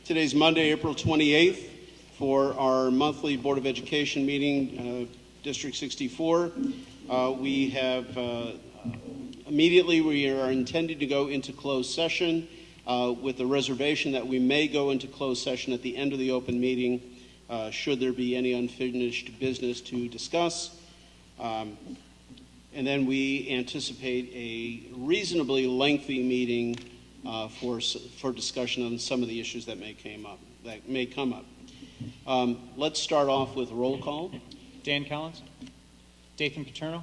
Today's Monday, April 28th, for our monthly Board of Education meeting, District 64. We are intending to go into closed session with the reservation that we may go into closed session at the end of the open meeting should there be any unfinished business to discuss. And then we anticipate a reasonably lengthy meeting for discussion on some of the issues that may come up. Let's start off with roll call. Dan Collins, Dathan Paterno,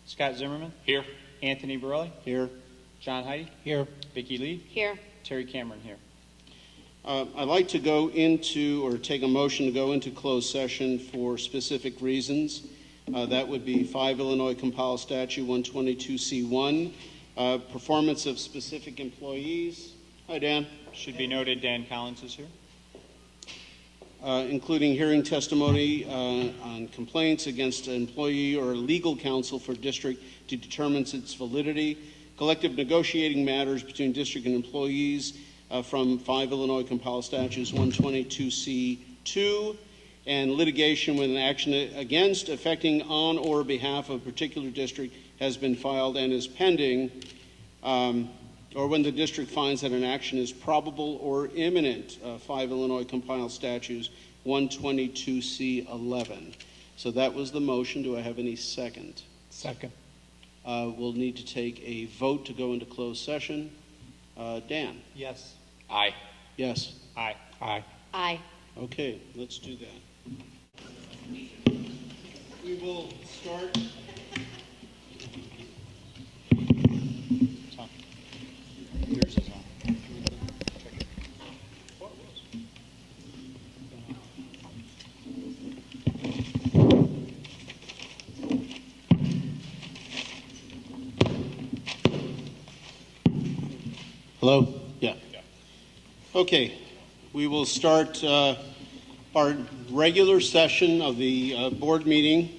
Scott Zimmerman. Here. Anthony Borelli. Here. John Heide. Here. Vicki Lee. Here. Terry Cameron here. I'd like to go into, or take a motion to go into closed session for specific reasons. That would be 5 Illinois Compiled Statute 122C1, performance of specific employees. Hi, Dan. Should be noted Dan Collins is here. Including hearing testimony on complaints against an employee or legal counsel for district to determine its validity, collective negotiating matters between district and employees from 5 Illinois Compiled Statutes 122C2, and litigation when an action against, affecting, on, or behalf of a particular district has been filed and is pending, or when the district finds that an action is probable or imminent, 5 Illinois Compiled Statutes 122C11. So that was the motion. Do I have any second? Second. We'll need to take a vote to go into closed session. Dan? Yes. Aye. Yes. Aye. Aye. Aye. Okay, let's do that. We will start. Tom. Yours is on. Check it. Hello? Yeah. Okay, we will start our regular session of the board meeting.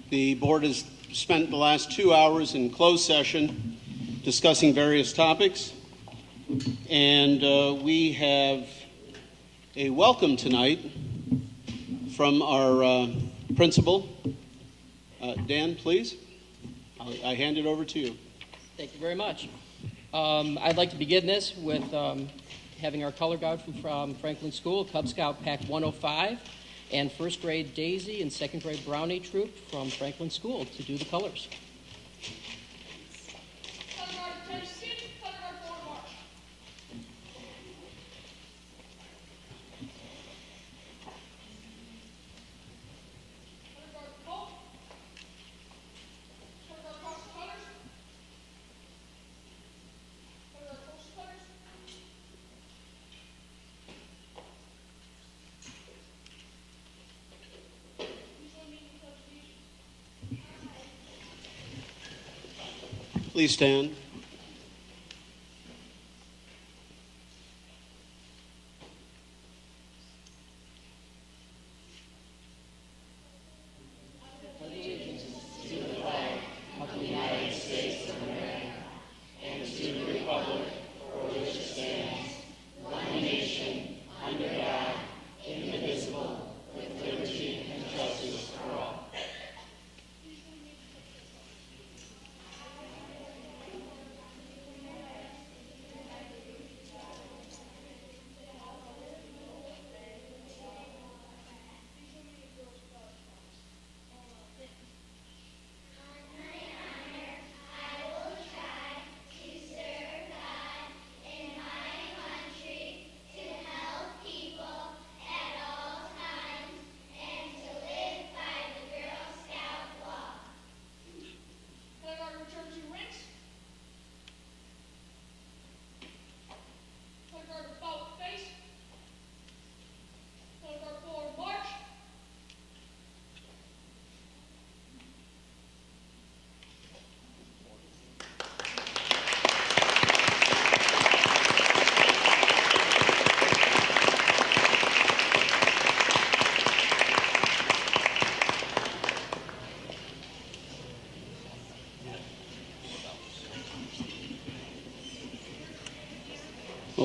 The board has spent the last 2 hours in closed session discussing various topics, and we have a welcome tonight from our principal. Dan, please. I hand it over to you. Thank you very much. I'd like to begin this with having our color guard from Franklin School, Cub Scout Pack 105, and first grade Daisy and second grade Brownie troop from Franklin School to do the colors. Please stand.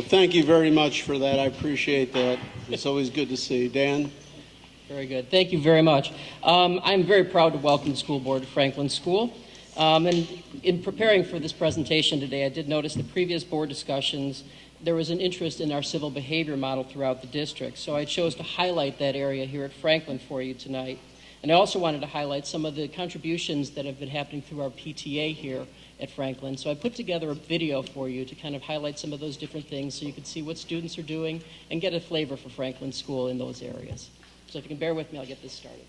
thank you very much for that. I appreciate that. It's always good to see. Dan? Very good. Thank you very much. I'm very proud to welcome the school board to Franklin School. And in preparing for this presentation today, I did notice the previous board discussions, there was an interest in our civil behavior model throughout the district. So I chose to highlight that area here at Franklin for you tonight. And I also wanted to highlight some of the contributions that have been happening through our PTA here at Franklin. So I put together a video for you to kind of highlight some of those different things so you can see what students are doing and get a flavor for Franklin School in those areas. So if you can bear with me, I'll get this started.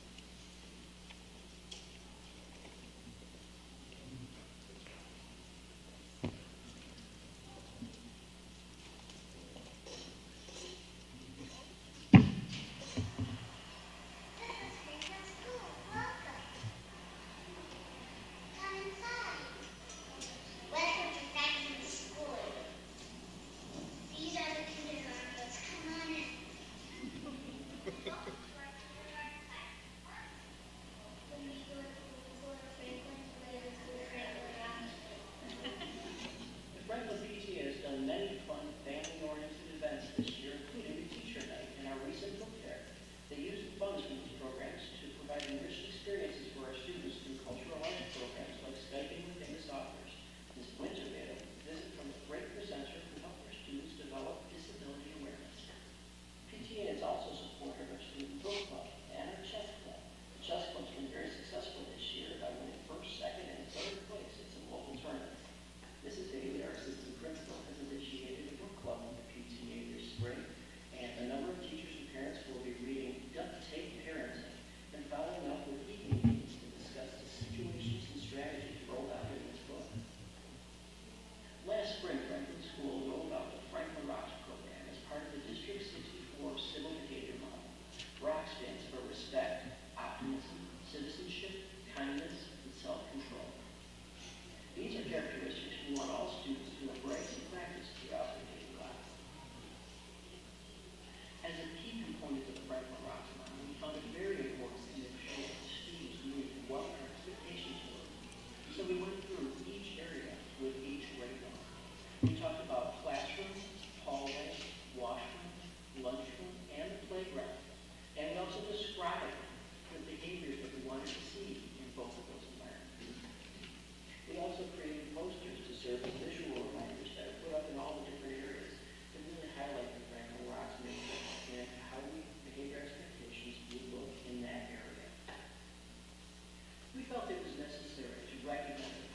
We felt it was necessary to recognize the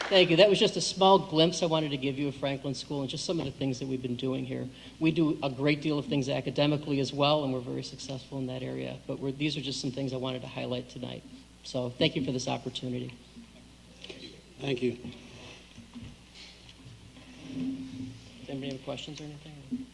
Thank you. That was just a small glimpse I wanted to give you of Franklin School and just some of the things that we've been doing here. We do a great deal of things academically as well, and we're very successful in that area. But these are just some things I wanted to highlight tonight. So thank you for this opportunity. Thank you. Does anybody have questions or anything?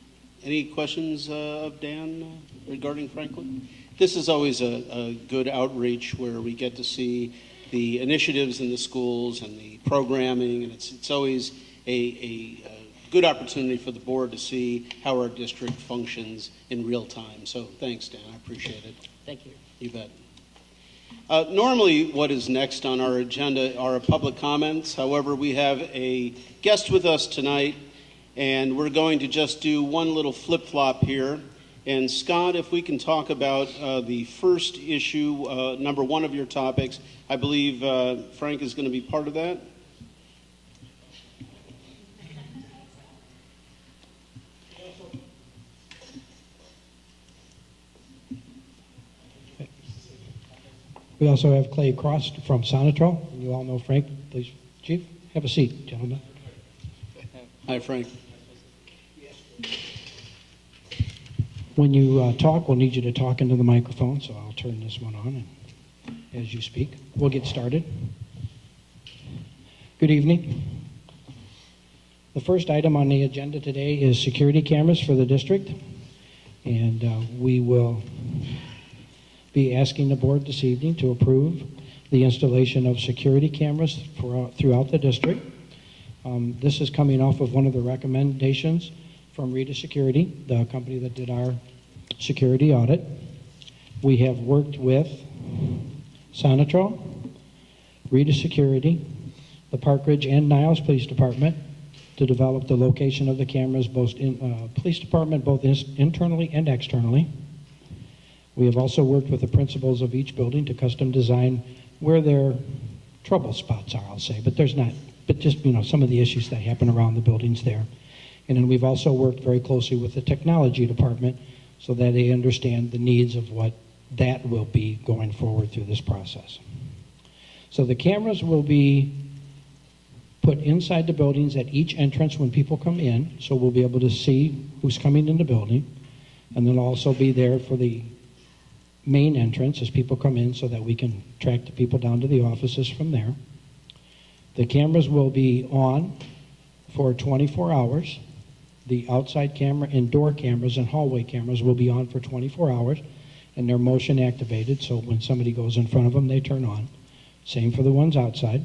Any questions of Dan regarding Franklin? This is always a good outreach where we get to see the initiatives in the schools and the programming, and it's always a good opportunity for the board to see how our district functions in real time. So thanks, Dan. I appreciate it. Thank you. You bet. Normally, what is next on our agenda are public comments. However, we have a guest with us tonight, and we're going to just do one little flip-flop here. And Scott, if we can talk about the first issue, number one of your topics, I believe Frank is going to be part of that. We also have Clay Cross from Sonatrol. You all know Frank. Please, Chief, have a seat, gentlemen. Hi, Frank. When you talk, we'll need you to talk into the microphone, so I'll turn this one on and as you speak. We'll get started. Good evening. The first item on the agenda today is security cameras for the district, and we will be asking the board this evening to approve the installation of security cameras throughout the district. This is coming off of one of the recommendations from Rita Security, the company that did our security audit. We have worked with Sonatrol, Rita Security, the Park Ridge and Niles Police Department to develop the location of the cameras, both in police department, both internally and externally. We have also worked with the principals of each building to custom design where their trouble spots are, I'll say, but there's not, but just, some of the issues that happen around the buildings there. And then we've also worked very closely with the technology department so that they understand the needs of what that will be going forward through this process. So the cameras will be put inside the buildings at each entrance when people come in, so we'll be able to see who's coming in the building, and they'll also be there for the main entrance as people come in so that we can track the people down to the offices from there. The cameras will be on for 24 hours. The outside camera, indoor cameras, and hallway cameras will be on for 24 hours, and they're motion activated, so when somebody goes in front of them, they turn on. Same for the ones outside.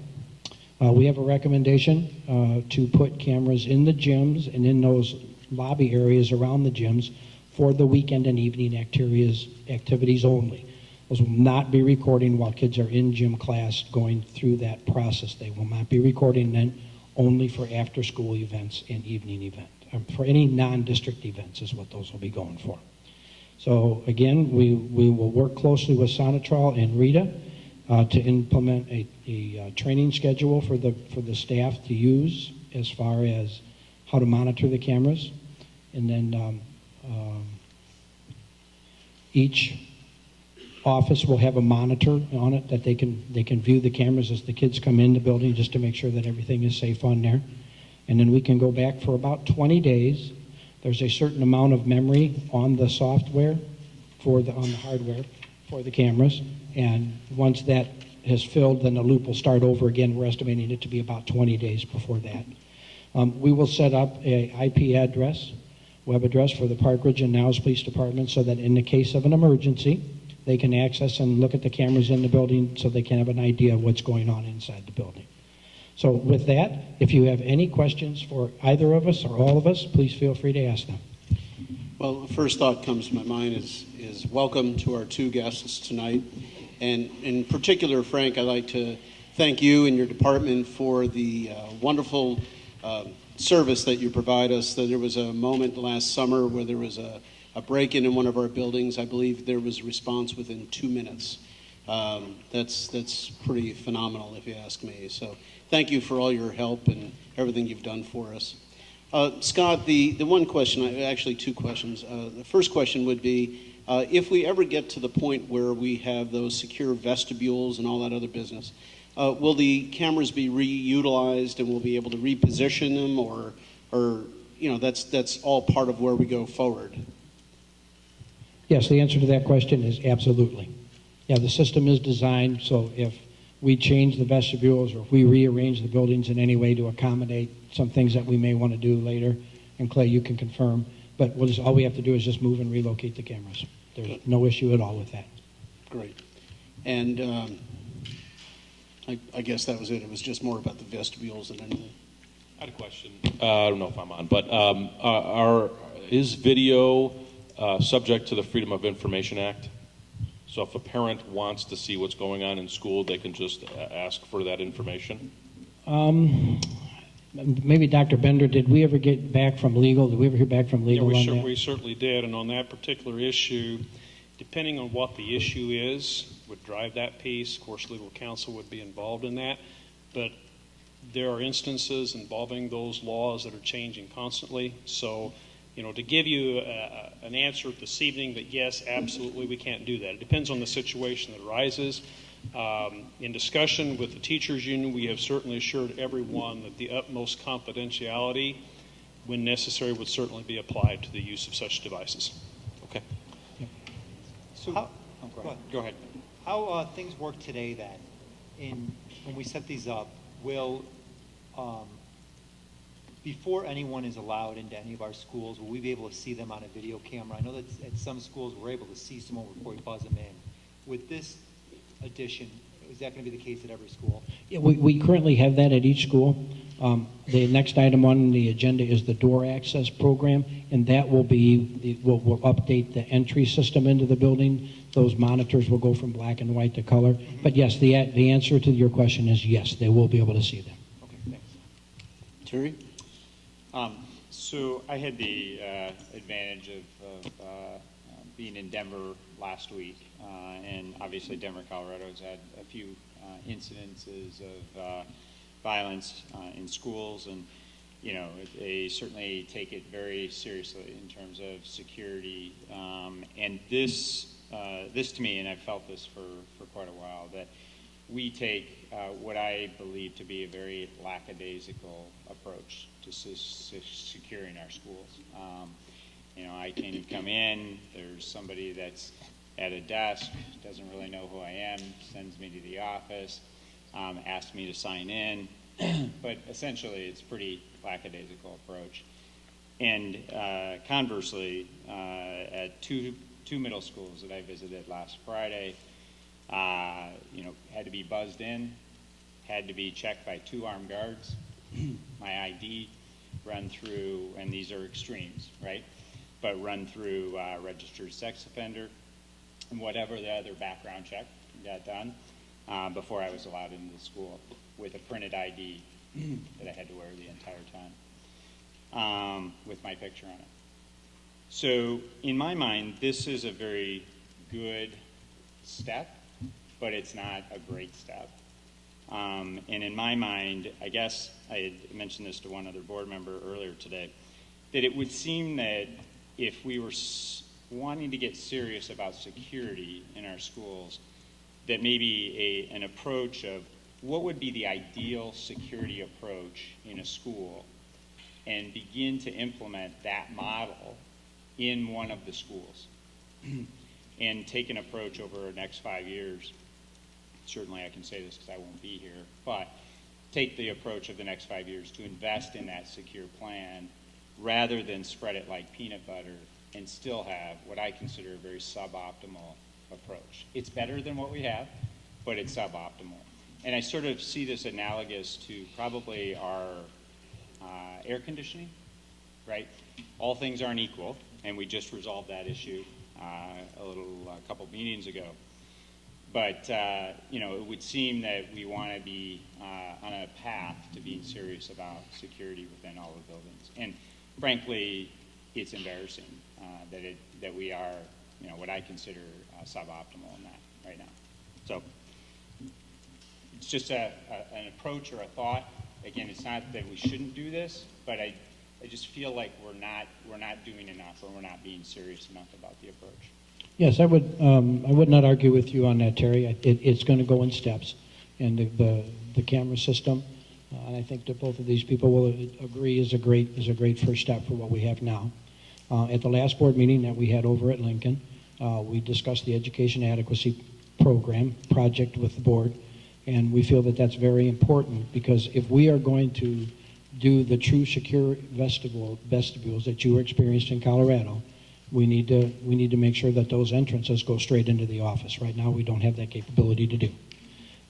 We have a recommendation to put cameras in the gyms and in those lobby areas around the gyms for the weekend and evening activities only. Those will not be recording while kids are in gym class going through that process. They will not be recording then, only for after-school events and evening events. For any non-district events is what those will be going for. So again, we will work closely with Sonatrol and Rita to implement a training schedule for the staff to use as far as how to monitor the cameras. And then each office will have a monitor on it that they can view the cameras as the kids come in the building, just to make sure that everything is safe on there. And then we can go back for about 20 days. There's a certain amount of memory on the software on the hardware for the cameras. And once that has filled, then the loop will start over again. We're estimating it to be about 20 days before that. We will set up an IP address, web address for the Park Ridge and Niles Police Department so that in the case of an emergency, they can access and look at the cameras in the building so they can have an idea of what's going on inside the building. So with that, if you have any questions for either of us or all of us, please feel free to ask them. Well, the first thought comes to my mind is welcome to our two guests tonight. And in particular, Frank, I'd like to thank you and your department for the wonderful service that you provide us. There was a moment last summer where there was a break-in in one of our buildings. I believe there was a response within 2 minutes. That's pretty phenomenal, if you ask me. So thank you for all your help and everything you've done for us. Scott, the one question, actually two questions. The first question would be, if we ever get to the point where we have those secure vestibules and all that other business, will the cameras be reutilized and we'll be able to reposition them, or that's all part of where we go forward? Yes, the answer to that question is absolutely. Yeah, the system is designed so if we change the vestibules or if we rearrange the buildings in any way to accommodate some things that we may want to do later, and Clay, you can confirm, but all we have to do is just move and relocate the cameras. There's no issue at all with that. Great. And I guess that was it. It was just more about the vestibules than anything. I had a question. I don't know if I'm on, but is video subject to the Freedom of Information Act? So if a parent wants to see what's going on in school, they can just ask for that information? Maybe Dr. Bender, did we ever get back from legal? Did we ever hear back from legal on that? We certainly did, and on that particular issue, depending on what the issue is, would drive that piece. Of course, legal counsel would be involved in that, but there are instances involving those laws that are changing constantly. So, to give you an answer this evening that yes, absolutely, we can't do that. It depends on the situation that arises. In discussion with the teachers union, we have certainly assured everyone that the utmost confidentiality, when necessary, would certainly be applied to the use of such devices. Okay. So, Go ahead. how things work today then, when we set these up, will, before anyone is allowed into any of our schools, will we be able to see them on a video camera? I know that at some schools we're able to see someone before we buzz them in. With this addition, is that going to be the case at every school? Yeah, we currently have that at each school. The next item on the agenda is the door access program, and that will we'll update the entry system into the building. Those monitors will go from black and white to color. But yes, the answer to your question is yes, they will be able to see them. Okay, thanks. Terry? So I had the advantage of being in Denver last week, and obviously Denver, Colorado has had a few incidences of violence in schools, and they certainly take it very seriously in terms of security. And this to me, and I've felt this for quite a while, that we take what I believe to be a very lackadaisical approach to securing our schools. I can come in, there's somebody that's at a desk, doesn't really know who I am, sends me to the office, asks me to sign in, but essentially it's a pretty lackadaisical approach. And conversely, at two middle schools that I visited last Friday, had to be buzzed in, had to be checked by 2 armed guards, my ID, run through, and these are extremes, right? But run through registered sex offender and whatever the other background check got done before I was allowed into the school with a printed ID that I had to wear the entire time with my picture on it. So in my mind, this is a very good step, but it's not a great step. And in my mind, I guess I had mentioned this to one other board member earlier today, that it would seem that if we were wanting to get serious about security in our schools, that maybe an approach of what would be the ideal security approach in a school, and begin to implement that model in one of the schools and take an approach over the next 5 years. Certainly I can say this because I won't be here, but take the approach of the next 5 years to invest in that secure plan rather than spread it like peanut butter and still have what I consider a very suboptimal approach. It's better than what we have, but it's suboptimal. And I sort of see this analogous to probably our air conditioning, right? All things aren't equal, and we just resolved that issue a couple meetings ago. But, it would seem that we want to be on a path to being serious about security within all the buildings. And frankly, it's embarrassing that we are, what I consider suboptimal in that right now. So it's just an approach or a thought. Again, it's not that we shouldn't do this, but I just feel like we're not doing enough, or we're not being serious enough about the approach. Yes, I would not argue with you on that, Terry. It's going to go in steps. and the camera system. And I think that both of these people will agree is a great first step for what we have now. At the last board meeting that we had over at Lincoln, we discussed the education adequacy program project with the board, and we feel that that's very important, because if we are going to do the true secure vestibules that you experienced in Colorado, we need to make sure that those entrances go straight into the office. Right now, we don't have that capability to do.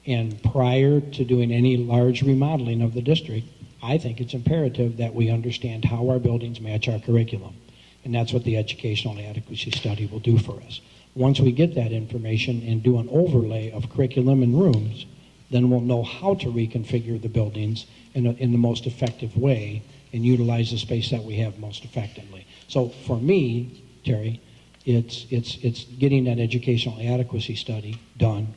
And prior to doing any large remodeling of the district, I think it's imperative that we understand how our buildings match our curriculum. And that's what the educational adequacy study will do for us. Once we get that information and do an overlay of curriculum and rooms, then we'll know how to reconfigure the buildings in the most effective way and utilize the space that we have most effectively. So for me, Terry, it's getting that educational adequacy study done,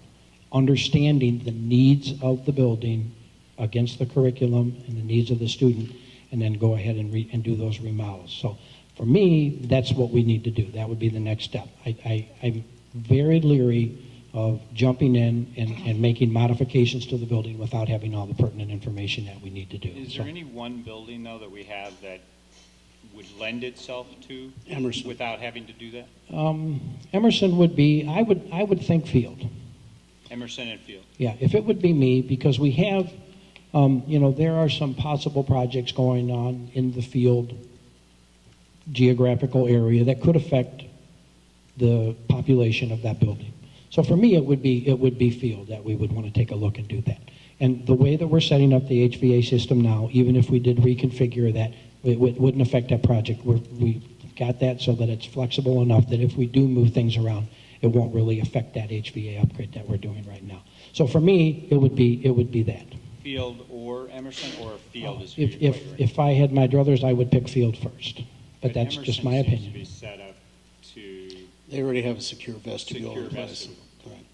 understanding the needs of the building against the curriculum and the needs of the student, and then go ahead and do those remodels. So for me, that's what we need to do. That would be the next step. I'm very leery of jumping in and making modifications to the building without having all the pertinent information that we need to do. Is there any one building, though, that we have that would lend itself to Emerson. without having to do that? Emerson would be, I would think Field. Emerson and Field. Yeah, if it would be me, because we have, there are some possible projects going on in the Field geographical area that could affect the population of that building. So for me, it would be Field that we would want to take a look and do that. And the way that we're setting up the HVA system now, even if we did reconfigure that, it wouldn't affect that project. We got that so that it's flexible enough that if we do move things around, it won't really affect that HVA upgrade that we're doing right now. So for me, it would be that. Field or Emerson, or Field is what you're If I had my druthers, I would pick Field first. But that's Emerson just my seems opinion. to be set up to They already have a secure vestibule. secure in place. vestibule. Right.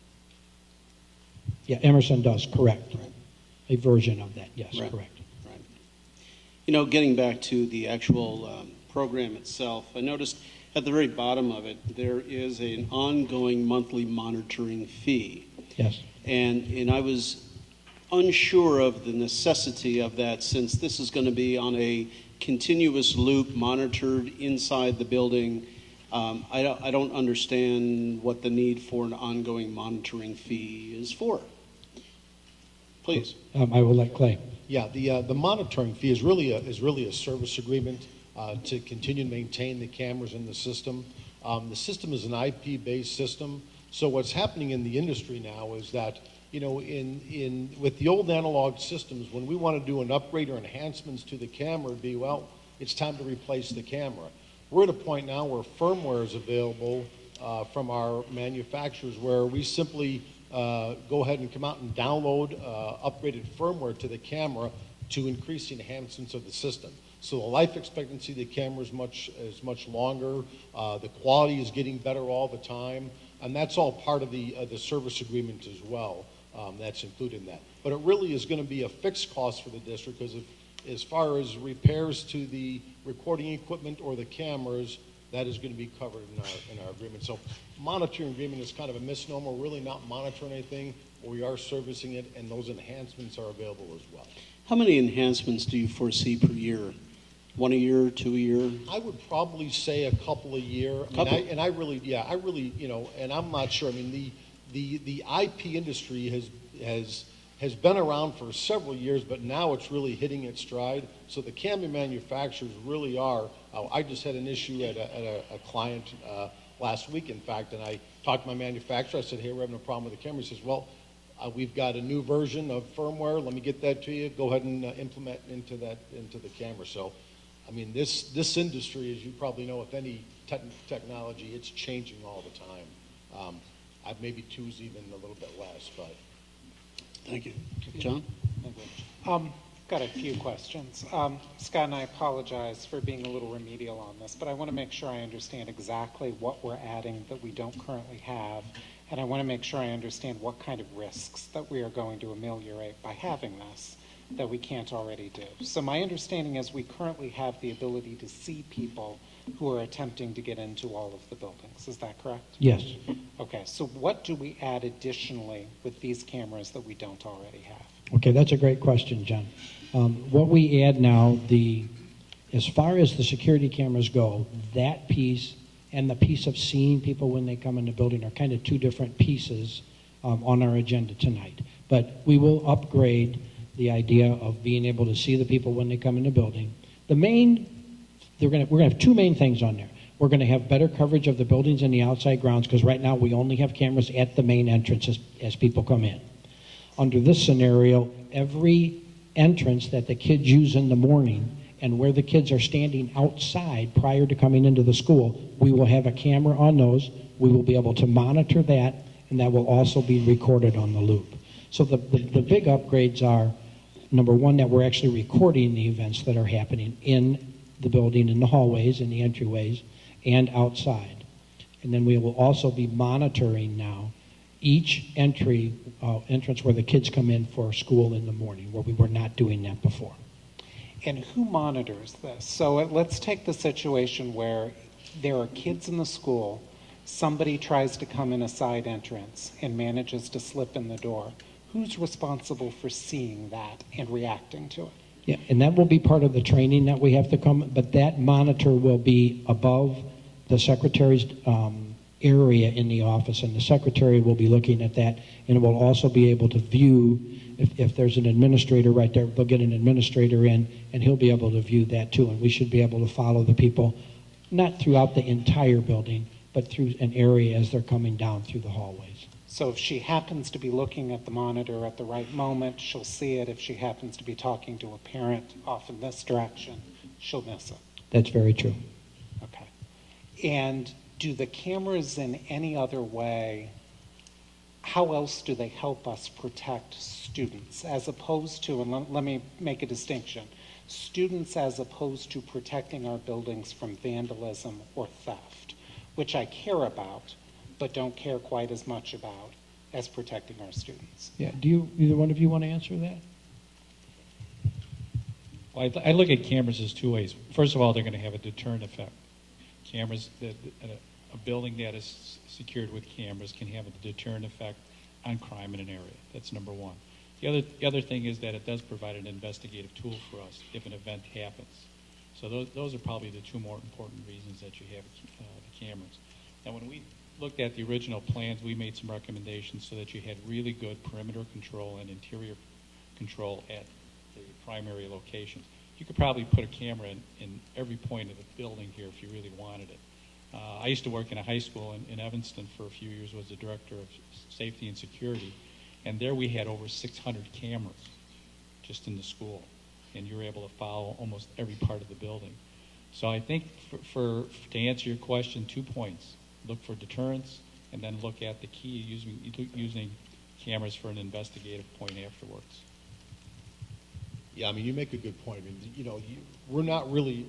Yeah, Emerson does, correct. Right. A version of that, yes, Right. correct. Right. Getting back to the actual program itself, I noticed at the very bottom of it, there is an ongoing monthly monitoring fee. Yes. And I was unsure of the necessity of that, since this is going to be on a continuous loop monitored inside the building. I don't understand what the need for an ongoing monitoring fee is for. Please. I will let Clay. Yeah, the monitoring fee is really a service agreement to continue to maintain the cameras in the system. The system is an IP-based system. So what's happening in the industry now is that, with the old analog systems, when we want to do an upgrade or enhancements to the camera, it'd be, well, it's time to replace the camera. We're at a point now where firmware is available from our manufacturers, where we simply go ahead and come out and download upgraded firmware to the camera to increase the enhancements of the system. So the life expectancy of the camera is much longer. The quality is getting better all the time, and that's all part of the service agreement as well. That's included in that. But it really is going to be a fixed cost for the district, because as far as repairs to the recording equipment or the cameras, that is going to be covered in our agreement. So monitoring agreement is kind of a misnomer. We're really not monitoring anything, but we are servicing it, and those enhancements are available as well. How many enhancements do you foresee per year? 1 a year, 2 a year? I would probably say a couple a year. I really, and I'm not sure. I mean, the IP industry has been around for several years, but now it's really hitting its stride. So the camera manufacturers really are. I just had an issue at a client last week, in fact, and I talked to my manufacturer. I said, "Hey, we're having a problem with the camera." He says, "Well, we've got a new version of firmware. Let me get that to you. Go ahead and implement into the camera." So, I mean, this industry, as you probably know, with any technology, it's changing all the time. Maybe two's even a little bit less, but. Thank you. John? Got a few questions. Scott, and I apologize for being a little remedial on this, but I want to make sure I understand exactly what we're adding that we don't currently have, and I want to make sure I understand what kind of risks that we are going to ameliorate by having this that we can't already do. So my understanding is we currently have the ability to see people who are attempting to get into all of the buildings. Is that correct? Yes. Okay, so what do we add additionally with these cameras that we don't already have? Okay, that's a great question, John. What we add now, as far as the security cameras go, that piece and the piece of seeing people when they come in the building are kind of two different pieces on our agenda tonight. But we will upgrade the idea of being able to see the people when they come in the building. We're going to have two main things on there. We're going to have better coverage of the buildings and the outside grounds, because right now we only have cameras at the main entrance as people come in. Under this scenario, every entrance that the kids use in the morning and where the kids are standing outside prior to coming into the school, we will have a camera on those. We will be able to monitor that, and that will also be recorded on the loop. So the big upgrades are, number one, that we're actually recording the events that are happening in the building, in the hallways, in the entryways, and outside. And then we will also be monitoring now each entrance where the kids come in for school in the morning, where we were not doing that before. And who monitors this? So let's take the situation where there are kids in the school, somebody tries to come in a side entrance and manages to slip in the door. Who's responsible for seeing that and reacting to it? Yeah, and that will be part of the training that we have to come, but that monitor will be above the secretary's area in the office, and the secretary will be looking at that, and it will also be able to view, if there's an administrator right there, they'll get an administrator in, and he'll be able to view that too, and we should be able to follow the people, not throughout the entire building, but through an area as they're coming down through the hallways. So if she happens to be looking at the monitor at the right moment, she'll see it. If she happens to be talking to a parent off in this direction, she'll miss it. That's very true. Okay. And do the cameras in any other way, how else do they help us protect students as opposed to, and let me make a distinction, students as opposed to protecting our buildings from vandalism or theft, which I care about, but don't care quite as much about as protecting our students. Yeah, do either one of you want to answer that? Well, I look at cameras as two ways. First of all, they're going to have a deterrent effect. Cameras, a building that is secured with cameras can have a deterrent effect on crime in an area. That's number one. The other thing is that it does provide an investigative tool for us if an event happens. So those are probably the two more important reasons that you have the cameras. Now, when we looked at the original plans, we made some recommendations so that you had really good perimeter control and interior control at the primary locations. You could probably put a camera in every point of the building here if you really wanted it. I used to work in a high school in Evanston for a few years, was the director of safety and security, and there we had over 600 cameras just in the school, and you were able to follow almost every part of the building. So I think to answer your question, 2 points. Look for deterrence, and then look at the key using cameras for an investigative point afterwards. Yeah, I mean, you make a good point. I mean, you know, we're not really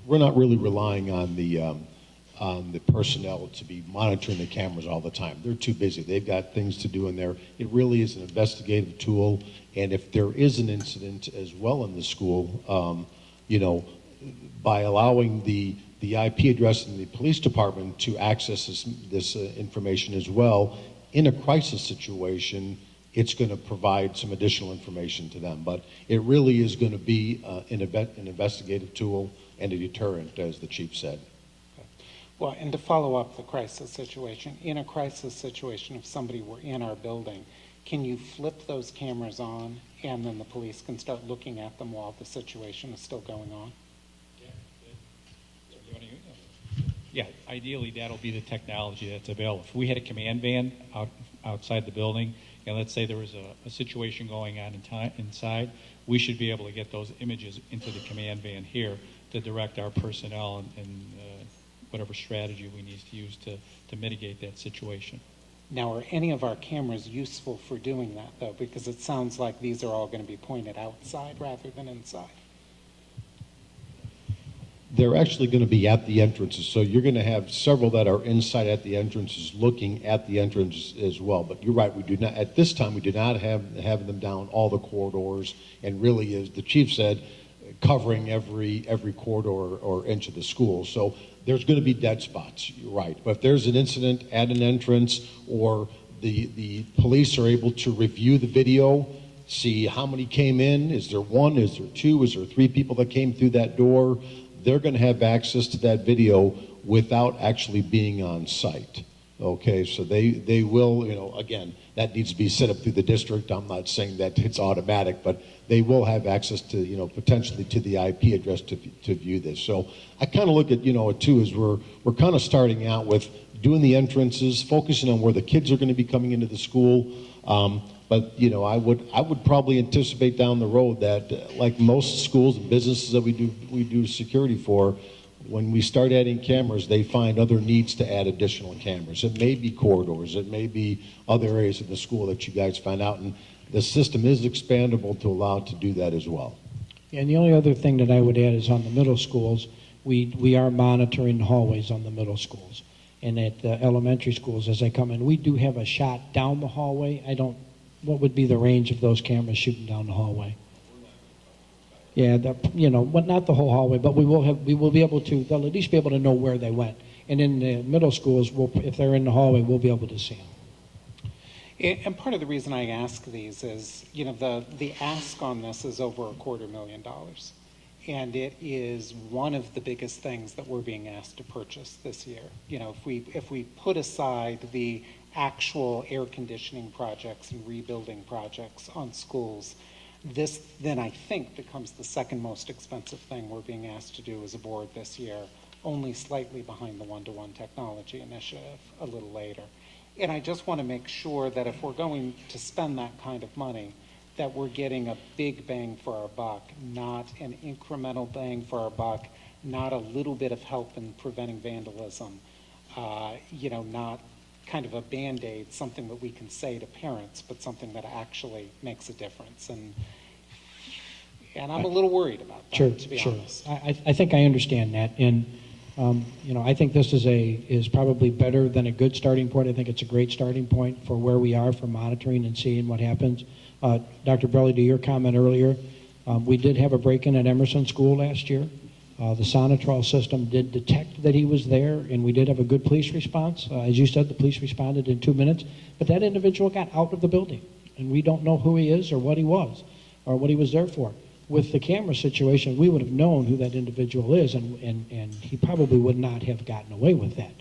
relying on the personnel to be monitoring the cameras all the time. They're too busy. They've got things to do in there. It really is an investigative tool, and if there is an incident as well in the school, you know, by allowing the IP address in the police department to access this information as well, in a crisis situation, it's going to provide some additional information to them. But it really is going to be an investigative tool and a deterrent, as the chief said. Well, and to follow up the crisis situation, in a crisis situation, if somebody were in our building, can you flip those cameras on and then the police can start looking at them while the situation is still going on? Yeah, ideally that'll be the technology that's available. If we had a command van outside the building, and let's say there was a situation going on inside, we should be able to get those images into the command van here to direct our personnel and whatever strategy we need to use to mitigate that situation. Now, are any of our cameras useful for doing that, though? Because it sounds like these are all going to be pointed outside rather than inside. They're actually going to be at the entrances, so you're going to have several that are inside at the entrances looking at the entrance as well. But you're right, we do not, at this time, we do not have them down all the corridors, and really, as the chief said, covering every corridor or inch of the school. So there's going to be dead spots, you're right. But if there's an incident at an entrance, or the police are able to review the video, see how many came in, is there one, is there two, is there three people that came through that door, they're going to have access to that video without actually being on site. Okay, so they will, you know, again, that needs to be set up through the district. I'm not saying that it's automatic, but they will have access to, you know, potentially to the IP address to view this. So I kind of look at, you know, it too, is we're kind of starting out with doing the entrances, focusing on where the kids are going to be coming into the school. But you know, I would probably anticipate down the road that, like most schools and businesses that we do security for, when we start adding cameras, they find other needs to add additional cameras. It may be corridors, it may be other areas of the school that you guys find out, and the system is expandable to allow it to do that as well. And the only other thing that I would add is on the middle schools, we are monitoring the hallways on the middle schools. And at the elementary schools, as they come in, we do have a shot down the hallway. What would be the range of those cameras shooting down the hallway? Yeah, you know, but not the whole hallway, but we will be able to, they'll at least be able to know where they went. And in the middle schools, if they're in the hallway, we'll be able to see them. And part of the reason I ask these is, you know, the ask on this is over $250,000. And it is one of the biggest things that we're being asked to purchase this year. You know, if we put aside the actual air conditioning projects and rebuilding projects on schools, this then I think becomes the second most expensive thing we're being asked to do as a board this year, only slightly behind the one-to-one technology initiative a little later. And I just want to make sure that if we're going to spend that kind of money, that we're getting a big bang for our buck, not an incremental bang for our buck, not a little bit of help in preventing vandalism, you know, not kind of a Band-Aid, something that we can say to parents, but something that actually makes a difference. And I'm a little worried about that, to be honest. I think I understand that. And, you know, I think this is probably better than a good starting point. I think it's a great starting point for where we are for monitoring and seeing what happens. Dr. Brelli, to your comment earlier, we did have a break-in at Emerson School last year. The Sonatrol system did detect that he was there, and we did have a good police response. As you said, the police responded in 2 minutes, but that individual got out of the building, and we don't know who he is or what he was or what he was there for. With the camera situation, we would have known who that individual is, and he probably would not have gotten away with that.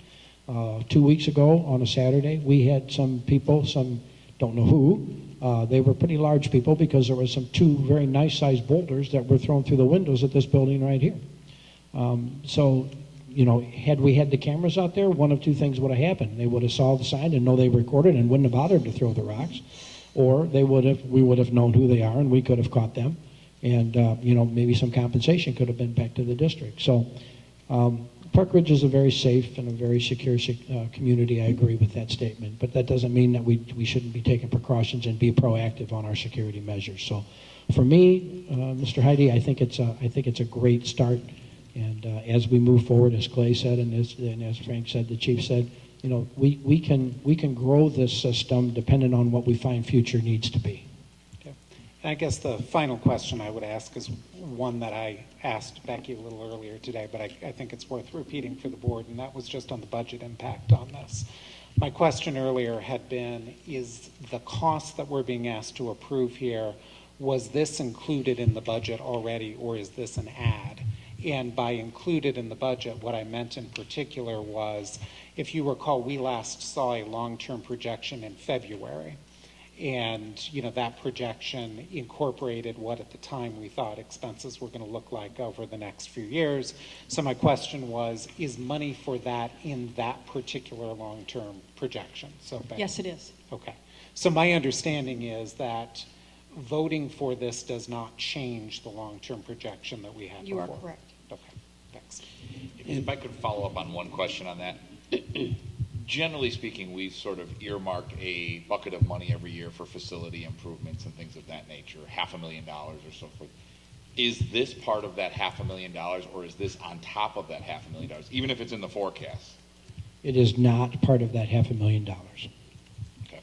2 weeks ago on a Saturday, we had some people, some don't know who, they were pretty large people because there were two very nice-sized boulders that were thrown through the windows of this building right here. So, you know, had we had the cameras out there, one of two things would have happened. They would have saw the sign and know they recorded and wouldn't have bothered to throw the rocks, or we would have known who they are and we could have caught them, and you know, maybe some compensation could have been back to the district. So Park Ridge is a very safe and a very secure community. I agree with that statement, but that doesn't mean that we shouldn't be taking precautions and be proactive on our security measures. So for me, Mr. Heidi, I think it's a great start. And as we move forward, as Clay said, and as Frank said, the chief said, you know, we can grow this system depending on what we find future needs to be. Okay. And I guess the final question I would ask is one that I asked Becky a little earlier today, but I think it's worth repeating for the board, and that was just on the budget impact on this. My question earlier had been, is the cost that we're being asked to approve here, was this included in the budget already, or is this an add? And by included in the budget, what I meant in particular was, if you recall, we last saw a long-term projection in February. And, you know, that projection incorporated what at the time we thought expenses were going to look like over the next few years. So my question was, is money for that in that particular long-term projection? So Yes, it is. Okay. So my understanding is that voting for this does not change the long-term projection that we had You before. are correct. Okay, thanks. If I could follow up on one question on that. Generally speaking, we sort of earmark a bucket of money every year for facility improvements and things of that nature, $500,000 or so forth. Is this part of that $500,000, or is this on top of that $500,000, even if it's in the forecast? It is not part of that $500,000. Okay.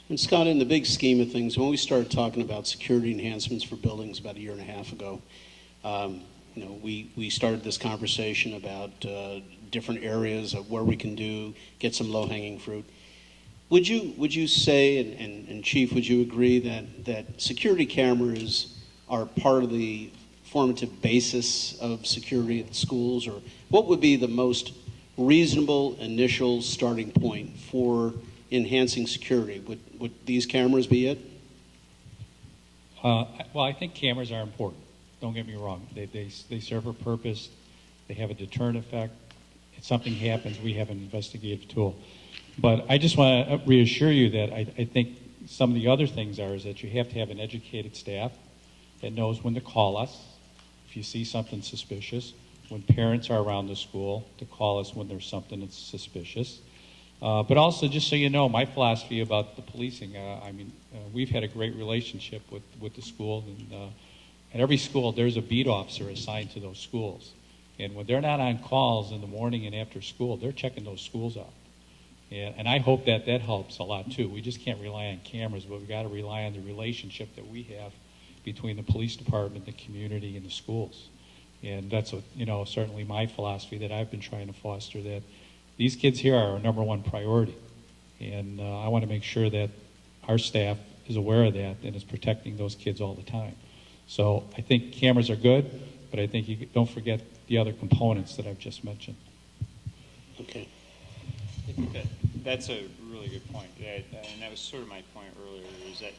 And Scott, in the big scheme of things, when we started talking about security enhancements for buildings about a year and a half ago, We started this conversation about different areas of where we can get some low-hanging fruit. Would you say, and Chief, would you agree that security cameras are part of the formative basis of security at schools, or what would be the most reasonable initial starting point for enhancing security? Would these cameras be it? Well, I think cameras are important. Don't get me wrong. They serve a purpose. They have a deterrent effect. If something happens, we have an investigative tool. But I just want to reassure you that I think some of the other things is that you have to have an educated staff that knows when to call us if you see something suspicious, when parents are around the school, to call us when there's something that's suspicious. But also, just so you know, my philosophy about the policing, we've had a great relationship with the school, and at every school there's a beat officer assigned to those schools. And when they're not on calls in the morning and after school, they're checking those schools out. And I hope that helps a lot too. We just can't rely on cameras, but we've got to rely on the relationship that we have between the police department, the community, and the schools. And that's certainly my philosophy that I've been trying to foster, that these kids here are our number one priority. And I want to make sure that our staff is aware of that and is protecting those kids all the time. So I think cameras are good, but I think you don't forget the other components that I've just mentioned. Okay. I think that's a really good point, and that was sort of my point earlier, is that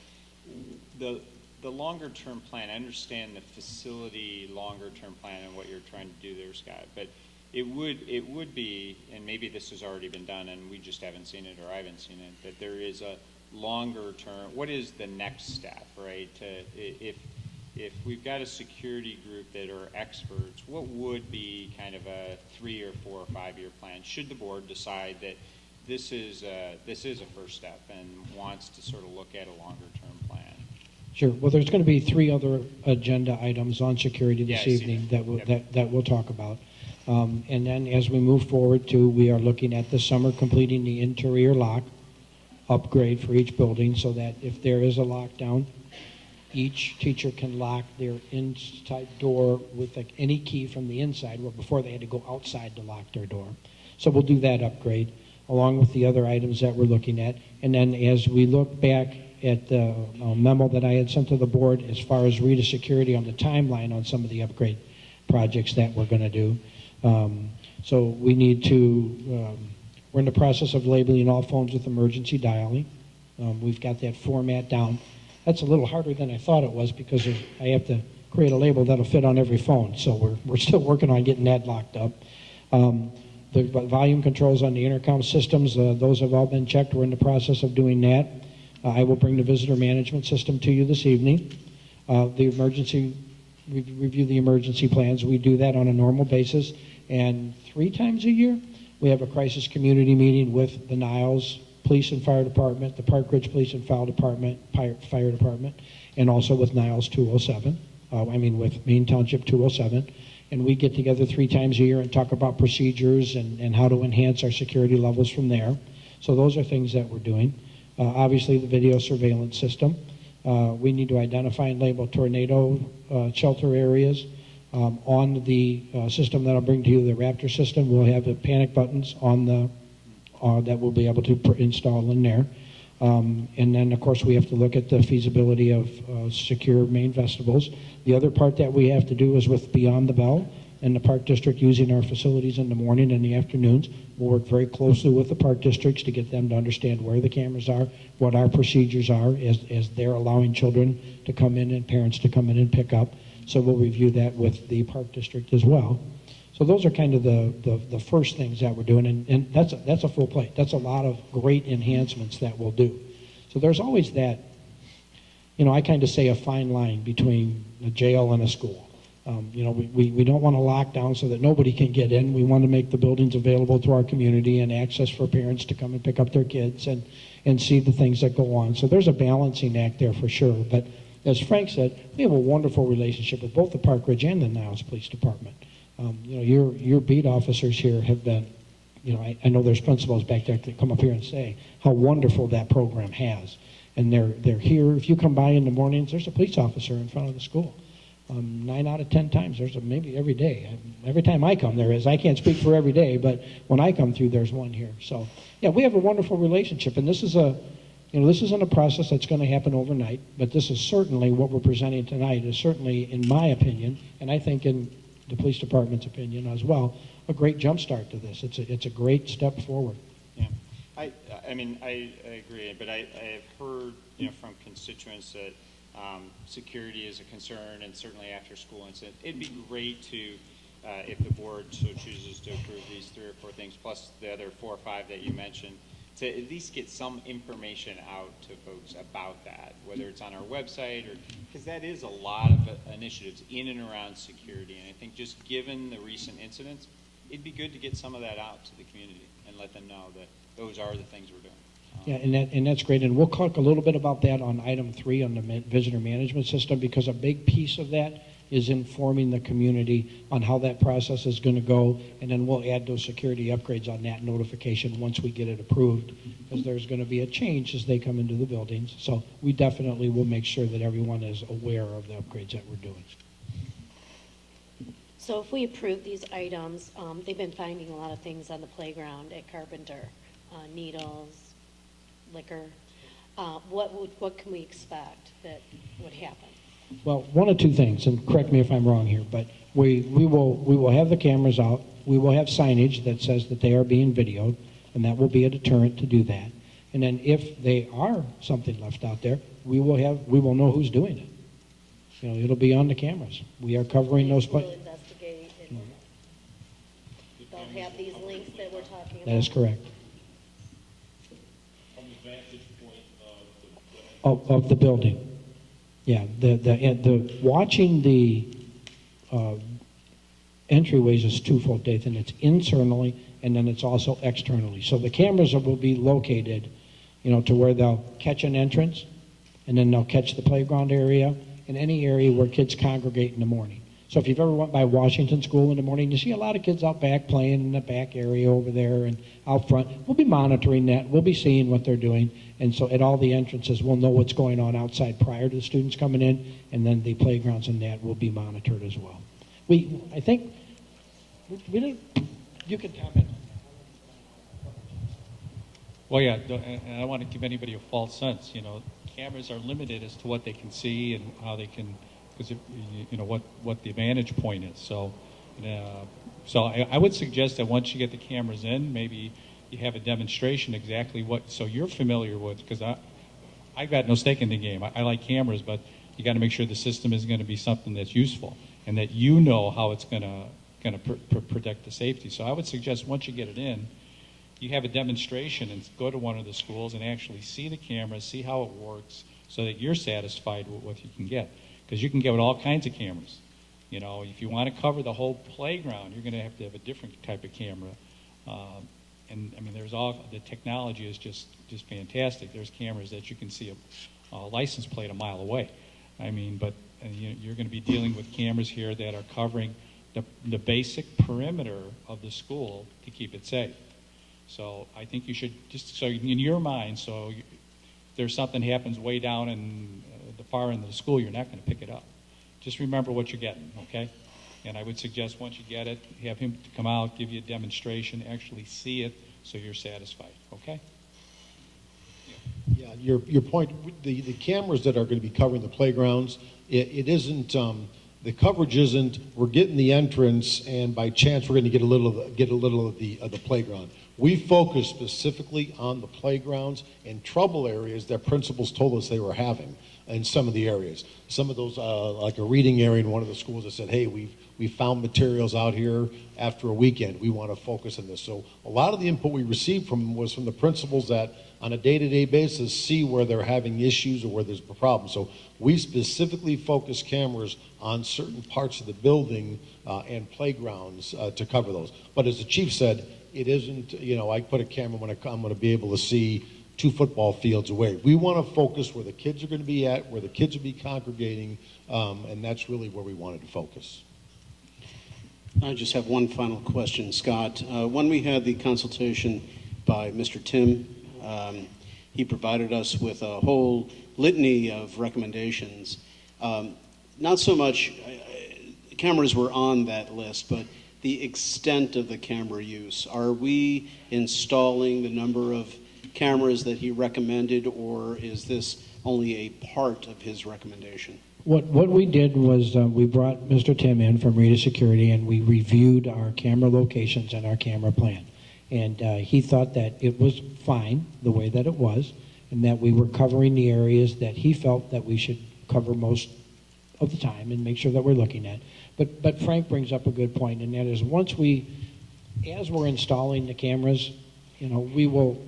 the longer-term plan, I understand the facility longer-term plan and what you're trying to do there, Scott, but it would be, and maybe this has already been done and we just haven't seen it or I haven't seen it, that there is a longer-term, what is the next step, right? If we've got a security group that are experts, what would be kind of a 3 or 4 or 5 year plan? Should the board decide that this is a first step and wants to sort of look at a longer term plan? Sure. Well, there's going to be 3 other agenda items on security this evening that we'll talk about. And then as we move forward we are looking at this summer completing the interior lock upgrade for each building, so that if there is a lockdown, each teacher can lock their inside door with any key from the inside, where before they had to go outside to lock their door. So we'll do that upgrade along with the other items that we're looking at. And then as we look back at the memo that I had sent to the board as far as Rita Security on the timeline on some of the upgrade projects that we're going to do. So we need to, we're in the process of labeling all phones with emergency dialing. We've got that format down. That's a little harder than I thought it was, because I have to create a label that'll fit on every phone. So we're still working on getting that locked up. The volume controls on the intercom systems, those have all been checked. We're in the process of doing that. I will bring the visitor management system to you this evening. Review the emergency plans. We do that on a normal basis. And 3 times a year, we have a crisis community meeting with the Niles Police and Fire Department, the Park Ridge Police and Fire Department, and also with Niles 207, with Main Township 207. And we get together 3 times a year and talk about procedures and how to enhance our security levels from there. So those are things that we're doing. Obviously, the video surveillance system. We need to identify and label tornado shelter areas. On the system that I'll bring to you, the Raptor system, we'll have the panic buttons on that we'll be able to install in there. And then, of course, we have to look at the feasibility of secure main vestibules. The other part that we have to do is with Beyond the Bell and the Park District using our facilities in the morning and the afternoons. We'll work very closely with the park districts to get them to understand where the cameras are, what our procedures are as they're allowing children to come in and parents to come in and pick up. So we'll review that with the park district as well. So those are kind of the first things that we're doing, and that's a full plate. That's a lot of great enhancements that we'll do. So there's always that, I kind of say a fine line between a jail and a school. We don't want to lock down so that nobody can get in. We want to make the buildings available to our community and access for parents to come and pick up their kids and see the things that go on. So there's a balancing act there for sure. But as Frank said, we have a wonderful relationship with both the Park Ridge and the Niles Police Department. Your beat officers here have been, I know there's principals back there that come up here and say how wonderful that program has. And they're here. If you come by in the mornings, there's a police officer in front of the school. 9 out of 10 times, there's maybe every day. Every time I come, there is. I can't speak for every day, but when I come through, there's one here. So, yeah, we have a wonderful relationship, and this is this isn't a process that's going to happen overnight, but this is certainly what we're presenting tonight is certainly, in my opinion, and I think in the police department's opinion as well, a great jumpstart to this. It's a great step forward. Yeah, I mean, I agree, but I have heard, from constituents that security is a concern, and certainly after school incident. It'd be great to, if the board so chooses to approve these 3 or 4 things, plus the other 4 or 5 that you mentioned, to at least get some information out to folks about that, whether it's on our website or, because that is a lot of initiatives in and around security. And I think just given the recent incidents, it'd be good to get some of that out to the community and let them know that those are the things we're doing. Yeah, and that's great. And we'll talk a little bit about that on item 3 on the visitor management system, because a big piece of that is informing the community on how that process is going to go, and then we'll add those security upgrades on that notification once we get it approved, because there's going to be a change as they come into the buildings. So we definitely will make sure that everyone is aware of the upgrades that we're doing. So if we approve these items, they've been finding a lot of things on the playground at Carpenter, needles, liquor. What can we expect that would happen? Well, one of 2 things, and correct me if I'm wrong here, but we will have the cameras out. We will have signage that says that they are being videoed, and that will be a deterrent to do that. And then if they are something left out there, we will know who's doing it. It'll be on the cameras. We are covering those places. We'll investigate, and they'll have these links that we're talking about. That is correct. From the vantage point Of the building. Yeah, the watching the entryways is twofold, Dathan. It's internally, and then it's also externally. So the cameras will be located, to where they'll catch an entrance, and then they'll catch the playground area and any area where kids congregate in the morning. So if you've ever went by Washington School in the morning, you see a lot of kids out back playing in the back area over there and out front. We'll be monitoring that. We'll be seeing what they're doing. And so at all the entrances, we'll know what's going on outside prior to the students coming in, and then the playgrounds and that will be monitored as well. I think, we didn't, you can comment. Well, yeah, and I don't want to give anybody a false sense. Cameras are limited as to what they can see and how they can, because what the vantage point is. So, I would suggest that once you get the cameras in, maybe you have a demonstration exactly so you're familiar with, because I've got no stake in the game. I like cameras, but you got to make sure the system is going to be something that's useful and that how it's going to protect the safety. So I would suggest once you get it in, you have a demonstration and go to one of the schools and actually see the cameras, see how it works, so that you're satisfied with what you can get. Because you can get with all kinds of cameras. If you want to cover the whole playground, you're going to have a different type of camera. And I mean, the technology is just fantastic. There's cameras that you can see a license plate a mile away. I mean, but you're going to be dealing with cameras here that are covering the basic perimeter of the school to keep it safe. So I think you should so in your mind, if there's something happens way down in the far end of the school, you're not going to pick it up. Just remember what you're getting, okay? And I would suggest once you get it, have him come out, give you a demonstration, actually see it, so you're satisfied, okay? Yeah, your point, the cameras that are going to be covering the playgrounds, it isn't, the coverage isn't, we're getting the entrance, and by chance we're going to get a little of the playground. We focus specifically on the playgrounds and trouble areas that principals told us they were having in some of the areas. Some of those, like a reading area in one of the schools that said, hey, we found materials out here after a weekend. We want to focus on this. So a lot of the input we received was from the principals that on a day-to-day basis see where they're having issues or where there's a problem. So we specifically focus cameras on certain parts of the building and playgrounds to cover those. But as the chief said, it isn't, I put a camera when I'm going to be able to see 2 football fields away. We want to focus where the kids are going to be at, where the kids will be congregating, and that's really where we wanted to focus. I just have one final question, Scott. When we had the consultation by Mr. Tim, he provided us with a whole litany of recommendations. not so much, cameras were on that list, but the extent of the camera use. Are we installing the number of cameras that he recommended, or is this only a part of his recommendation? What we did was we brought Mr. Tim in from Rita Security, and we reviewed our camera locations and our camera plan. And he thought that it was fine the way that it was, and that we were covering the areas that he felt that we should cover most of the time and make sure that we're looking at. But Frank brings up a good point, and that is as we're installing the cameras, we will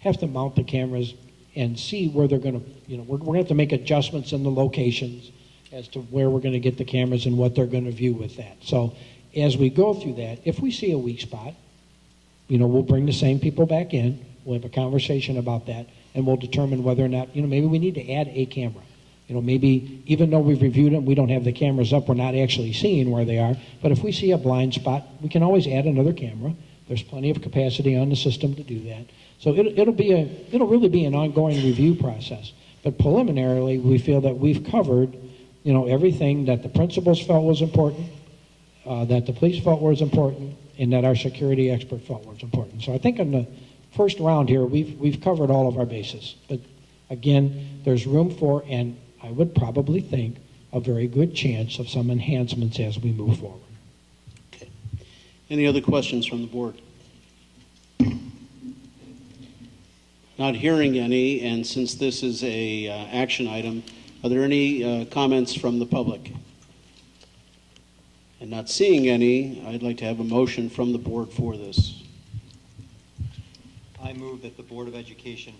have to mount the cameras and see where they're going to, we're going to have to make adjustments in the locations as to where we're going to get the cameras and what they're going to view with that. So as we go through that, if we see a weak spot, we'll bring the same people back in, we'll have a conversation about that, and we'll determine whether or not, maybe we need to add a camera. Maybe even though we've reviewed them, we don't have the cameras up, we're not actually seeing where they are. But if we see a blind spot, we can always add another camera. There's plenty of capacity on the system to do that. So it'll really be an ongoing review process. But preliminarily, we feel that we've covered, everything that the principals felt was important, that the police felt was important, and that our security expert felt was important. So I think in the first round here, we've covered all of our bases. But again, there's room for, and I would probably think, a very good chance of some enhancements as we move forward. Okay. Any other questions from the board? Not hearing any, and since this is a action item, are there any comments from the public? And not seeing any, I'd like to have a motion from the board for this. I move that the Board of Education,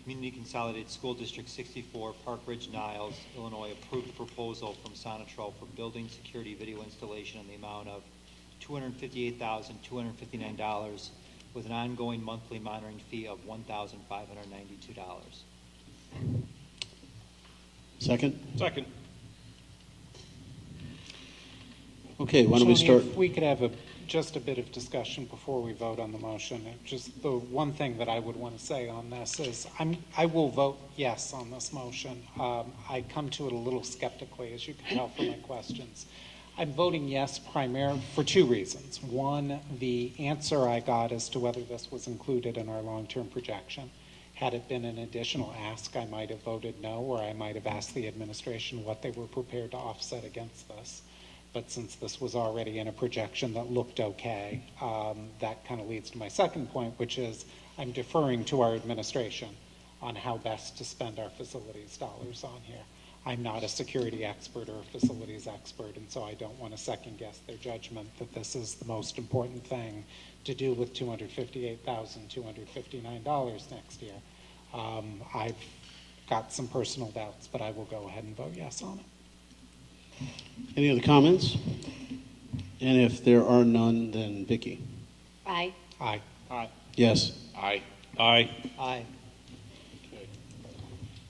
Community Consolidated School District 64, Park Ridge-Niles, Illinois, approve the proposal from Sonatrol for building security video installation in the amount of $258,259 with an ongoing monthly monitoring fee of $1,592. Second? Second. Okay, why don't we Tony, start? If we could have just a bit of discussion before we vote on the motion. Just the one thing that I would want to say on this is I will vote yes on this motion. I come to it a little skeptically, as you can tell from my questions. I'm voting yes primarily for two reasons. One, the answer I got as to whether this was included in our long-term projection. Had it been an additional ask, I might have voted no, or I might have asked the administration what they were prepared to offset against this. But since this was already in a projection that looked okay, that kind of leads to my second point, which is I'm deferring to our administration on how best to spend our facilities dollars on here. I'm not a security expert or a facilities expert, and so I don't want to second guess their judgment that this is the most important thing to do with $258,259 next year. I've got some personal doubts, but I will go ahead and vote yes on it. Any other comments? And if there are none, then Vicki. Aye. Aye. Aye. Yes. Aye. Aye. Aye.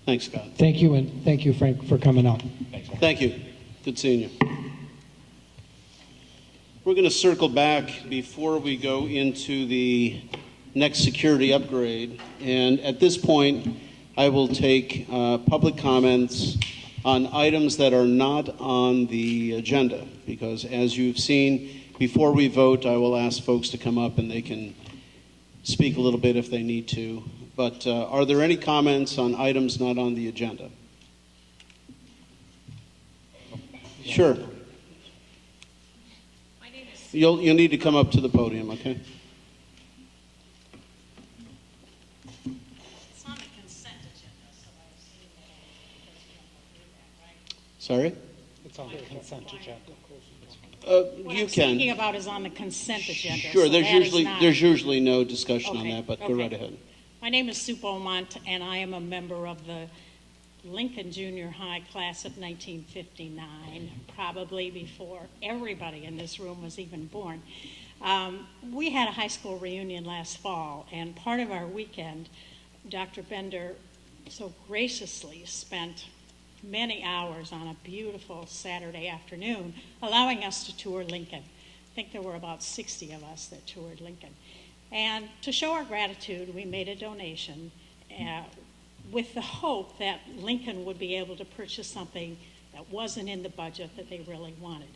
Thanks, Scott. Thank you, and thank you, Frank, for coming out. Thank you. Good seeing you. We're going to circle back before we go into the next security upgrade. And at this point, I will take public comments on items that are not on the agenda, because as you've seen, before we vote, I will ask folks to come up and they can speak a little bit if they need to. But are there any comments on items not on the agenda? Sure. You'll need to come up to the podium, okay? It's on the consent agenda, so I've seen that. Sorry? It's on the consent agenda. What You I'm speaking can. about is on the consent agenda. Sure, so there's that is usually not- there's usually no discussion on Okay, that, but go okay. right ahead. My name is Sue Beaumont, and I am a member of the Lincoln Junior High class of 1959, probably before everybody in this room was even born. We had a high school reunion last fall, and part of our weekend, Dr. Bender so graciously spent many hours on a beautiful Saturday afternoon allowing us to tour Lincoln. I think there were about 60 of us that toured Lincoln. And to show our gratitude, we made a donation with the hope that Lincoln would be able to purchase something that wasn't in the budget that they really wanted.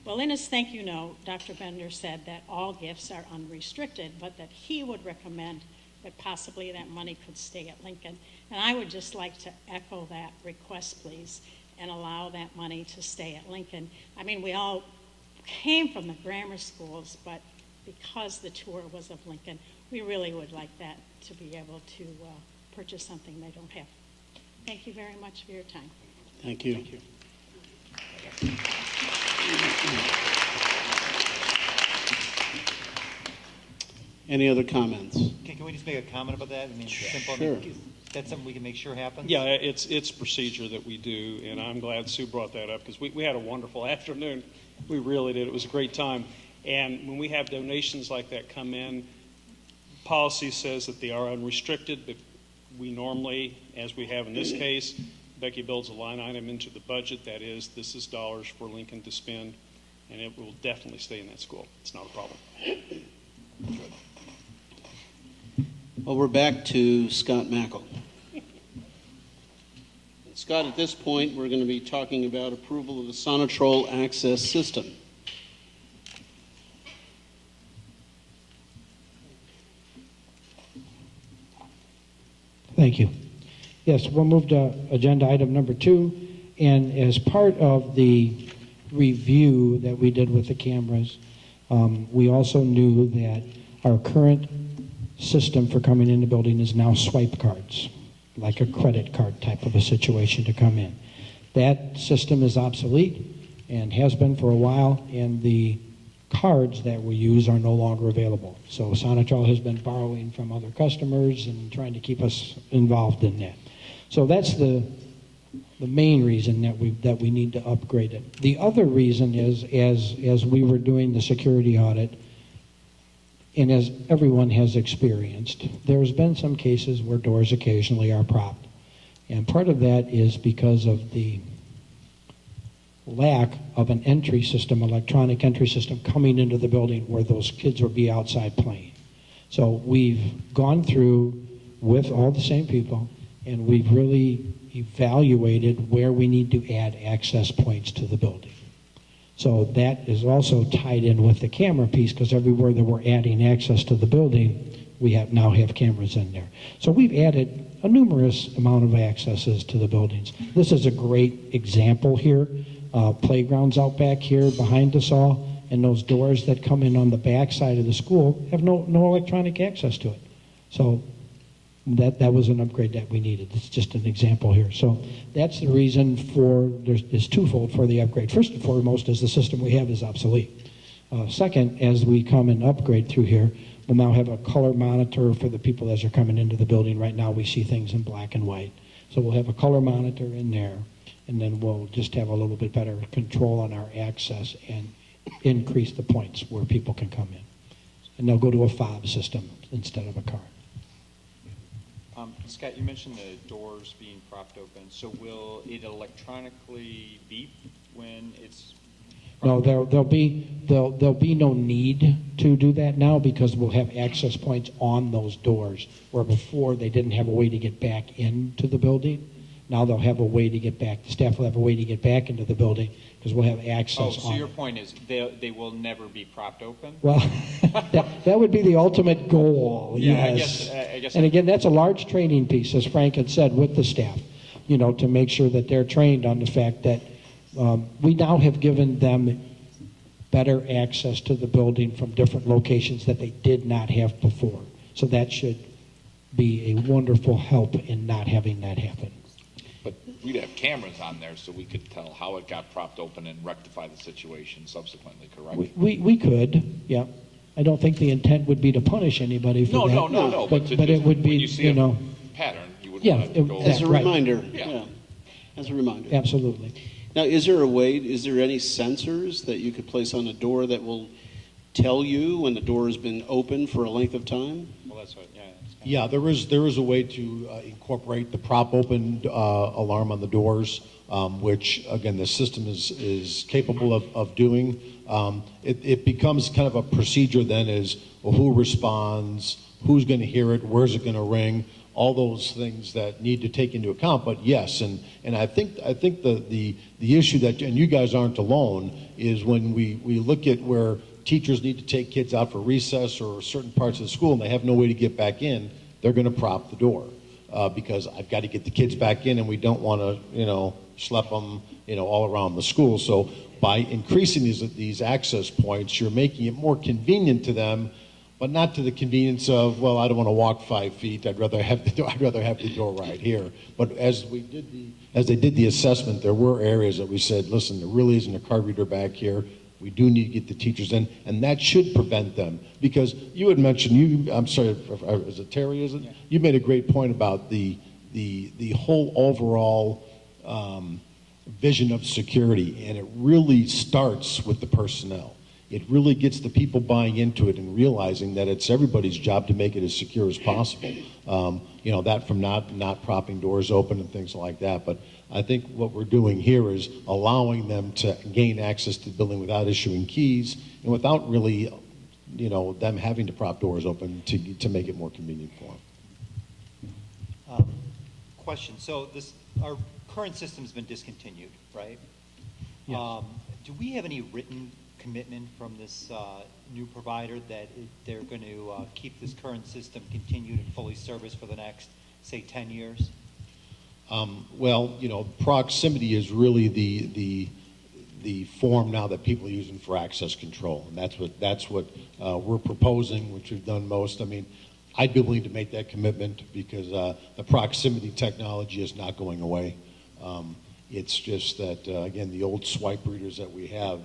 Well, in his thank you note, Dr. Bender said that all gifts are unrestricted, but that he would recommend that possibly that money could stay at Lincoln. And I would just like to echo that request, please, and allow that money to stay at Lincoln. I mean, we all came from the grammar schools, but because the tour was of Lincoln, we really would like that to be able to purchase something they don't have. Thank you very much for your time. Thank you. Any other comments? Can we just make a comment about that? I mean, simple. Sure. I mean, is that something we can make sure happens? Yeah, it's procedure that we do, and I'm glad Sue brought that up because we had a wonderful afternoon. We really did. It was a great time. And when we have donations like that come in, policy says that they are unrestricted, but we normally, as we have in this case, Becky builds a line item into the budget that is, this is dollars for Lincoln to spend, and it will definitely stay in that school. It's not a problem. Well, we're back to Scott Mackel. Scott, at this point, we're going to be talking about approval of the Sonatrol access system. Thank you. Yes, we'll move to agenda item number 2. And as part of the review that we did with the cameras, we also knew that our current system for coming in the building is now swipe cards, like a credit card type of a situation to come in. That system is obsolete and has been for a while, and the cards that we use are no longer available. So Sonatrol has been borrowing from other customers and trying to keep us involved in that. So that's the main reason that we need to upgrade it. The other reason is, as we were doing the security audit, and as everyone has experienced, there's been some cases where doors occasionally are propped. And part of that is because of the lack of an entry system, electronic entry system, coming into the building where those kids would be outside playing. So we've gone through with all the same people, and we've really evaluated where we need to add access points to the building. So that is also tied in with the camera piece, because everywhere that we're adding access to the building, we now have cameras in there. So we've added a numerous amount of accesses to the buildings. This is a great example here. Playgrounds out back here behind us all, and those doors that come in on the back side of the school have no electronic access to it. So that was an upgrade that we needed. It's just an example here. So that's the reason there's twofold for the upgrade. First and foremost is the system we have is obsolete. Second, as we come and upgrade through here, we'll now have a color monitor for the people as they're coming into the building. Right now we see things in black and white. So we'll have a color monitor in there, and then we'll just have a little bit better control on our access and increase the points where people can come in. And they'll go to a fob system instead of a card. Scott, you mentioned the doors being propped open. So will it electronically beep when it's? No, there'll be no need to do that now, because we'll have access points on those doors, where before they didn't have a way to get back into the building. Now they'll have a way to get back. The staff will have a way to get back into the building, because we'll have access. Oh, so your point is they will never be propped open? Well, that would be the ultimate goal. Yeah, yes. I guess. And again, that's a large training piece, as Frank had said, with the staff, to make sure that they're trained on the fact that we now have given them better access to the building from different locations that they did not have before. So that should be a wonderful help in not having that happen. But we'd have cameras on there so we could tell how it got propped open and rectify the situation subsequently, correct? We could, yeah. I don't think the intent would be to punish anybody for that. No. But it would be, when you see a pattern, you would want to go. As a right. reminder. Yeah. As a reminder. Absolutely. Now, is there any sensors that you could place on a door that will tell you when the door has been open for a length of time? Well, that's what. Yeah. Yeah, there is a way to incorporate the prop open alarm on the doors, which again the system is capable of doing. It becomes kind of a procedure then, is well, who responds, who's going to hear it, where's it going to ring. all those things that need to take into account. But yes, and I think the issue that, and you guys aren't alone, is when we look at where teachers need to take kids out for recess or certain parts of the school and they have no way to get back in, they're going to prop the door because I've got to get the kids back in, and we don't want to, schlep them, all around the school. So by increasing these access points, you're making it more convenient to them, but not to the convenience of, well, I don't want to walk 5 feet. I'd rather have the door right here. But as they did the assessment, there were areas that we said, listen, there really isn't a card reader back here. We do need to get the teachers in, and that should prevent them. Because you had mentioned, I'm sorry, is it Terry, is it? Yeah. You made a great point about the whole overall vision of security, and it really starts with the personnel. It really gets the people buying into it and realizing that it's everybody's job to make it as secure as possible. That from not propping doors open and things like that. But I think what we're doing here is allowing them to gain access to the building without issuing keys and without really, them having to prop doors open to make it more convenient for them. Question. So our current system's been discontinued, right? Yes. Do we have any written commitment from this new provider that they're going to keep this current system continued and fully serviced for the next, say, 10 years? Proximity is really the form now that people are using for access control, and that's what we're proposing, which we've done most. I mean, I'd be willing to make that commitment because the proximity technology is not going away. It's just that again, the old swipe readers that we have,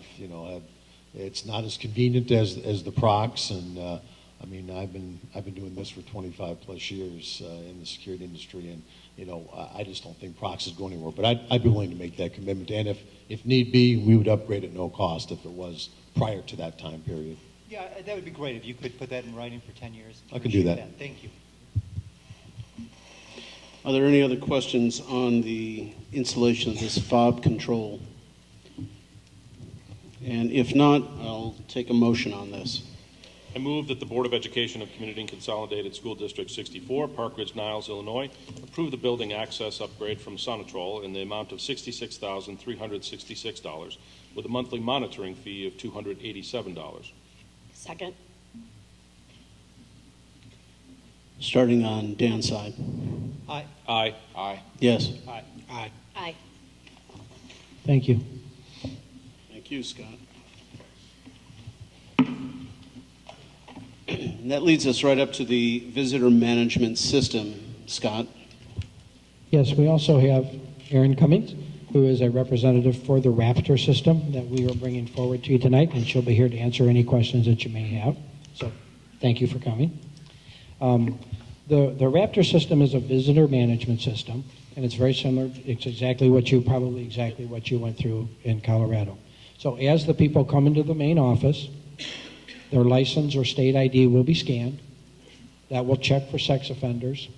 it's not as convenient as the procs, and I've been doing this for 25 plus years in the security industry, and I just don't think procs is going anywhere. But I'd be willing to make that commitment, and if need be, we would upgrade at no cost if it was prior to that time period. Yeah, that would be great if you could put that in writing for 10 years. I can do that. Thank you. Are there any other questions on the installation of this fob control? And if not, I'll take a motion on this. I move that the Board of Education of Community and Consolidated School District 64, Park Ridge-Niles, Illinois, approve the building access upgrade from Sonatrol in the amount of $66,366 with a monthly monitoring fee of $287. Second. Starting on Dan's side. Aye. Aye. Aye. Yes. Aye. Aye. Aye. Thank you. Thank you, Scott. And that leads us right up to the visitor management system. Scott? Yes, we also have Erin Cummings, who is a representative for the Raptor system that we are bringing forward to you tonight, and she'll be here to answer any questions that you may have. So thank you for coming. The Raptor system is a visitor management system, and it's very similar. It's probably exactly what you went through in Colorado. So as the people come into the main office, their license or state ID will be scanned. That will check for sex offenders,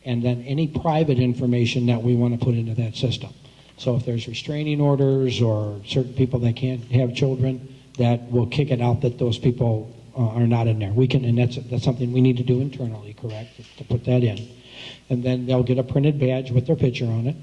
and then any private information that we want to put into that system. So if there's restraining orders or certain people that can't have children, that will kick it out that those people are not in there. We can, and that's something we need to do internally, correct, to put that in. And then they'll get a printed badge with their picture on it.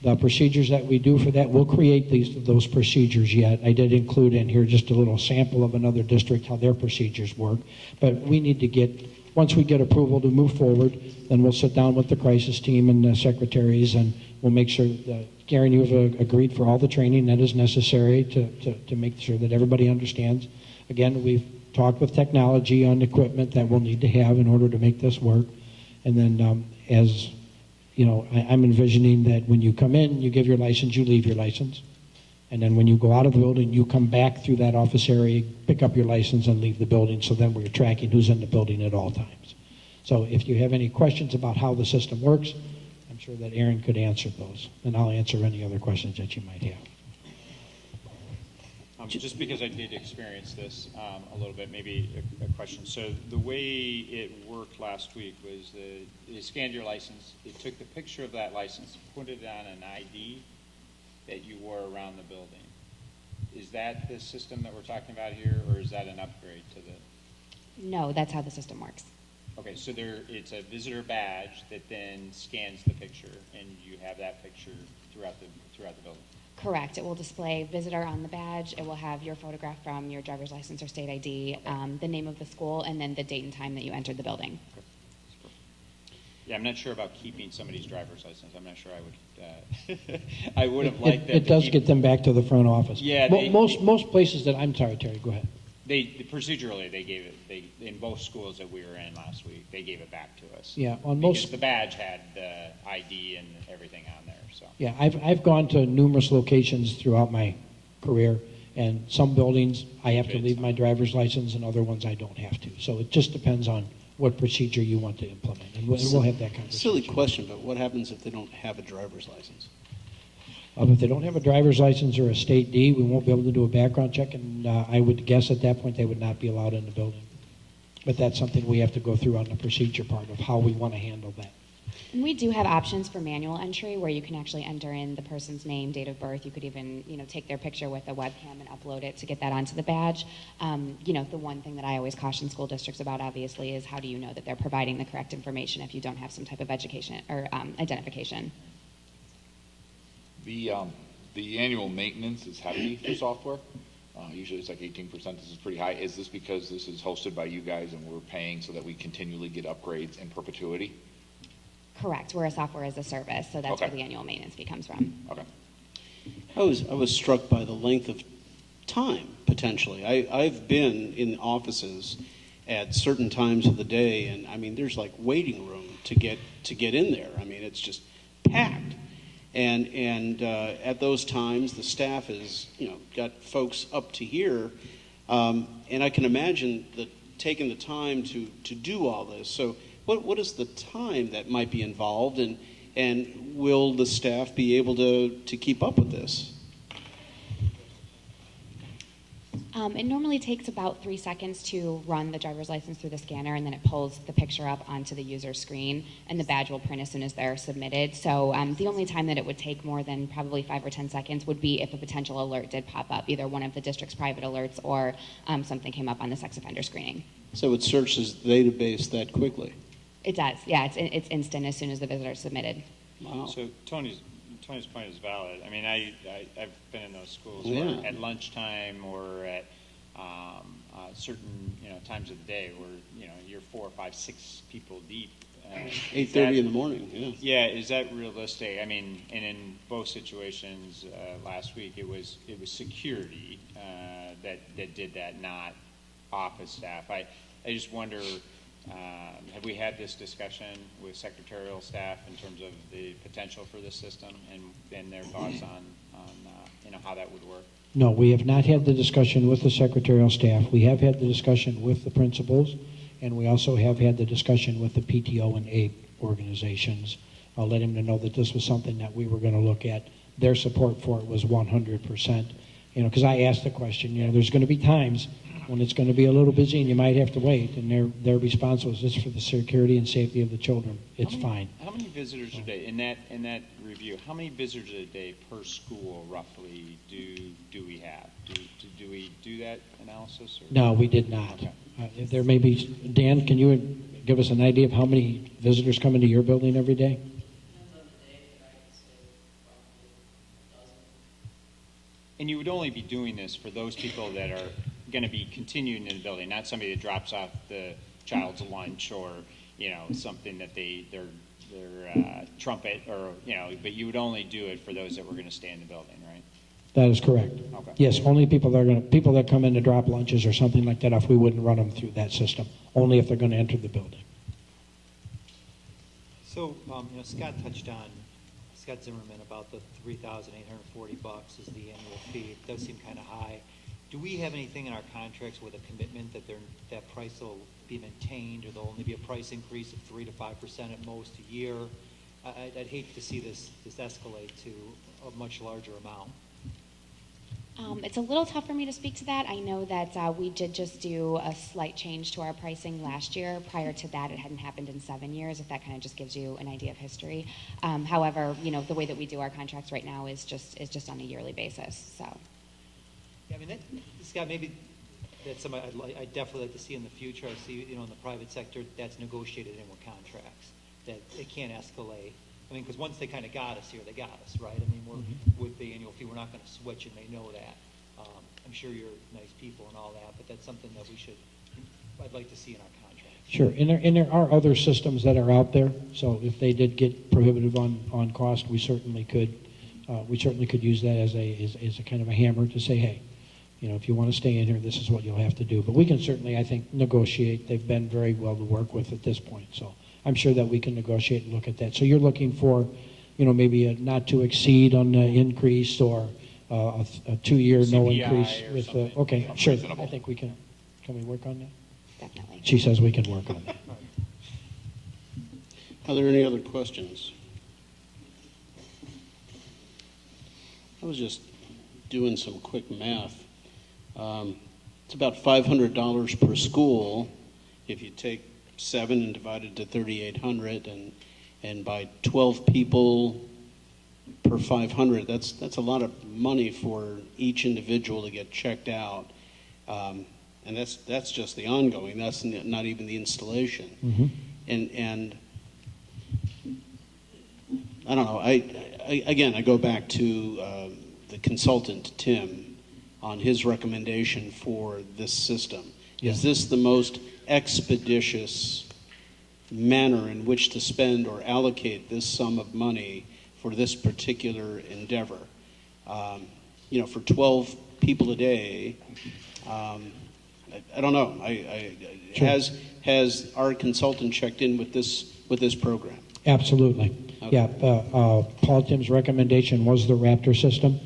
The procedures that we do for that, we'll create those procedures yet. I did include in here just a little sample of another district, how their procedures work. But we need to once we get approval to move forward, then we'll sit down with the crisis team and the secretaries, and we'll make sure that, Gary, you've agreed for all the training that is necessary to make sure that everybody understands. Again, we've talked with technology on equipment that we'll need to have in order to make this work. And then I'm envisioning that when you come in, you give your license, you leave your license. And then when you go out of the building, you come back through that office area, pick up your license, and leave the building. So then we're tracking who's in the building at all times. So if you have any questions about how the system works, I'm sure that Erin could answer those. And I'll answer any other questions that you might have. Just because I did experience this a little bit, maybe a question. So the way it worked last week was they scanned your license, they took the picture of that license, put it on an ID that you wore around the building. Is that the system that we're talking about here, or is that an upgrade to the? No, that's how the system works. Okay, so it's a visitor badge that then scans the picture, and you have that picture throughout the building. Correct. It will display visitor on the badge. It will have your photograph from your driver's license or state ID, the name of the school, and then the date and time that you entered the building. Yeah, I'm not sure about keeping somebody's driver's license. I'm not sure I would. I would have liked them. It does get them back to the front office. Yeah, Most places that, I'm sorry, Terry, go ahead. Procedurally, they gave it, in both schools that we were in last week, they gave it back to us. Yeah, on Because most, the badge had the ID and everything on there, so. yeah, I've gone to numerous locations throughout my career, and some buildings, I have to leave my driver's license, and other ones I don't have to. So it just depends on what procedure you want to implement, and we'll have that conversation. Silly question, but what happens if they don't have a driver's license? If they don't have a driver's license or a state D, we won't be able to do a background check, and I would guess at that point they would not be allowed in the building. But that's something we have to go through on the procedure part of how we want to handle that. And we do have options for manual entry where you can actually enter in the person's name, date of birth. You could even, take their picture with a webcam and upload it to get that onto the badge. The one thing that I always caution school districts about, obviously, is how do you know that they're providing the correct information if you don't have some type of education or identification. The annual maintenance is heavy for software. Usually it's like 18%. This is pretty high. Is this because this is hosted by you guys and we're paying so that we continually get upgrades in perpetuity? Correct. We're a software as a service, so that's Okay. where the annual maintenance fee comes from. Okay. I was struck by the length of time, potentially. I've been in offices at certain times of the day, and I mean, there's like waiting room to get in there. I mean, it's just packed. And at those times, the staff is, got folks up to here, and I can imagine taking the time to do all this. So what is the time that might be involved, and will the staff be able to keep up with this? It normally takes about 3 seconds to run the driver's license through the scanner, and then it pulls the picture up onto the user's screen, and the badge will print as soon as they're submitted. So the only time that it would take more than probably 5 or 10 seconds would be if a potential alert did pop up, either one of the district's private alerts or something came up on the sex offender screening. So it searches the database that quickly? It does, yeah. It's instant as soon as the visitor is submitted. Wow. So Tony's point is valid. I mean, I've been in those schools Yeah. where at lunchtime or at certain times of the day where you're 4, 5, 6 people deep. 8:30 in the morning. Yeah. Yeah, is that realistic? I mean, and in both situations last week, it was security that did that, not office staff. I just wonder. Have we had this discussion with secretarial staff in terms of the potential for this system and their thoughts on how that would work? No, we have not had the discussion with the secretarial staff. We have had the discussion with the principals, and we also have had the discussion with the PTO and APE organizations. I'll let them know that this was something that we were going to look at. Their support for it was 100%. Because I asked the question, there's going to be times when it's going to be a little busy and you might have to wait, and their response was, this is for the security and safety of the children. It's fine. How many visitors a day in that review? How many visitors a day per school roughly do we have? Do we do that analysis? Or? No, we did not. Okay. There may be, Dan, can you give us an idea of how many visitors come into your building every day? And you would only be doing this for those people that are going to be continuing in the building, not somebody that drops off the child's lunch or something that their trumpet or But you would only do it for those that were going to stay in the building, right? That is correct. Okay. Yes, only people that come in to drop lunches or something like that. If we wouldn't run them through that system, only if they're going to enter the building. So, Scott Zimmerman about the $3,840 is the annual fee. It does seem kind of high. Do we have anything in our contracts with a commitment that that price will be maintained, or there'll only be a price increase of 3 to 5% at most a year? I'd hate to see this escalate to a much larger amount. It's a little tough for me to speak to that. I know that we did just do a slight change to our pricing last year. Prior to that, it hadn't happened in 7 years, if that kind of just gives you an idea of history. However, the way that we do our contracts right now is just on a yearly basis. So, Yeah, I mean, Scott, maybe that's something I'd definitely like to see in the future. I see, in the private sector, that's negotiated in with contracts, that it can't escalate. I mean, because once they kind of got us here, they got us, right? I mean, with the annual fee, we're not going to switch, and they know that. I'm sure you're nice people and all that, but that's something that I'd like to see in our contracts. Sure, and there are other systems that are out there, so if they did get prohibitive on cost, we certainly could use that as a kind of a hammer to say, hey, if you want to stay in here, this is what you'll have to do. But we can certainly, I think, negotiate. They've been very well to work with at this point, so I'm sure that we can negotiate and look at that. So you're looking for, maybe a not to exceed on the increase, or a 2-year no CPI increase or with something. okay, sure. Reasonable. I think we can we work on that? Definitely. She says we can work on that. Are there any other questions? I was just doing some quick math. It's about $500 per school if you take 7 and divide it to 3,800, and by 12 people per 500, that's a lot of money for each individual to get checked out. And that's just the ongoing. That's not even the installation. Mm-hmm. And I don't know. I go back to the consultant Tim on his recommendation for this system. Yeah. Is this the most expeditious manner in which to spend or allocate this sum of money for this particular endeavor? For 12 people a day. I don't know. Sure. Has our consultant checked in with this program? Absolutely. Okay. Yeah, Paul Tim's recommendation was the Raptor system.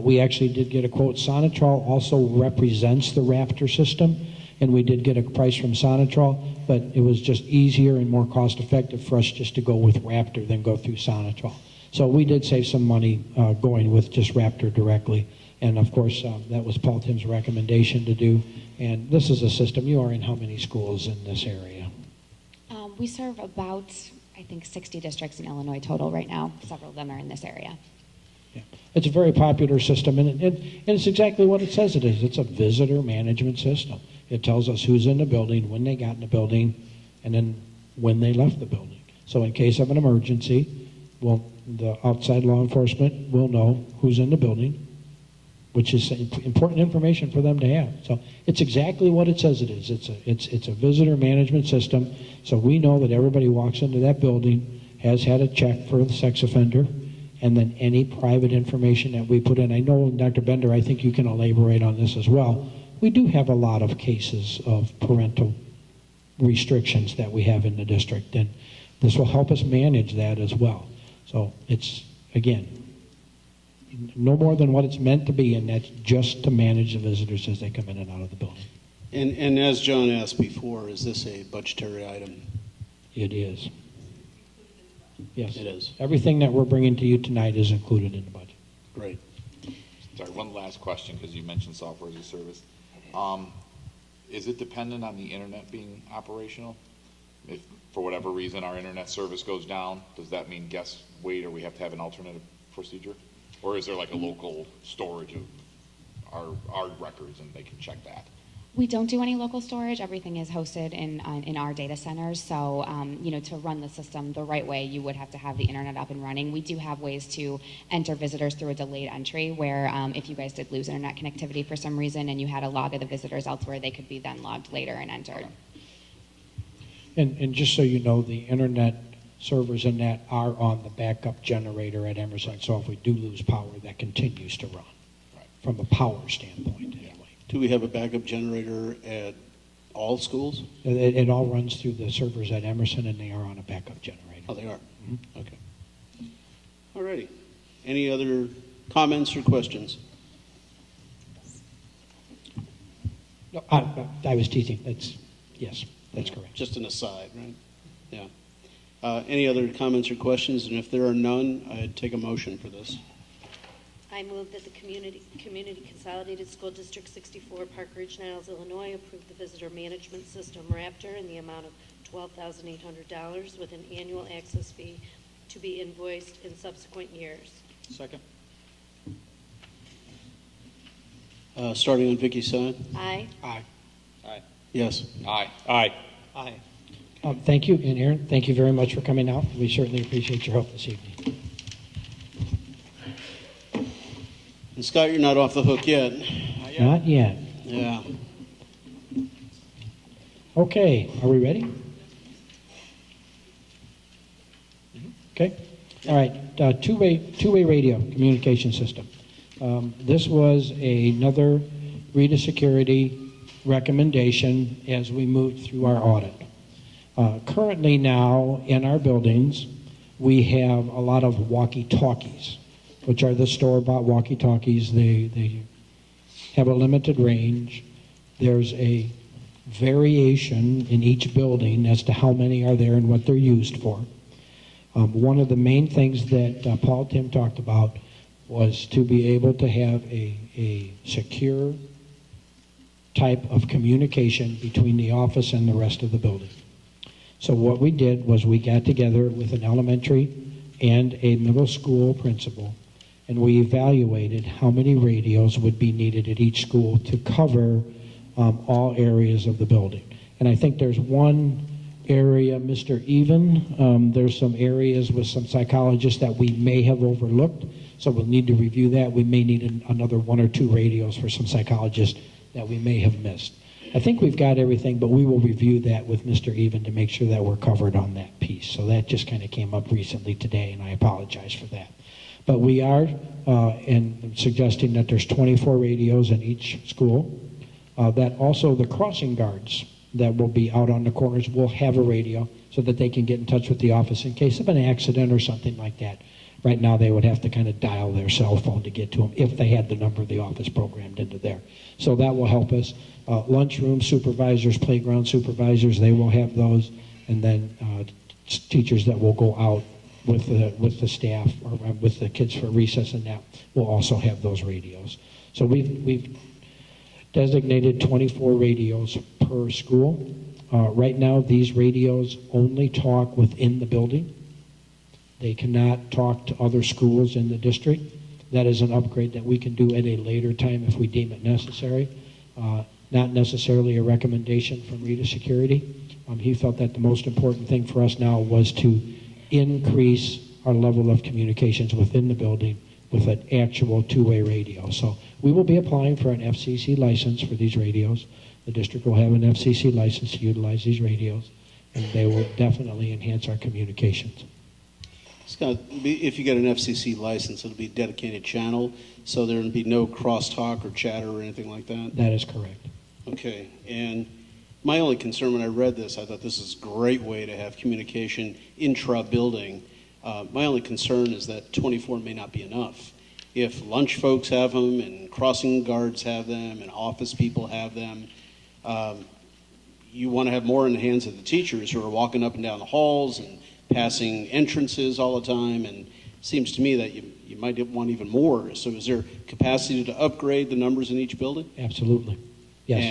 We actually did get a quote. Sonatrol also represents the Raptor system, and we did get a price from Sonatrol, but it was just easier and more cost-effective for us just to go with Raptor than go through Sonatrol. So we did save some money going with just Raptor directly, and of course, that was Paul Tim's recommendation to do. And this is a system. You are in how many schools in this area? We serve about, I think, 60 districts in Illinois total right now. Several of them are in this area. Yeah. It's a very popular system, and it's exactly what it says it is. It's a visitor management system. It tells us who's in the building, when they got in the building, and then when they left the building. So in case of an emergency, the outside law enforcement will know who's in the building, which is important information for them to have. So it's exactly what it says it is. It's a visitor management system, so we know that everybody walks into that building has had a check for the sex offender, and then any private information that we put in. I know, Dr. Bender, I think you can elaborate on this as well. We do have a lot of cases of parental restrictions that we have in the district, and this will help us manage that as well. So it's, again, no more than what it's meant to be, and that's just to manage the visitors as they come in and out of the building. And as John asked before, is this a budgetary item? It is. Yes. It is. Everything that we're bringing to you tonight is included in the budget. Great. Sorry, one last question, because you mentioned software as a service. Is it dependent on the internet being operational? If, for whatever reason, our internet service goes down, does that mean guests wait, or we have to have an alternative procedure? Or is there like a local storage of our records and they can check that? We don't do any local storage. Everything is hosted in our data centers. So, to run the system the right way, you would have to have the internet up and running. We do have ways to enter visitors through a delayed entry where if you guys did lose internet connectivity for some reason and you had a log of the visitors elsewhere, they could be then logged later and entered. And just so you know, the internet servers in that are on the backup generator at Emerson. So if we do lose power, that continues to run from a power standpoint anyway. Do we have a backup generator at all schools? It all runs through the servers at Emerson, and they are on a backup generator. Oh, they are? Mm-hmm. Okay. All righty. Any other comments or questions? No, I was teasing. Yes, that's correct. Just an aside, right? Yeah. Any other comments or questions? And if there are none, I'd take a motion for this. I move that the Community Consolidated School District 64, Park Ridge-Niles, Illinois, approve the visitor management system Raptor in the amount of $12,800 with an annual access fee to be invoiced in subsequent years. Second. Starting on Vicky's side? Aye. Yes. Aye. Aye. Aye. Thank you, and Aaron, thank you very much for coming out. We certainly appreciate your help this evening. And Scott, you're not off the hook yet. Not yet. Yeah. Okay, are we ready? Okay. All right. Two-way radio communication system. This was another Rita Security recommendation as we moved through our audit. Currently now in our buildings, we have a lot of walkie-talkies, which are the store-bought walkie-talkies. They have a limited range. There's a variation in each building as to how many are there and what they're used for. One of the main things that Paul Tim talked about was to be able to have a secure type of communication between the office and the rest of the building. So what we did was we got together with an elementary and a middle school principal, and we evaluated how many radios would be needed at each school to cover all areas of the building. And I think there's one area, Mr. Even, there's some areas with some psychologists that we may have overlooked, so we'll need to review that. We may need another 1 or 2 radios for some psychologists that we may have missed. I think we've got everything, but we will review that with Mr. Even to make sure that we're covered on that piece. So that just kind of came up recently today, and I apologize for that. But we are suggesting that there's 24 radios in each school, that also the crossing guards that will be out on the corners will have a radio so that they can get in touch with the office in case of an accident or something like that. Right now, they would have to kind of dial their cell phone to get to them if they had the number of the office programmed into there. So that will help us. Lunchroom supervisors, playground supervisors, they will have those. And then teachers that will go out with the staff or with the kids for recess and that will also have those radios. So we've designated 24 radios per school. Right now, these radios only talk within the building. They cannot talk to other schools in the district. That is an upgrade that we can do at a later time if we deem it necessary. Not necessarily a recommendation from Rita Security. He felt that the most important thing for us now was to increase our level of communications within the building with an actual two-way radio. So we will be applying for an FCC license for these radios. The district will have an FCC license to utilize these radios, and they will definitely enhance our communications. Scott, if you get an FCC license, it'll be a dedicated channel, so there will be no crosstalk or chatter or anything like that? That is correct. Okay, and my only concern when I read this, I thought this is a great way to have communication intra-building. My only concern is that 24 may not be enough. If lunch folks have them and crossing guards have them and office people have them, you want to have more in the hands of the teachers who are walking up and down the halls and passing entrances all the time, and it seems to me that you might want even more. So is there capacity to upgrade the numbers in each building? Absolutely. Yes.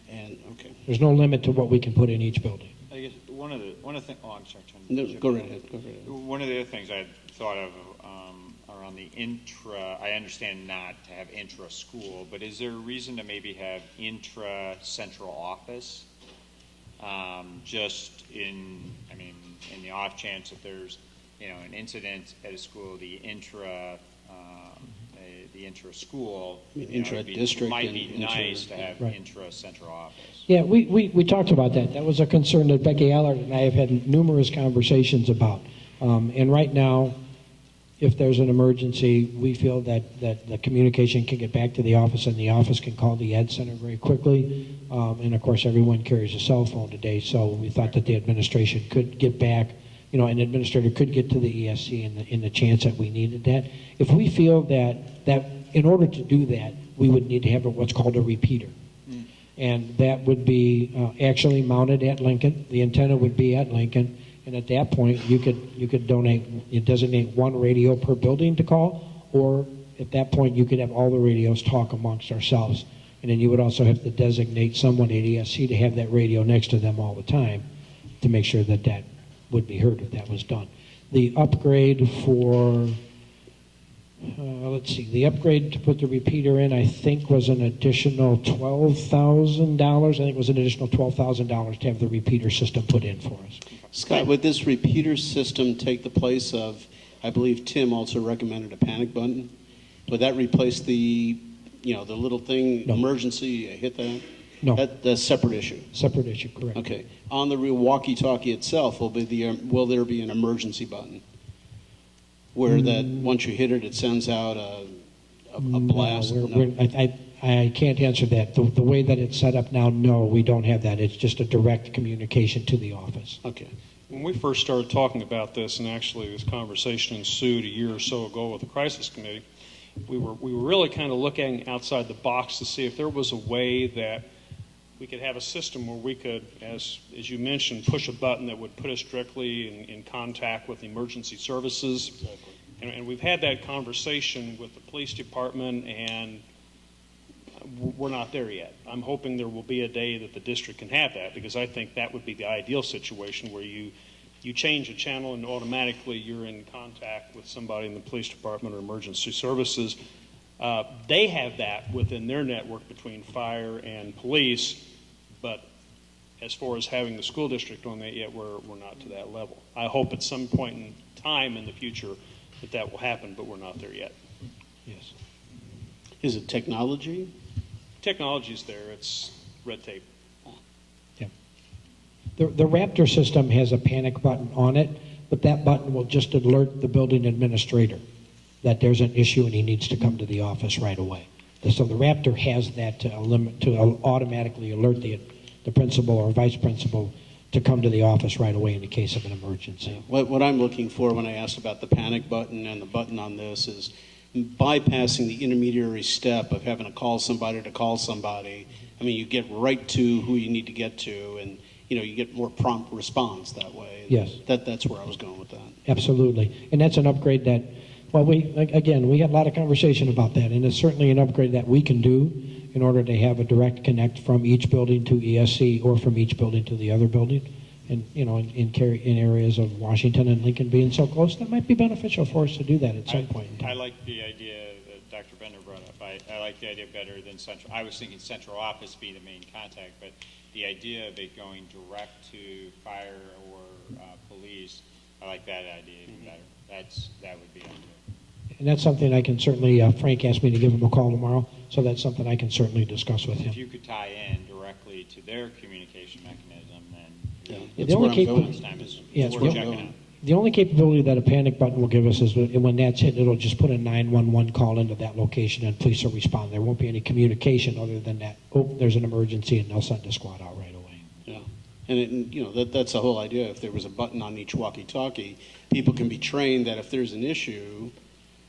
And okay. There's no limit to what we can put in each building. I guess one of the things. Oh, I'm sorry. No, go right ahead. Go right ahead. One of the other things I thought of around the intra. I understand not to have intra school, but is there a reason to maybe have intra central office? Just in the off chance that there's an incident at a school, the intra school, intra-district might be nice to have right. intra-central office. Yeah, we talked about that. That was a concern that Becky Allard and I have had numerous conversations about. And right now, if there's an emergency, we feel that the communication can get back to the office and the office can call the Ed Center very quickly. And of course, everyone carries a cell phone today, so we thought that the administration could get back, an administrator could get to the ESC in the chance that we needed that. If we feel that in order to do that, we would need to have what's called a repeater. And that would be actually mounted at Lincoln. The antenna would be at Lincoln. And at that point, you could designate one radio per building to call, or at that point, you could have all the radios talk amongst ourselves. And then you would also have to designate someone at ESC to have that radio next to them all the time to make sure that would be heard if that was done. The upgrade for let's see, the upgrade to put the repeater in, I think, was an additional $12,000. I think it was an additional $12,000 to have the repeater system put in for us. Scott, would this repeater system take the place of, I believe Tim also recommended a panic button? Would that replace the little thing, No. emergency, you hit that? No. That's a separate issue. Separate issue, correct. Okay. On the real walkie-talkie itself, will there be an emergency button? Where that, once you hit it, it sends out a blast? No, I can't answer that. The way that it's set up now, no, we don't have that. It's just a direct communication to the office. Okay. When we first started talking about this, and actually this conversation ensued a year or so ago with the crisis committee, we were really kind of looking outside the box to see if there was a way that we could have a system where we could, as you mentioned, push a button that would put us directly in contact with emergency services. Exactly. And we've had that conversation with the police department, and we're not there yet. I'm hoping there will be a day that the district can have that, because I think that would be the ideal situation where you change a channel and automatically you're in contact with somebody in the police department or emergency services. They have that within their network between fire and police, but as far as having the school district on that yet, we're not to that level. I hope at some point in time in the future that will happen, but we're not there yet. Yes. Is it technology? Technology's there. It's red tape. Yeah. The Raptor system has a panic button on it, but that button will just alert the building administrator that there's an issue and he needs to come to the office right away. So the Raptor has that to automatically alert the principal or vice principal to come to the office right away in the case of an emergency. What I'm looking for when I asked about the panic button and the button on this is bypassing the intermediary step of having to call somebody. I mean, you get right to who you need to get to, and you get more prompt response that way. Yes. That's where I was going with that. Absolutely. And that's an upgrade that, well, we had a lot of conversation about that, and it's certainly an upgrade that we can do in order to have a direct connect from each building to ESC or from each building to the other building. And, in areas of Washington and Lincoln being so close, that might be beneficial for us to do that at some point in time. I like the idea that Dr. Bender brought up. I like the idea better than central. I was thinking central office being the main contact, but the idea of it going direct to fire or police, I like that idea even better. That would be ideal. And that's something I can certainly, Frank asked me to give him a call tomorrow, so that's something I can certainly discuss with him. If you could tie in directly to their communication mechanism, then The only the only capability that a panic button will give us is when that's hit, it'll just put a 911 call into that location and police will respond. There won't be any communication other than that, there's an emergency, and they'll send a squad out right away. Yeah. And that's the whole idea. If there was a button on each walkie-talkie, people can be trained that if there's an issue,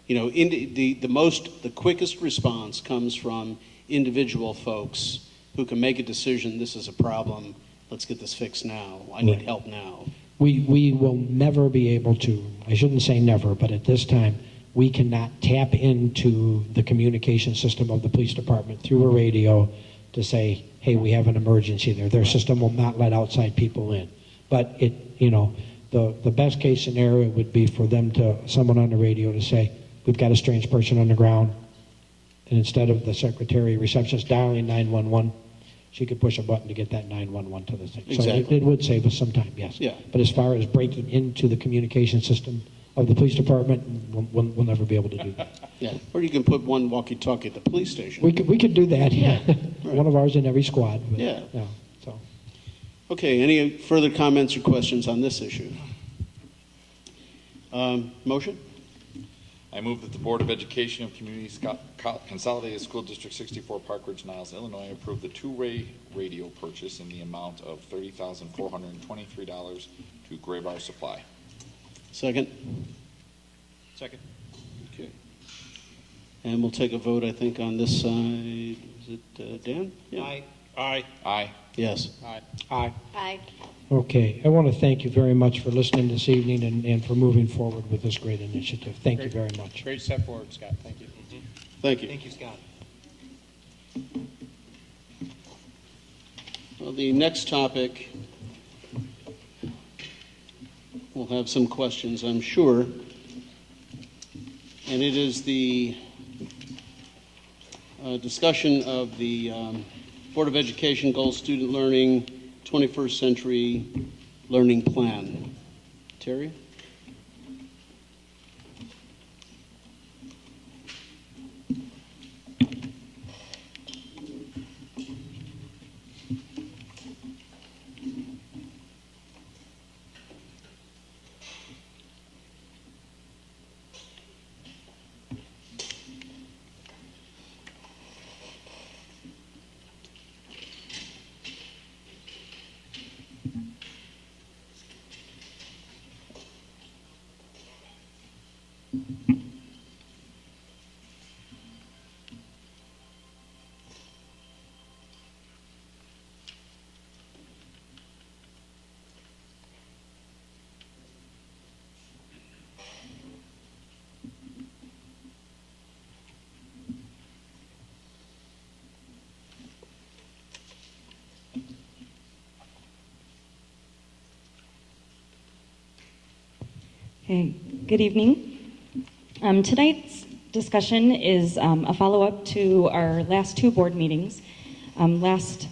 the quickest response comes from individual folks who can make a decision. This is a problem. Let's get this fixed now. I need help now. We will never be able to, I shouldn't say never, but at this time, we cannot tap into the communication system of the police department through a radio to say, hey, we have an emergency there. Their system will not let outside people in. But the best case scenario would be for someone on the radio to say, we've got a strange person on the ground. And instead of the secretary receptionist dialing 911, she could push a button to get that 911 to the thing. Exactly. So it would save us some time, yes. Yeah. But as far as breaking into the communication system of the police department, we'll never be able to do that. Yeah. Or you can put one walkie-talkie at the police station. We could do that, yeah. Right. One of ours in every squad. But, Yeah. So. Okay, any further comments or questions on this issue? Motion? I move that the Board of Education of Community Consolidated School District 64, Park Ridge-Niles, Illinois, approve the two-way radio purchase in the amount of $30,423 to Graybar Supply. Second? Second. Okay. And we'll take a vote, I think, on this side. Is it Dan? Yeah. Aye. Aye. Aye. Yes. Aye. Aye. Aye. Okay, I want to thank you very much for listening this evening and for moving forward with this great initiative. Thank you very much. Great step forward, Scott. Thank you. Thank you. Thank you, Scott. Well, the next topic, we'll have some questions, I'm sure. and it is the discussion of the Board of Education Goals Student Learning 21st Century Learning Plan. Terry? Hey, good evening. Tonight's discussion is a follow-up to our last two board meetings. Last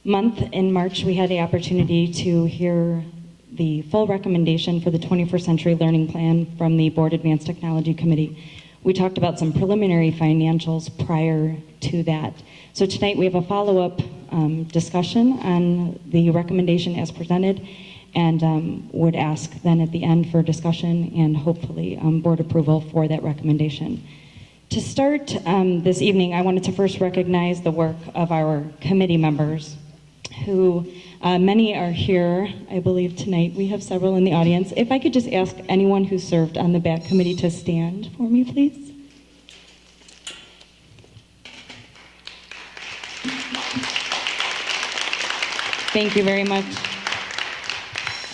month in March, we had the opportunity to hear the full recommendation for the 21st Century Learning Plan from the Board Advanced Technology Committee. We talked about some preliminary financials prior to that. So tonight we have a follow-up discussion on the recommendation as presented, and would ask then at the end for discussion and hopefully board approval for that recommendation. To start this evening, I wanted to first recognize the work of our committee members, who many are here, I believe tonight. We have several in the audience. If I could just ask anyone who served on the BAC committee to stand for me, please. Thank you very much.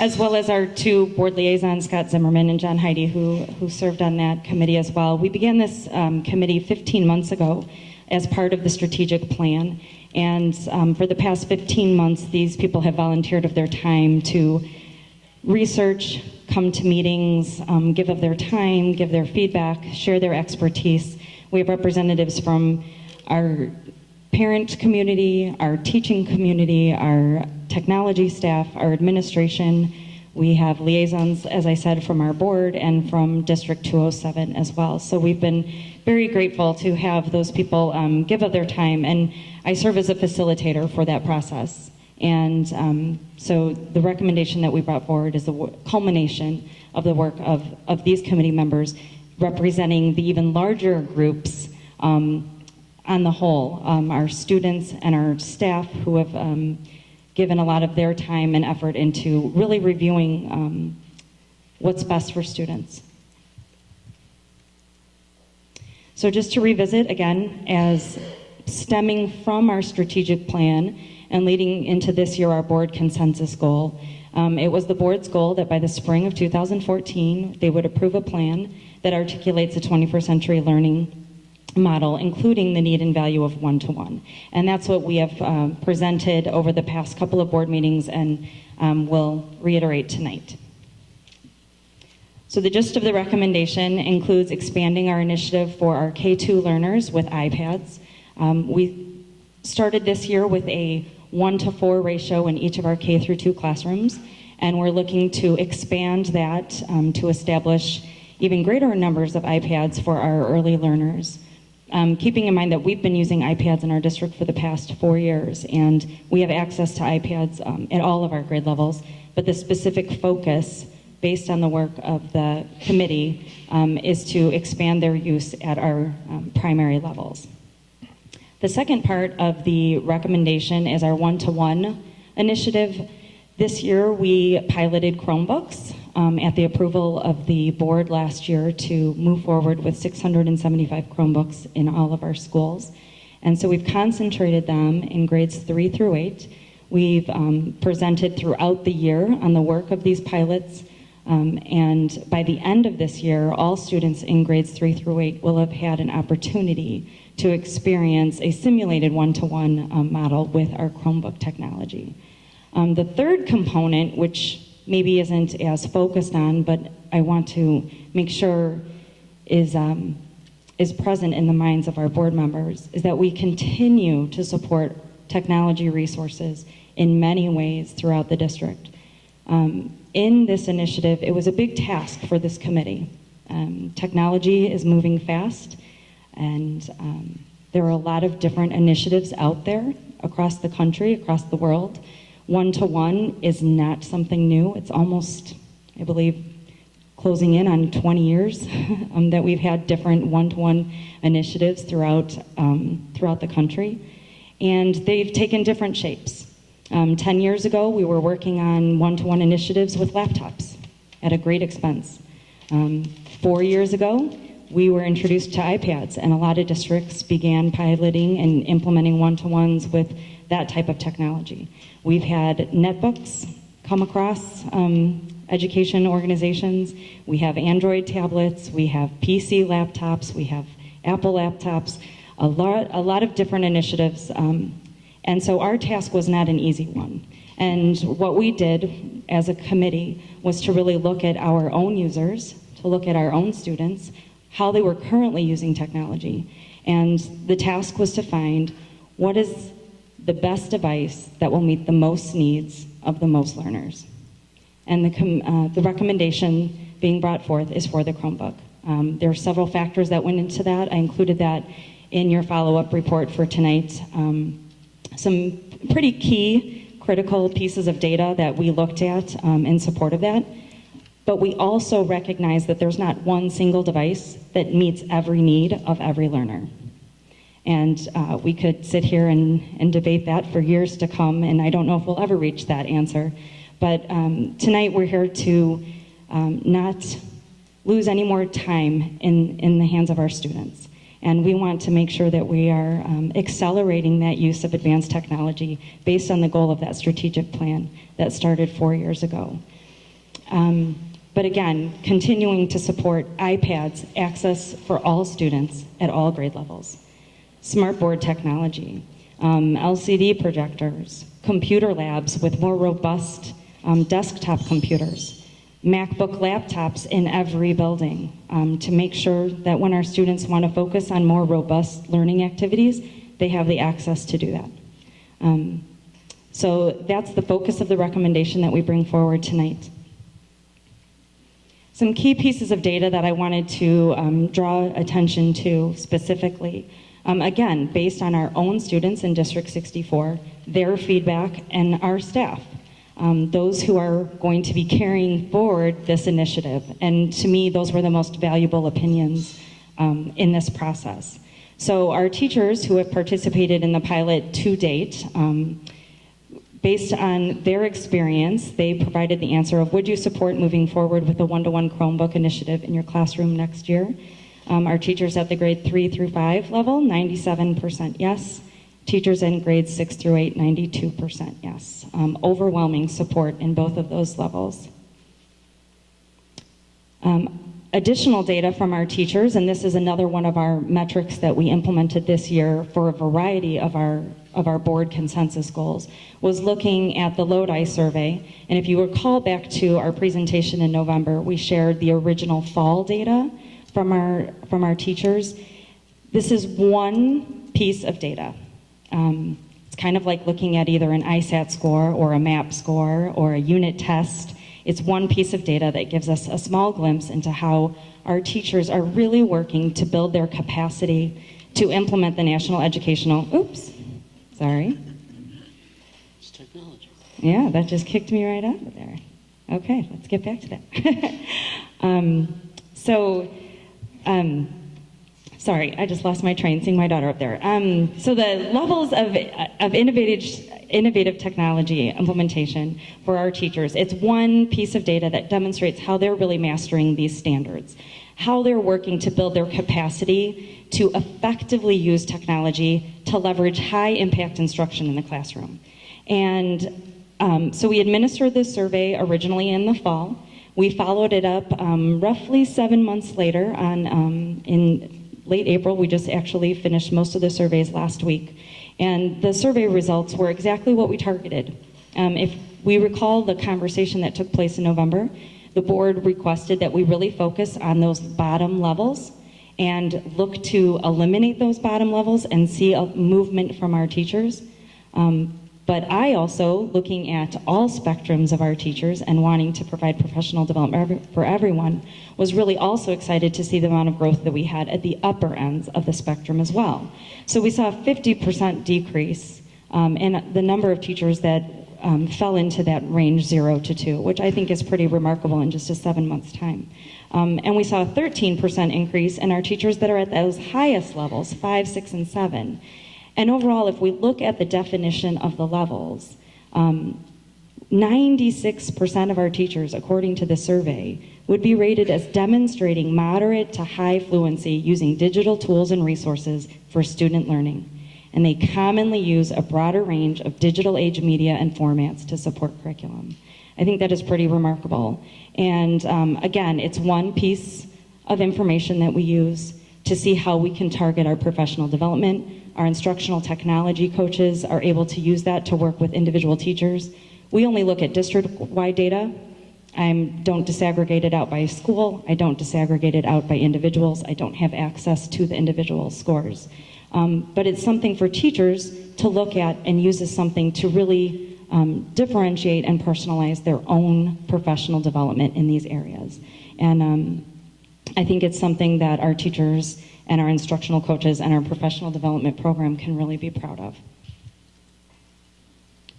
As well as our two board liaisons, Scott Zimmerman and John Heidi, who served on that committee as well. We began this committee 15 months ago as part of the strategic plan. And for the past 15 months, these people have volunteered of their time to research, come to meetings, give of their time, give their feedback, share their expertise. We have representatives from our parent community, our teaching community, our technology staff, our administration. We have liaisons, as I said, from our board and from District 207 as well. So we've been very grateful to have those people give of their time, and I serve as a facilitator for that process. And so the recommendation that we brought forward is the culmination of the work of these committee members representing the even larger groups on the whole, our students and our staff who have given a lot of their time and effort into really reviewing what's best for students. So just to revisit again, as stemming from our strategic plan and leading into this year our board consensus goal, it was the board's goal that by the spring of 2014, they would approve a plan that articulates a 21st century learning model, including the need and value of one-to-one. And that's what we have presented over the past couple of board meetings and will reiterate tonight. So the gist of the recommendation includes expanding our initiative for our K-2 learners with iPads. We started this year with a 1-to-4 ratio in each of our K through 2 classrooms, and we're looking to expand that to establish even greater numbers of iPads for our early learners. Keeping in mind that we've been using iPads in our district for the past 4 years, and we have access to iPads at all of our grade levels, but the specific focus based on the work of the committee is to expand their use at our primary levels. The second part of the recommendation is our one-to-one initiative. This year we piloted Chromebooks at the approval of the board last year to move forward with 675 Chromebooks in all of our schools. And so we've concentrated them in grades 3 through 8. We've presented throughout the year on the work of these pilots. And by the end of this year, all students in grades 3 through 8 will have had an opportunity to experience a simulated one-to-one model with our Chromebook technology. The third component, which maybe isn't as focused on, but I want to make sure is present in the minds of our board members is that we continue to support technology resources in many ways throughout the district. In this initiative, it was a big task for this committee. Technology is moving fast, and there are a lot of different initiatives out there across the country, across the world. One-to-one is not something new. It's almost, I believe, closing in on 20 years that we've had different one-to-one initiatives throughout the country. And they've taken different shapes. 10 years ago, we were working on one-to-one initiatives with laptops at a great expense. 4 years ago, we were introduced to iPads, and a lot of districts began piloting and implementing one-to-ones with that type of technology. We've had netbooks come across education organizations. We have Android tablets, we have PC laptops, we have Apple laptops, a lot of different initiatives. And so our task was not an easy one. And what we did as a committee was to really look at our own users, to look at our own students, how they were currently using technology. And the task was to find what is the best device that will meet the most needs of the most learners. And the recommendation being brought forth is for the Chromebook. There are several factors that went into that. I included that in your follow-up report for tonight. Some pretty key, critical pieces of data that we looked at in support of that. But we also recognize that there's not one single device that meets every need of every learner. And we could sit here and debate that for years to come, and I don't know if we'll ever reach that answer. But tonight we're here to not lose any more time in the hands of our students. And we want to make sure that we are accelerating that use of advanced technology based on the goal of that strategic plan that started 4 years ago. But again, continuing to support iPads, access for all students at all grade levels. Smartboard technology, LCD projectors, computer labs with more robust desktop computers, MacBook laptops in every building to make sure that when our students want to focus on more robust learning activities, they have the access to do that. So that's the focus of the recommendation that we bring forward tonight. Some key pieces of data that I wanted to draw attention to specifically. Again, based on our own students in District 64, their feedback, and our staff, those who are going to be carrying forward this initiative. And to me, those were the most valuable opinions in this process. So our teachers who have participated in the pilot to date, based on their experience, they provided the answer of, would you support moving forward with the one-to-one Chromebook initiative in your classroom next year? Our teachers at the grade 3 through 5 level, 97% yes. Teachers in grades 6 through 8, 92% yes. Overwhelming support in both of those levels. Additional data from our teachers, and this is another one of our metrics that we implemented this year for a variety of our board consensus goals, was looking at the Lodi survey. And if you recall back to our presentation in November, we shared the original fall data from our teachers. This is one piece of data. It's kind of like looking at either an ISAT score or a MAP score or a unit test. It's one piece of data that gives us a small glimpse into how our teachers are really working to build their capacity to implement the national educational, It's technology. Yeah, that just kicked me right out of there. Okay, let's get back to that. Sorry, I just lost my train seeing my daughter up there. So the levels of innovative technology implementation for our teachers, it's one piece of data that demonstrates how they're really mastering these standards, how they're working to build their capacity to effectively use technology to leverage high impact instruction in the classroom. And so we administered this survey originally in the fall. We followed it up roughly 7 months later in late April. We just actually finished most of the surveys last week. And the survey results were exactly what we targeted. If we recall the conversation that took place in November, the board requested that we really focus on those bottom levels and look to eliminate those bottom levels and see a movement from our teachers. But I also, looking at all spectrums of our teachers and wanting to provide professional development for everyone, was really also excited to see the amount of growth that we had at the upper ends of the spectrum as well. So we saw a 50% decrease in the number of teachers that fell into that range 0 to 2, which I think is pretty remarkable in just a 7 months' time. And we saw a 13% increase in our teachers that are at those highest levels, 5, 6, and 7. And overall, if we look at the definition of the levels, 96% of our teachers, according to the survey, would be rated as demonstrating moderate to high fluency using digital tools and resources for student learning. And they commonly use a broader range of digital age media and formats to support curriculum. I think that is pretty remarkable. And again, it's one piece of information that we use to see how we can target our professional development. Our instructional technology coaches are able to use that to work with individual teachers. We only look at district-wide data. I don't disaggregate it out by school. I don't disaggregate it out by individuals. I don't have access to the individual scores. But it's something for teachers to look at and use as something to really differentiate and personalize their own professional development in these areas. And I think it's something that our teachers and our instructional coaches and our professional development program can really be proud of.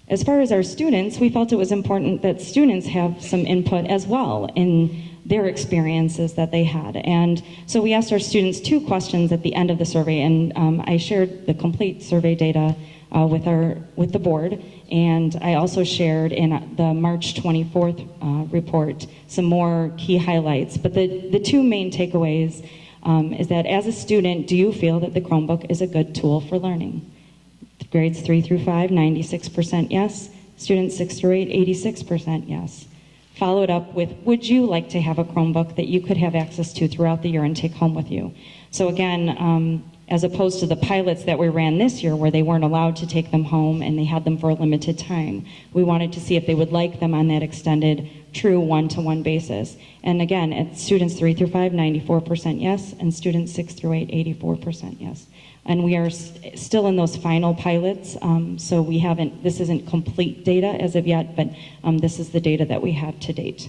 As far as our students, we felt it was important that students have some input as well in their experiences that they had. And so we asked our students 2 questions at the end of the survey, and I shared the complete survey data with the board, and I also shared in the March 24th report some more key highlights. But the 2 main takeaways is that as a student, do you feel that the Chromebook is a good tool for learning? Grades 3 through 5, 96% yes. Students 6 through 8, 86% yes. Followed up with, would you like to have a Chromebook that you could have access to throughout the year and take home with you? So again, as opposed to the pilots that we ran this year where they weren't allowed to take them home and they had them for a limited time, we wanted to see if they would like them on that extended, true one-to-one basis. And again, at students 3 through 5, 94% yes, and students 6 through 8, 84% yes. And we are still in those final pilots, so this isn't complete data as of yet, but this is the data that we have to date.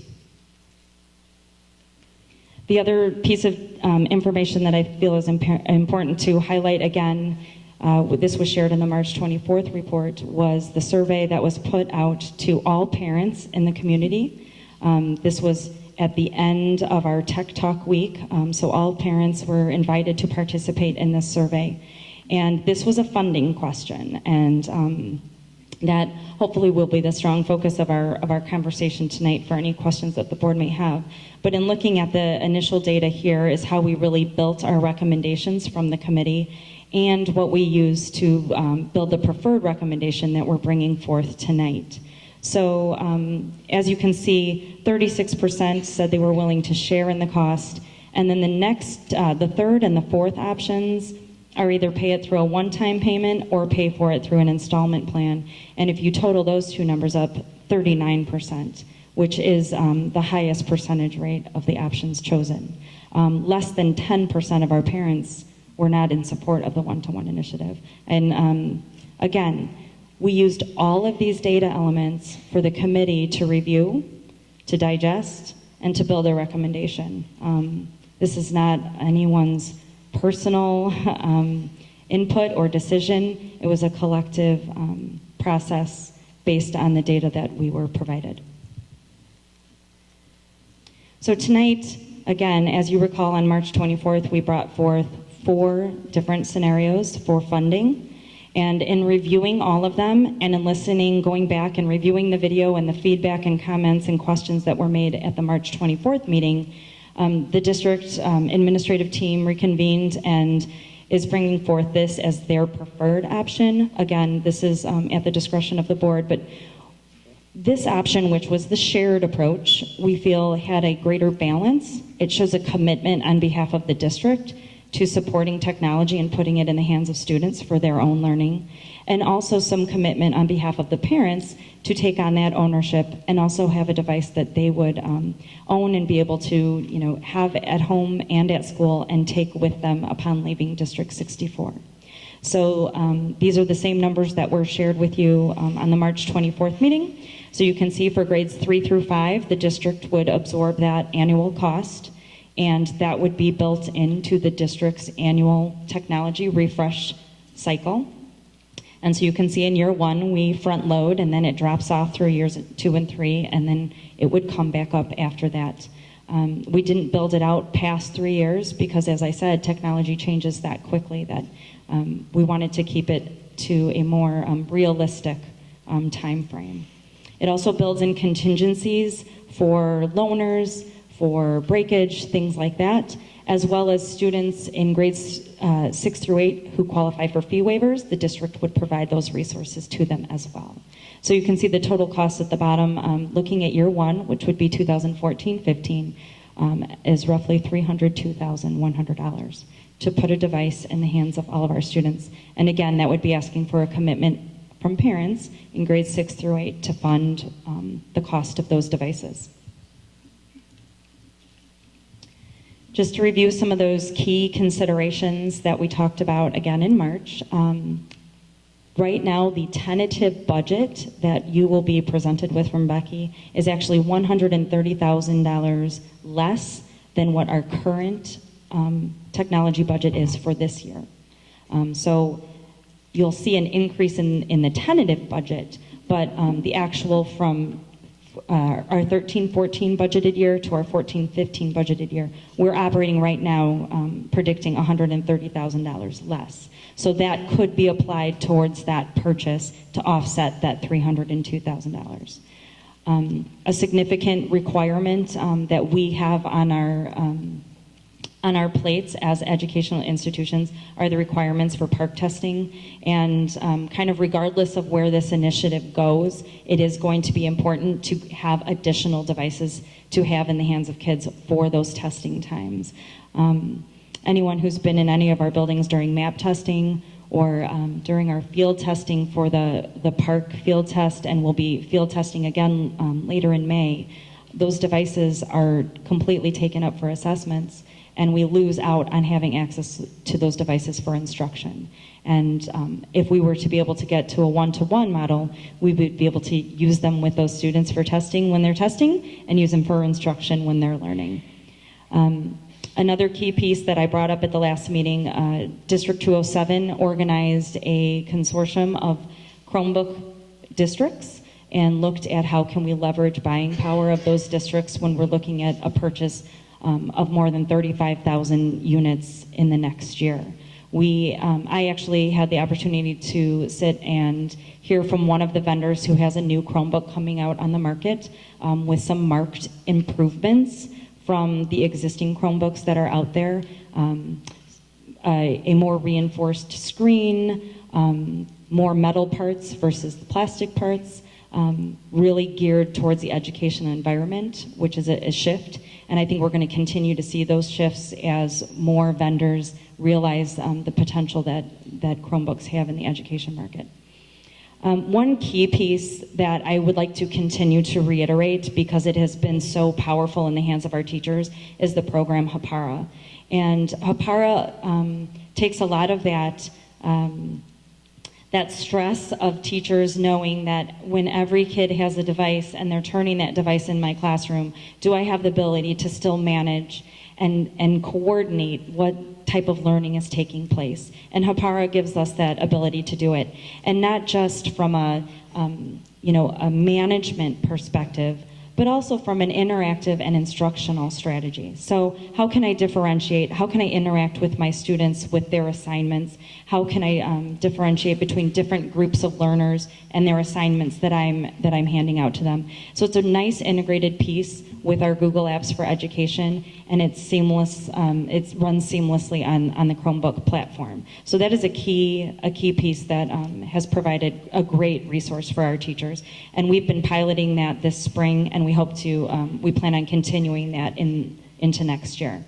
The other piece of information that I feel is important to highlight again, this was shared in the March 24th report, was the survey that was put out to all parents in the community. This was at the end of our Tech Talk week, so all parents were invited to participate in this survey. And this was a funding question, and that hopefully will be the strong focus of our conversation tonight for any questions that the board may have. But in looking at the initial data here is how we really built our recommendations from the committee and what we use to build the preferred recommendation that we're bringing forth tonight. So as you can see, 36% said they were willing to share in the cost, and then the third and the fourth options are either pay it through a one-time payment or pay for it through an installment plan. And if you total those 2 numbers up, 39%, which is the highest percentage rate of the options chosen. Less than 10% of our parents were not in support of the one-to-one initiative. And again, we used all of these data elements for the committee to review, to digest, and to build a recommendation. This is not anyone's personal input or decision. It was a collective process based on the data that we were provided. So tonight, again, as you recall, on March 24th, we brought forth 4 different scenarios for funding. And in reviewing all of them and in listening, going back and reviewing the video and the feedback and comments and questions that were made at the March 24th meeting, the district administrative team reconvened and is bringing forth this as their preferred option. Again, this is at the discretion of the board, but this option, which was the shared approach, we feel had a greater balance. It shows a commitment on behalf of the district to supporting technology and putting it in the hands of students for their own learning, and also some commitment on behalf of the parents to take on that ownership and also have a device that they would own and be able to, have at home and at school and take with them upon leaving District 64. So these are the same numbers that were shared with you on the March 24th meeting. So you can see for grades 3 through 5, the district would absorb that annual cost, and that would be built into the district's annual technology refresh cycle. And so you can see in year 1, we front load, and then it drops off through years 2 and 3, and then it would come back up after that. We didn't build it out past 3 years because, as I said, technology changes that quickly that we wanted to keep it to a more realistic time frame. It also builds in contingencies for loaners, for breakage, things like that, as well as students in grades 6 through 8 who qualify for fee waivers. The district would provide those resources to them as well. So you can see the total cost at the bottom, looking at year 1, which would be 2014-15, is roughly $302,100 to put a device in the hands of all of our students. And again, that would be asking for a commitment from parents in grades 6 through 8 to fund the cost of those devices. Just to review some of those key considerations that we talked about again in March, right now the tentative budget that you will be presented with from Becky is actually $130,000 less than what our current technology budget is for this year. So you'll see an increase in the tentative budget, but the actual from our 13-14 budgeted year to our 14-15 budgeted year, we're operating right now predicting $130,000 less. So that could be applied towards that purchase to offset that $302,000. A significant requirement that we have on our plates as educational institutions are the requirements for park testing, and kind of regardless of where this initiative goes, it is going to be important to have additional devices to have in the hands of kids for those testing times. Anyone who's been in any of our buildings during MAP testing or during our field testing for the park field test, and we'll be field testing again later in May, those devices are completely taken up for assessments, and we lose out on having access to those devices for instruction. And if we were to be able to get to a one-to-one model, we would be able to use them with those students for testing when they're testing and use them for instruction when they're learning. Another key piece that I brought up at the last meeting, District 207 organized a consortium of Chromebook districts and looked at how can we leverage buying power of those districts when we're looking at a purchase of more than 35,000 units in the next year. I actually had the opportunity to sit and hear from one of the vendors who has a new Chromebook coming out on the market with some marked improvements from the existing Chromebooks that are out there. A more reinforced screen, more metal parts versus the plastic parts, really geared towards the educational environment, which is a shift. And I think we're going to continue to see those shifts as more vendors realize the potential that Chromebooks have in the education market. One key piece that I would like to continue to reiterate, because it has been so powerful in the hands of our teachers, is the program Hapara. And Hapara takes a lot of that stress of teachers knowing that when every kid has a device and they're turning that device in my classroom, do I have the ability to still manage and coordinate what type of learning is taking place? And Hapara gives us that ability to do it. And not just from a management perspective, but also from an interactive and instructional strategy. So how can I differentiate? How can I interact with my students with their assignments? How can I differentiate between different groups of learners and their assignments that I'm handing out to them? So it's a nice integrated piece with our Google Apps for Education, and it's seamless. It runs seamlessly on the Chromebook platform. So that is a key piece that has provided a great resource for our teachers. And we've been piloting that this spring, and we hope to. We plan on continuing that into next year.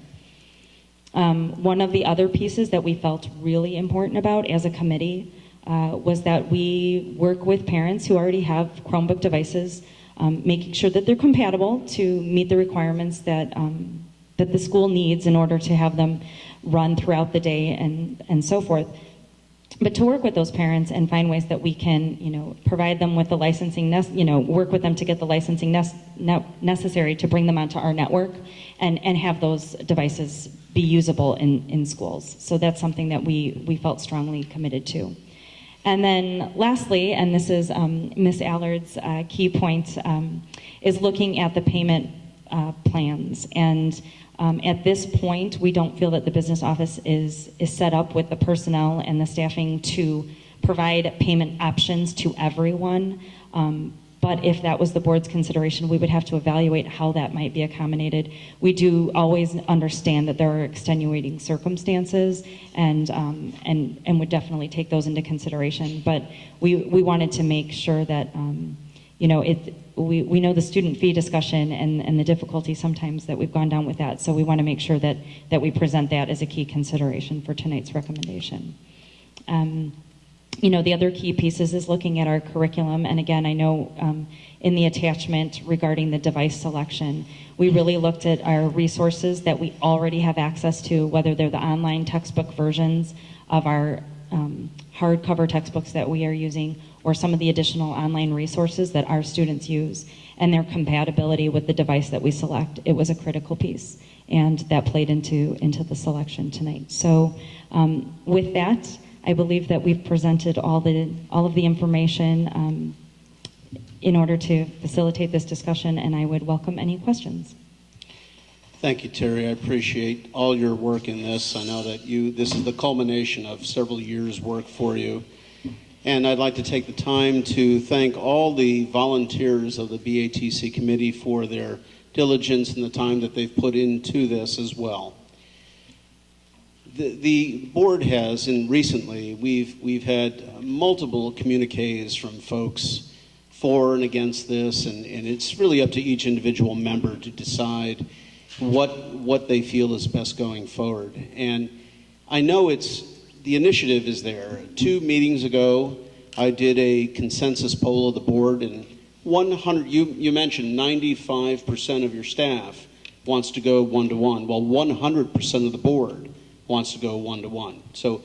One of the other pieces that we felt really important about as a committee was that we work with parents who already have Chromebook devices, making sure that they're compatible to meet the requirements that, that the school needs in order to have them run throughout the day and so forth. But to work with those parents and find ways that we can, provide them with the licensing, work with them to get the licensing necessary to bring them onto our network and have those devices be usable in schools. So that's something that we felt strongly committed to. And then lastly, and this is Ms. Allard's key point, is looking at the payment plans. And at this point, we don't feel that the business office is set up with the personnel and the staffing to provide payment options to everyone. But if that was the board's consideration, we would have to evaluate how that might be accommodated. We do always understand that there are extenuating circumstances and would definitely take those into consideration. But we wanted to make sure that, we know the student fee discussion and the difficulty sometimes that we've gone down with that. So we want to make sure that we present that as a key consideration for tonight's recommendation. The other key pieces is looking at our curriculum. And again, I know in the attachment regarding the device selection, we really looked at our resources that we already have access to, whether they're the online textbook versions of our hardcover textbooks that we are using, or some of the additional online resources that our students use, and their compatibility with the device that we select. It was a critical piece, and that played into the selection tonight. So with that, I believe that we've presented all of the information in order to facilitate this discussion, and I would welcome any questions. Thank you, Terry. I appreciate all your work in this. I know that this is the culmination of several years' work for you. And I'd like to take the time to thank all the volunteers of the BATC committee for their diligence and the time that they've put into this as well. The board has, and recently, we've had multiple communiques from folks for and against this, and it's really up to each individual member to decide what they feel is best going forward. And I know the initiative is there. 2 meetings ago, I did a consensus poll of the board, and you mentioned 95% of your staff wants to go one-to-one. Well, 100% of the board wants to go one-to-one. So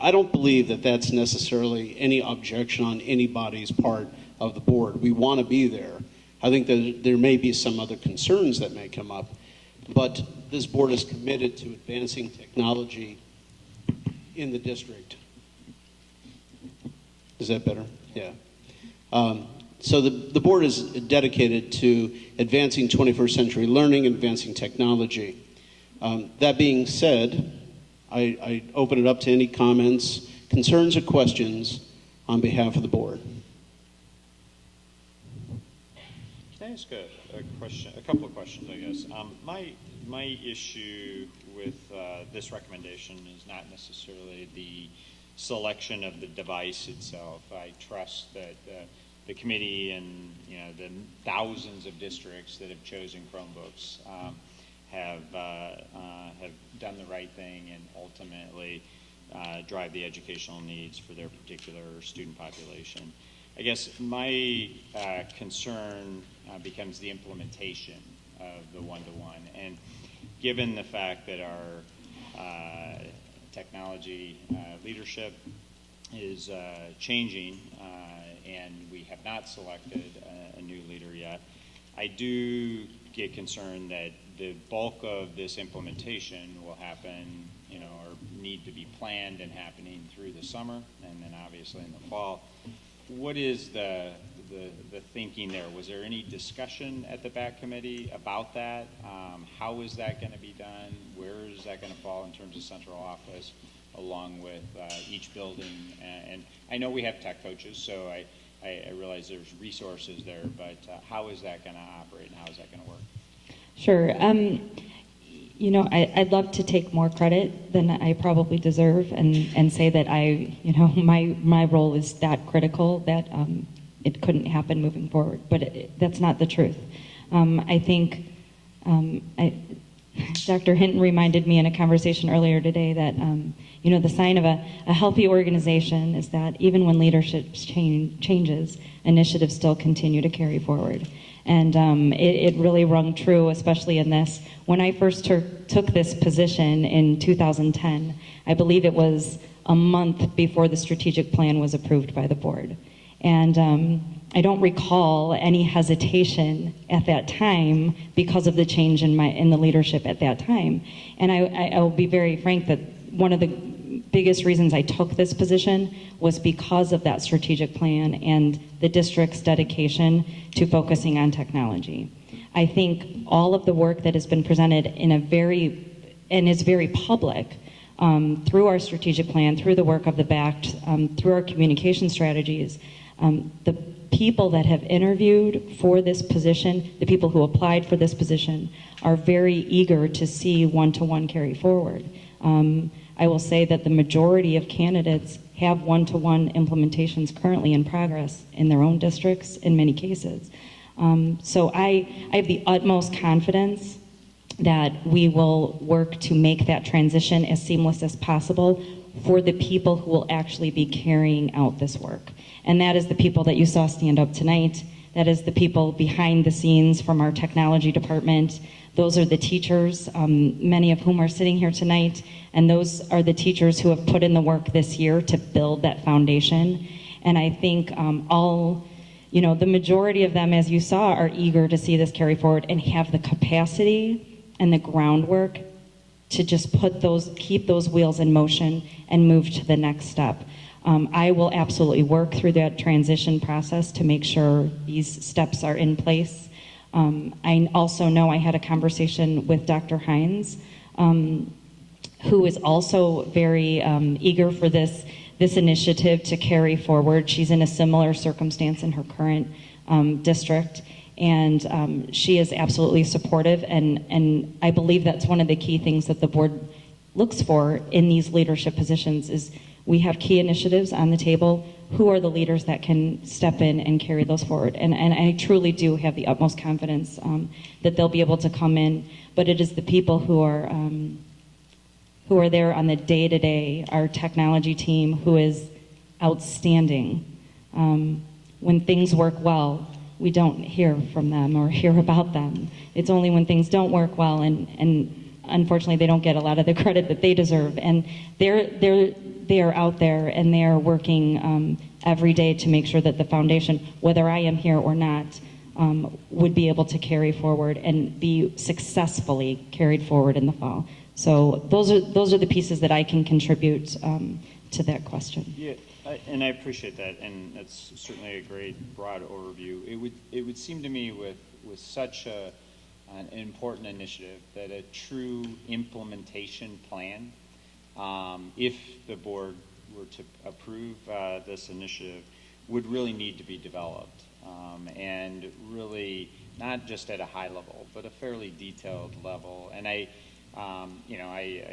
I don't believe that that's necessarily any objection on anybody's part of the board. We want to be there. I think that there may be some other concerns that may come up, but this board is committed to advancing technology in the district. Is that better? Yeah. So the board is dedicated to advancing 21st century learning and advancing technology. That being said, I open it up to any comments, concerns, or questions on behalf of the board. Can I ask a couple of questions, I guess? My issue with this recommendation is not necessarily the selection of the device itself. I trust that the committee and the thousands of districts that have chosen Chromebooks have done the right thing and ultimately drive the educational needs for their particular student population. I guess my concern becomes the implementation of the one-to-one. And given the fact that our technology leadership is changing and we have not selected a new leader yet, I do get concerned that the bulk of this implementation will happen, or need to be planned and happening through the summer and then obviously in the fall. What is the thinking there? Was there any discussion at the BAC committee about that? How is that going to be done? Where is that going to fall in terms of central office, along with each building? And I know we have tech coaches, so I realize there's resources there, but how is that going to operate and how is that going to work? Sure. I'd love to take more credit than I probably deserve and say that my role is that critical that it couldn't happen moving forward. But that's not the truth. I think Dr. Hinton reminded me in a conversation earlier today that, the sign of a healthy organization is that even when leadership changes, initiatives still continue to carry forward. And it really rung true, especially in this. When I first took this position in 2010, I believe it was a month before the strategic plan was approved by the board. And I don't recall any hesitation at that time because of the change in the leadership at that time. And I will be very frank that one of the biggest reasons I took this position was because of that strategic plan and the district's dedication to focusing on technology. I think all of the work that has been presented is very public through our strategic plan, through the work of the BACT, through our communication strategies, the people that have interviewed for this position, the people who applied for this position, are very eager to see one-to-one carry forward. I will say that the majority of candidates have one-to-one implementations currently in progress in their own districts in many cases. So I have the utmost confidence that we will work to make that transition as seamless as possible for the people who will actually be carrying out this work. And that is the people that you saw stand up tonight. That is the people behind the scenes from our technology department. Those are the teachers, many of whom are sitting here tonight, and those are the teachers who have put in the work this year to build that foundation. And I think the majority of them, as you saw, are eager to see this carry forward and have the capacity and the groundwork to just keep those wheels in motion and move to the next step. I will absolutely work through that transition process to make sure these steps are in place. I also know I had a conversation with Dr. Hines, who is also very eager for this initiative to carry forward. She's in a similar circumstance in her current district, and she is absolutely supportive, and I believe that's one of the key things that the board looks for in these leadership positions is we have key initiatives on the table. Who are the leaders that can step in and carry those forward? And I truly do have the utmost confidence that they'll be able to come in, but it is the people who are there on the day-to-day, our technology team, who is outstanding. When things work well, we don't hear from them or hear about them. It's only when things don't work well, and unfortunately they don't get a lot of the credit that they deserve. And they are out there and they are working every day to make sure that the foundation, whether I am here or not, would be able to carry forward and be successfully carried forward in the fall. So those are the pieces that I can contribute to that question. Yeah, and I appreciate that, and that's certainly a great broad overview. It would seem to me with such an important initiative that a true implementation plan, if the board were to approve this initiative, would really need to be developed, and really not just at a high level, but a fairly detailed level. And I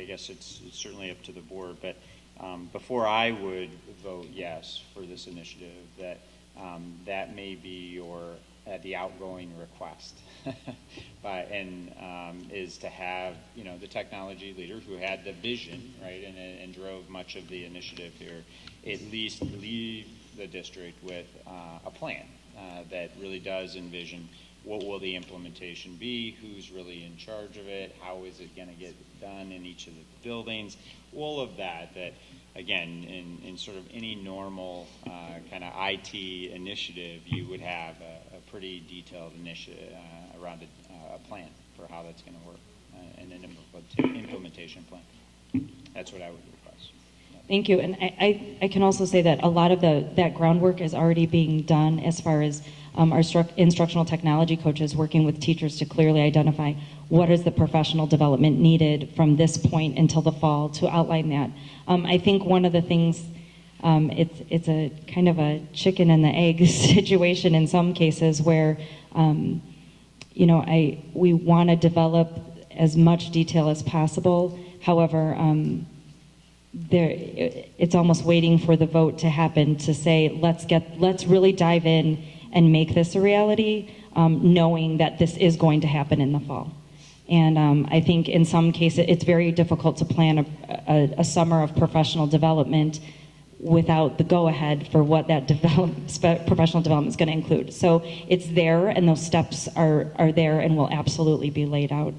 guess it's certainly up to the board, but before I would vote yes for this initiative, that may be the outgoing request, is to have the technology leader who had the vision, right, and drove much of the initiative here, at least leave the district with a plan that really does envision what will the implementation be, who's really in charge of it, how is it going to get done in each of the buildings, all of that again, in sort of any normal kind of IT initiative, you would have a pretty detailed initiative around a plan for how that's going to work, and an implementation plan. That's what I would request. Thank you. And I can also say that a lot of that groundwork is already being done as far as our instructional technology coaches working with teachers to clearly identify what is the professional development needed from this point until the fall to outline that. I think one of the things, it's a kind of a chicken and the egg situation in some cases where, we want to develop as much detail as possible. However, it's almost waiting for the vote to happen to say, let's really dive in and make this a reality, knowing that this is going to happen in the fall. And I think in some cases, it's very difficult to plan a summer of professional development without the go-ahead for what that professional development is going to include. So it's there, and those steps are there and will absolutely be laid out.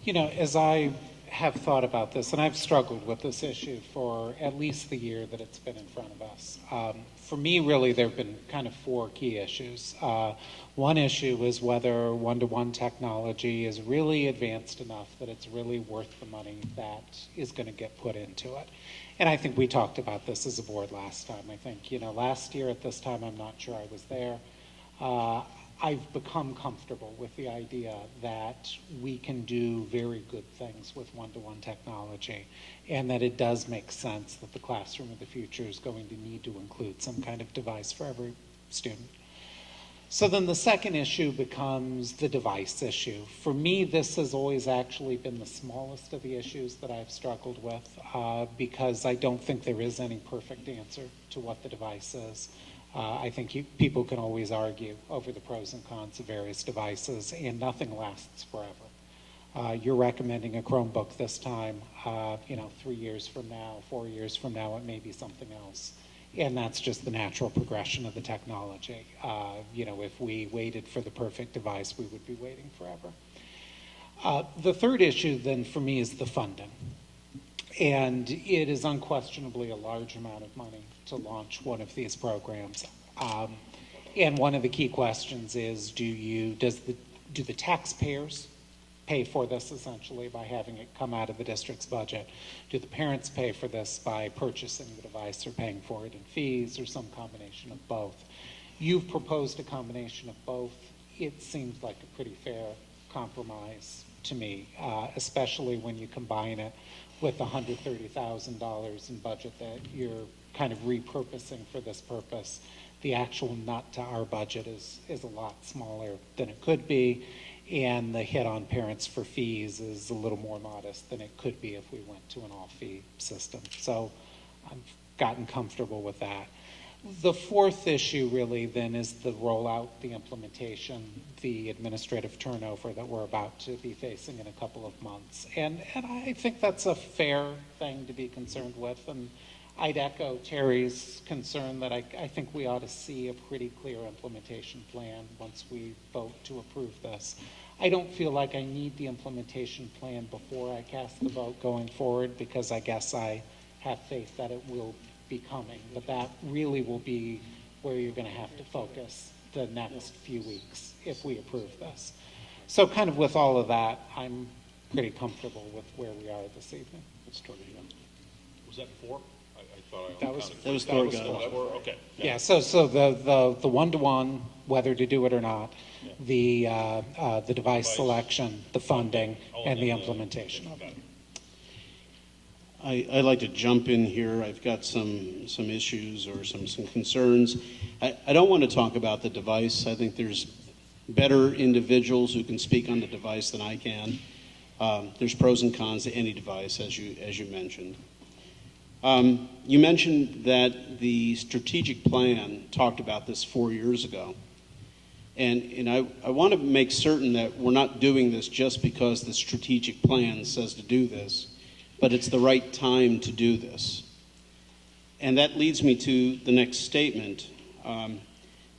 You know, as I have thought about this, and I've struggled with this issue for at least the year that it's been in front of us. For me, really, there have been kind of four key issues. One issue is whether one-to-one technology is really advanced enough that it's really worth the money that is going to get put into it. And I think we talked about this as a board last time. I think, you know, last year at this time, I'm not sure I was there. I've become comfortable with the idea that we can do very good things with one-to-one technology, and that it does make sense that the classroom of the future is going to need to include some kind of device for every student. So then the second issue becomes the device issue. For me, this has always actually been the smallest of the issues that I've struggled with, because I don't think there is any perfect answer to what the device is. I think people can always argue over the pros and cons of various devices, and nothing lasts forever. You're recommending a Chromebook this time. 3 years from now, 4 years from now, it may be something else. And that's just the natural progression of the technology. If we waited for the perfect device, we would be waiting forever. The third issue then for me is the funding. And it is unquestionably a large amount of money to launch one of these programs. And one of the key questions is, do the taxpayers pay for this essentially by having it come out of the district's budget? Do the parents pay for this by purchasing the device or paying for it in fees, or some combination of both? You've proposed a combination of both. It seems like a pretty fair compromise to me, especially when you combine it with the $130,000 in budget that you're kind of repurposing for this purpose. The actual nut to our budget is a lot smaller than it could be, and the hit on parents for fees is a little more modest than it could be if we went to an all-fee system. So I've gotten comfortable with that. The fourth issue really then is the rollout, the implementation, the administrative turnover that we're about to be facing in a couple of months. And I think that's a fair thing to be concerned with. And I'd echo Terry's concern that I think we ought to see a pretty clear implementation plan once we vote to approve this. I don't feel like I need the implementation plan before I cast the vote going forward, because I guess I have faith that it will be coming, but that really will be where you're going to have to focus the next few weeks if we approve this. So kind of with all of that, I'm pretty comfortable with where we are this evening. Was that 4? I thought I That was counted. four. 4? Okay. Yeah, so the one-to-one, whether to do it or not, the device selection, the funding, and the implementation of it. I'd like to jump in here. I've got some issues or some concerns. I don't want to talk about the device. I think there's better individuals who can speak on the device than I can. There's pros and cons to any device, as you mentioned. You mentioned that the strategic plan talked about this 4 years ago. And I want to make certain that we're not doing this just because the strategic plan says to do this, but it's the right time to do this. And that leads me to the next statement.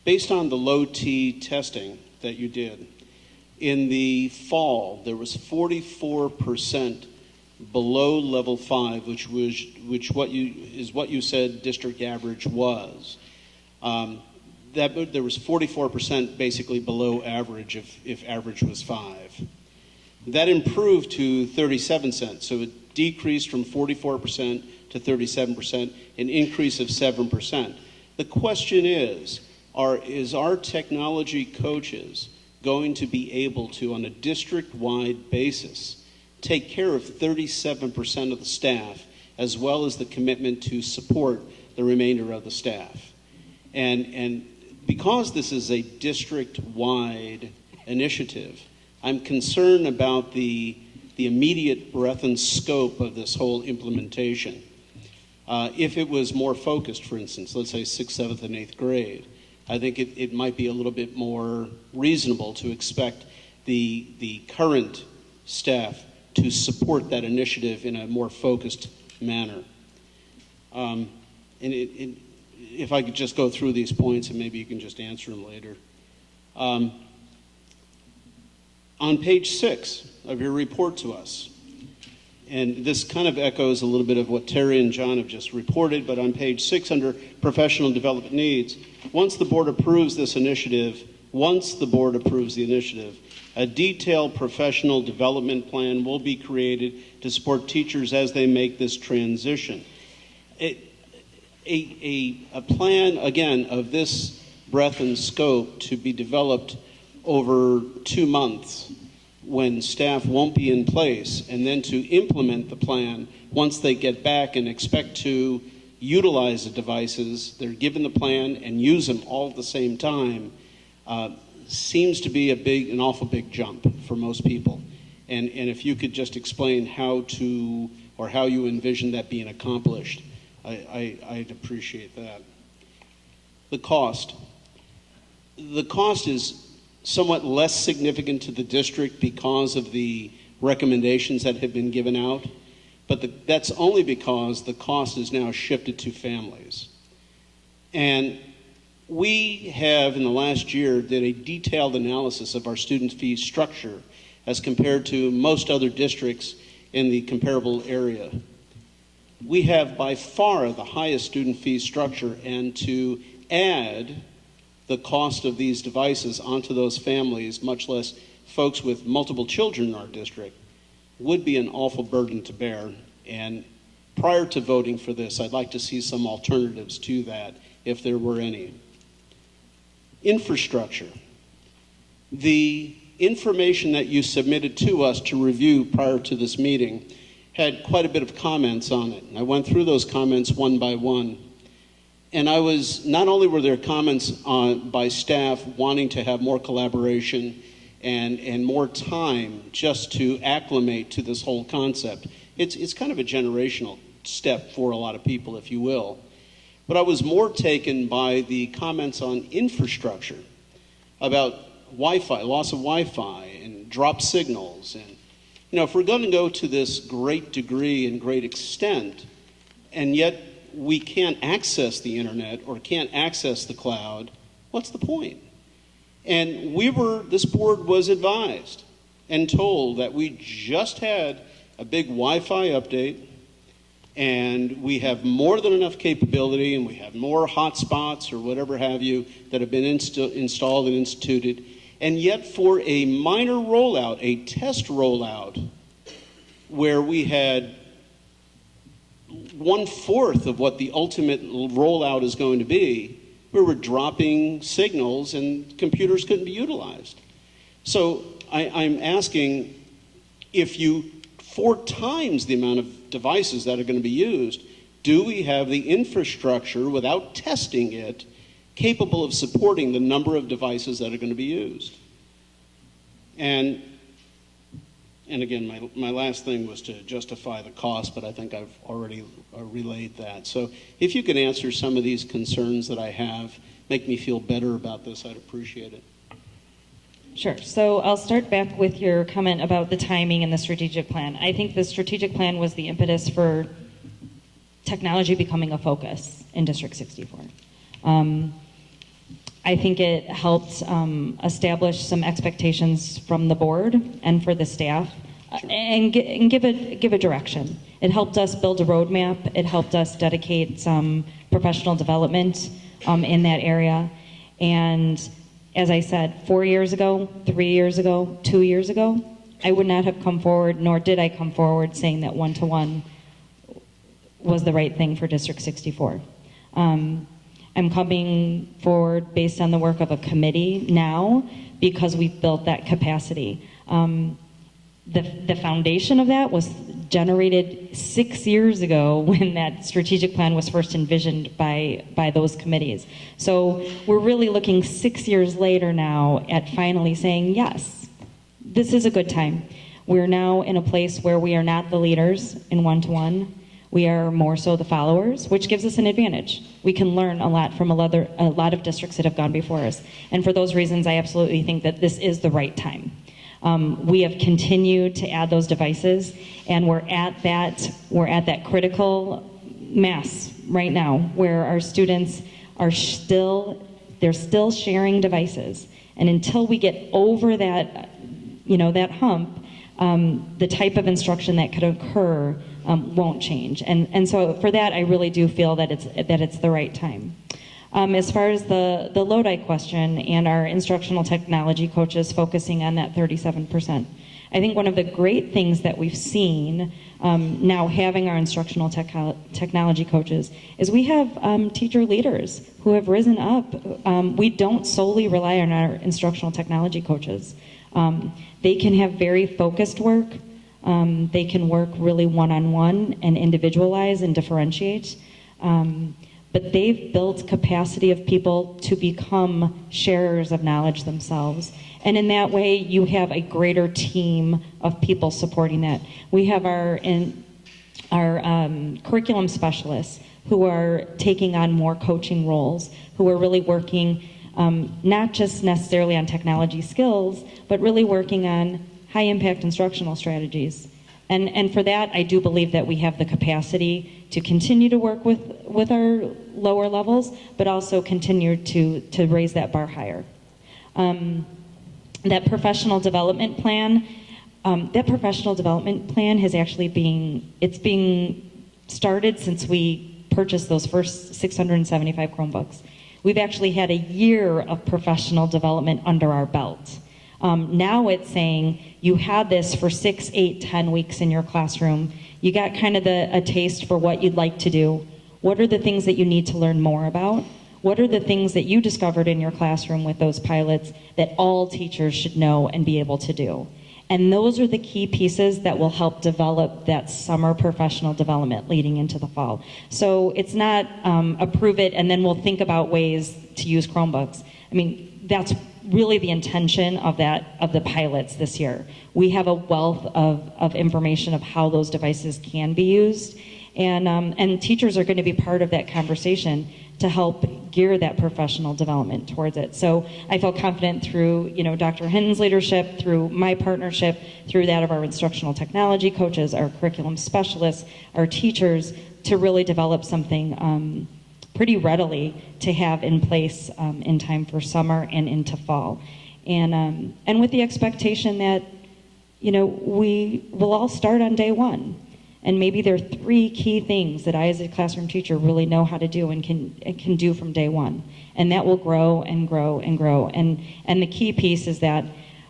Based on the low T testing that you did, in the fall, there was 44% below level 5, which what you said district average was. There was 44% basically below average if average was 5. That improved to 37 cents, so it decreased from 44% to 37%, an increase of 7%. The question is our technology coaches going to be able to, on a district-wide basis, take care of 37% of the staff, as well as the commitment to support the remainder of the staff? And because this is a district-wide initiative, I'm concerned about the immediate breadth and scope of this whole implementation. If it was more focused, for instance, let's say 6th, 7th, and 8th grade, I think it might be a little bit more reasonable to expect the current staff to support that initiative in a more focused manner. If I could just go through these points, and maybe you can just answer them later. On page 6 of your report to us, and this kind of echoes a little bit of what Terry and John have just reported, but on page 6 under professional development needs, once the board approves the initiative, a detailed professional development plan will be created to support teachers as they make this transition. A plan, again, of this breadth and scope to be developed over 2 months when staff won't be in place, and then to implement the plan once they get back and expect to utilize the devices, they're given the plan and use them all at the same time, seems to be an awful big jump for most people. And if you could just explain how you envision that being accomplished, I'd appreciate that. The cost. The cost is somewhat less significant to the district because of the recommendations that have been given out, but that's only because the cost is now shifted to families. And we have, in the last year, did a detailed analysis of our student fee structure as compared to most other districts in the comparable area. We have by far the highest student fee structure, and to add the cost of these devices onto those families, much less folks with multiple children in our district, would be an awful burden to bear. And prior to voting for this, I'd like to see some alternatives to that, if there were any. Infrastructure. The information that you submitted to us to review prior to this meeting had quite a bit of comments on it. And I went through those comments one by one. And not only were there comments by staff wanting to have more collaboration and more time just to acclimate to this whole concept. It's kind of a generational step for a lot of people, if you will. But I was more taken by the comments on infrastructure, about Wi-Fi, loss of Wi-Fi, and drop signals. And, if we're going to go to this great degree and great extent, and yet we can't access the internet or can't access the cloud, what's the point? And this board was advised and told that we just had a big Wi-Fi update, and we have more than enough capability, and we have more hotspots or whatever have you that have been installed and instituted. And yet for a minor rollout, a test rollout, where we had 1/4 of what the ultimate rollout is going to be, we were dropping signals and computers couldn't be utilized. So I'm asking, if you 4 times the amount of devices that are going to be used, do we have the infrastructure, without testing it, capable of supporting the number of devices that are going to be used? And again, my last thing was to justify the cost, but I think I've already relayed that. So if you can answer some of these concerns that I have, make me feel better about this, I'd appreciate it. Sure. So I'll start back with your comment about the timing and the strategic plan. I think the strategic plan was the impetus for technology becoming a focus in District 64. I think it helped establish some expectations from the board and for the staff, and give a direction. It helped us build a roadmap. It helped us dedicate some professional development in that area. And as I said, 4 years ago, 3 years ago, 2 years ago, I would not have come forward, nor did I come forward saying that one-to-one was the right thing for District 64. I'm coming forward based on the work of a committee now because we've built that capacity. The foundation of that was generated 6 years ago when that strategic plan was first envisioned by those committees. So we're really looking 6 years later now at finally saying, yes, this is a good time. We're now in a place where we are not the leaders in one-to-one. We are more so the followers, which gives us an advantage. We can learn a lot from a lot of districts that have gone before us. And for those reasons, I absolutely think that this is the right time. We have continued to add those devices, and we're at that critical mass right now where our students are they're still sharing devices. And until we get over that, that hump, the type of instruction that could occur won't change. And so for that, I really do feel that it's the right time. As far as the Lodi question and our instructional technology coaches focusing on that 37%, I think one of the great things that we've seen now having our instructional technology coaches is we have teacher leaders who have risen up. We don't solely rely on our instructional technology coaches. They can have very focused work. They can work really one-on-one and individualize and differentiate. But they've built capacity of people to become sharers of knowledge themselves. And in that way, you have a greater team of people supporting that. We have our curriculum specialists who are taking on more coaching roles, who are really working not just necessarily on technology skills, but really working on high-impact instructional strategies. And for that, I do believe that we have the capacity to continue to work with our lower levels, but also continue to raise that bar higher. That professional development plan has actually being started since we purchased those first 675 Chromebooks. We've actually had a year of professional development under our belt. Now it's saying you had this for 6, 8, 10 weeks in your classroom. You got kind of a taste for what you'd like to do. What are the things that you need to learn more about? What are the things that you discovered in your classroom with those pilots that all teachers should know and be able to do? And those are the key pieces that will help develop that summer professional development leading into the fall. So it's not approve it and then we'll think about ways to use Chromebooks. I mean, that's really the intention of the pilots this year. We have a wealth of information of how those devices can be used, and teachers are going to be part of that conversation to help gear that professional development towards it. So I feel confident through Dr. Hinton's leadership, through my partnership, through that of our instructional technology coaches, our curriculum specialists, our teachers, to really develop something pretty readily to have in place in time for summer and into fall. And with the expectation that, we will all start on day one. And maybe there are 3 key things that I as a classroom teacher really know how to do and can do from day one. And that will grow and grow and grow. And the key piece is that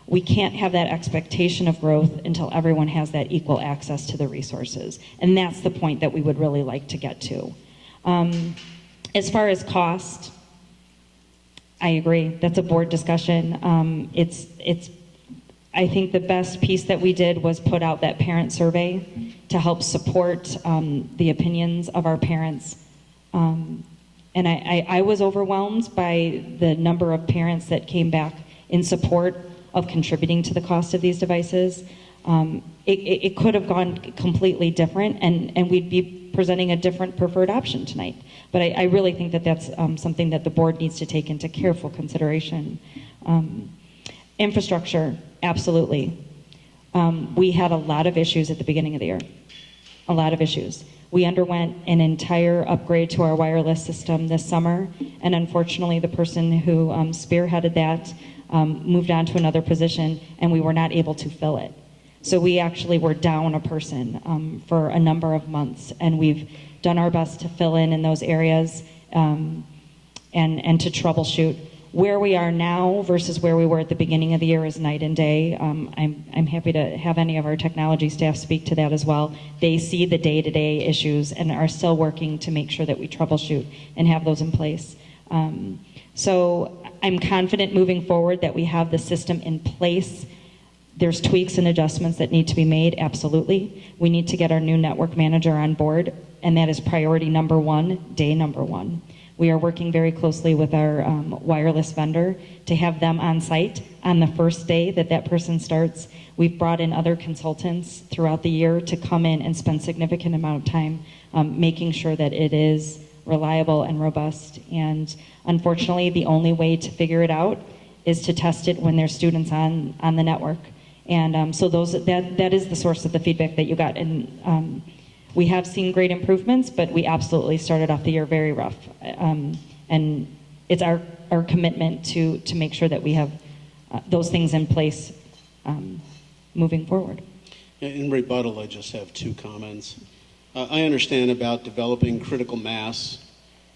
we can't have that expectation of growth until everyone has that equal access to the resources. And that's the point that we would really like to get to. As far as cost, I agree. That's a board discussion. I think the best piece that we did was put out that parent survey to help support the opinions of our parents. And I was overwhelmed by the number of parents that came back in support of contributing to the cost of these devices. It could have gone completely different, and we'd be presenting a different preferred option tonight. But I really think that that's something that the board needs to take into careful consideration. Infrastructure, absolutely. We had a lot of issues at the beginning of the year, a lot of issues. We underwent an entire upgrade to our wireless system this summer, and unfortunately the person who spearheaded that moved on to another position, and we were not able to fill it. So we actually were down a person for a number of months, and we've done our best to fill in those areas and to troubleshoot. Where we are now versus where we were at the beginning of the year is night and day. I'm happy to have any of our technology staff speak to that as well. They see the day-to-day issues and are still working to make sure that we troubleshoot and have those in place. So I'm confident moving forward that we have the system in place. There's tweaks and adjustments that need to be made, absolutely. We need to get our new network manager on board, and that is priority number 1, day number 1. We are working very closely with our wireless vendor to have them on site on the first day that person starts. We've brought in other consultants throughout the year to come in and spend significant amount of time making sure that it is reliable and robust. And unfortunately, the only way to figure it out is to test it when there's students on the network. And so that is the source of the feedback that you got. And we have seen great improvements, but we absolutely started off the year very rough. And it's our commitment to make sure that we have those things in place moving forward. In rebuttal, I just have two comments. I understand about developing critical mass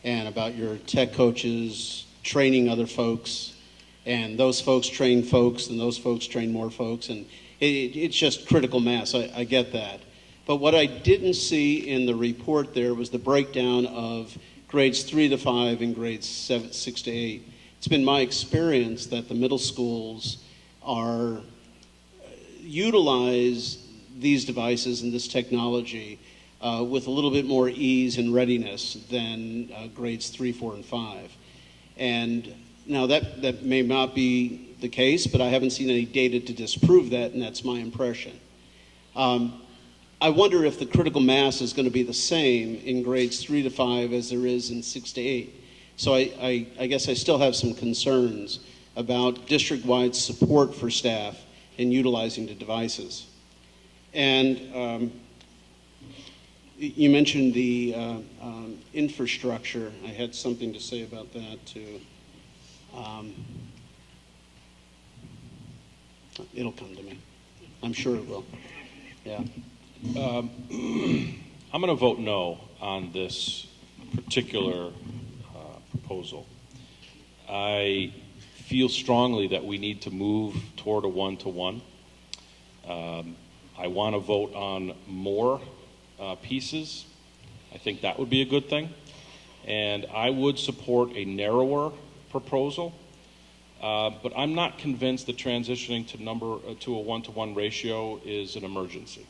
and about your tech coaches training other folks, and those folks train folks, and those folks train more folks, and it's just critical mass. I get that. But what I didn't see in the report there was the breakdown of grades 3 to 5 and grades 6 to 8. It's been my experience that the middle schools utilize these devices and this technology with a little bit more ease and readiness than grades 3, 4, and 5. And now that may not be the case, but I haven't seen any data to disprove that, and that's my impression. I wonder if the critical mass is going to be the same in grades 3 to 5 as there is in 6 to 8. So I guess I still have some concerns about district-wide support for staff in utilizing the devices. And you mentioned the infrastructure. I had something to say about that too. It'll come to me. I'm sure it will. Yeah. I'm going to vote no on this particular proposal. I feel strongly that we need to move toward a one-to-one. I want to vote on more pieces. I think that would be a good thing. And I would support a narrower proposal. But I'm not convinced that transitioning to a one-to-one ratio is an emergency.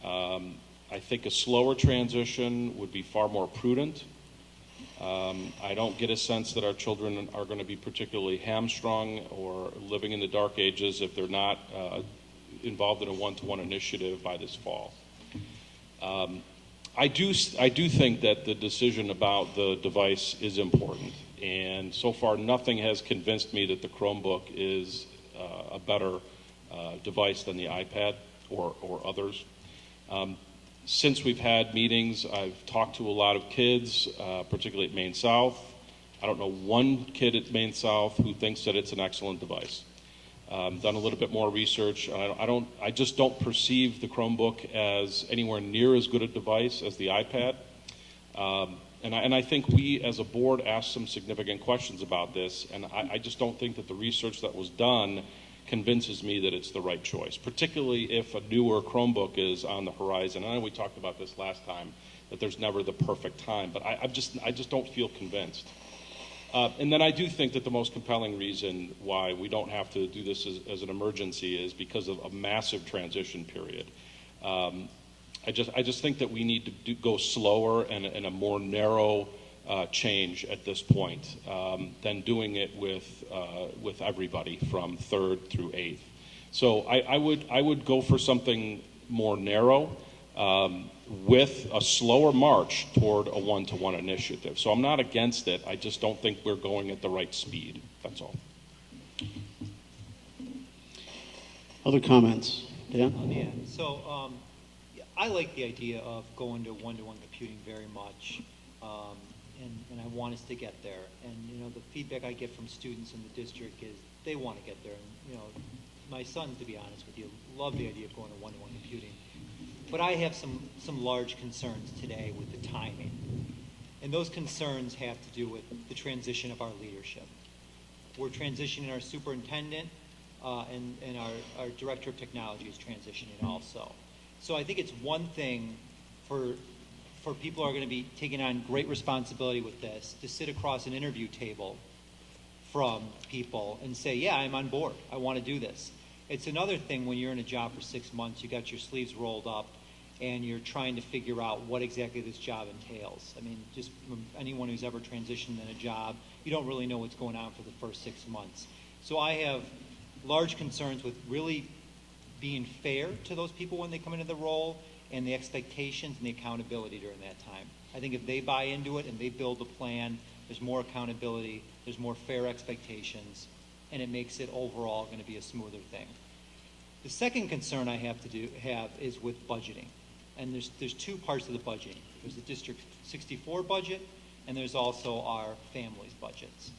I think a slower transition would be far more prudent. I don't get a sense that our children are going to be particularly hamstrung or living in the dark ages if they're not involved in a one-to-one initiative by this fall. I do think that the decision about the device is important, and so far nothing has convinced me that the Chromebook is a better device than the iPad or others. Since we've had meetings, I've talked to a lot of kids, particularly at Maine South. I don't know one kid at Maine South who thinks that it's an excellent device. Done a little bit more research. I just don't perceive the Chromebook as anywhere near as good a device as the iPad. And I think we as a board asked some significant questions about this, and I just don't think that the research that was done convinces me that it's the right choice, particularly if a newer Chromebook is on the horizon. I know we talked about this last time, that there's never the perfect time, but I just don't feel convinced. And then I do think that the most compelling reason why we don't have to do this as an emergency is because of a massive transition period. I just think that we need to go slower and a more narrow change at this point than doing it with everybody from 3rd through 8th. So I would go for something more narrow with a slower march toward a one-to-one initiative. So I'm not against it. I just don't think we're going at the right speed. That's all. Other comments? Dan? Yeah. So I like the idea of going to one-to-one computing very much. And I want us to get there. And, you know, the feedback I get from students in the district is they want to get there. And, you know, my sons, to be honest with you, love the idea of going to one-to-one computing. But I have some large concerns today with the timing. And those concerns have to do with the transition of our leadership. We're transitioning our superintendent, and our director of technology is transitioning also. So I think it's one thing for people who are going to be taking on great responsibility with this to sit across an interview table from people and say, yeah, I'm on board. I want to do this. It's another thing when you're in a job for 6 months, you got your sleeves rolled up, and you're trying to figure out what exactly this job entails. I mean, just from anyone who's ever transitioned in a job, you don't really know what's going on for the first 6 months. So I have large concerns with really being fair to those people when they come into the role, and the expectations and the accountability during that time. I think if they buy into it and they build a plan, there's more accountability, there's more fair expectations, and it makes it overall going to be a smoother thing. The second concern I have is with budgeting. And there's two parts of the budgeting. There's the District 64 budget, and there's also our families' budgets.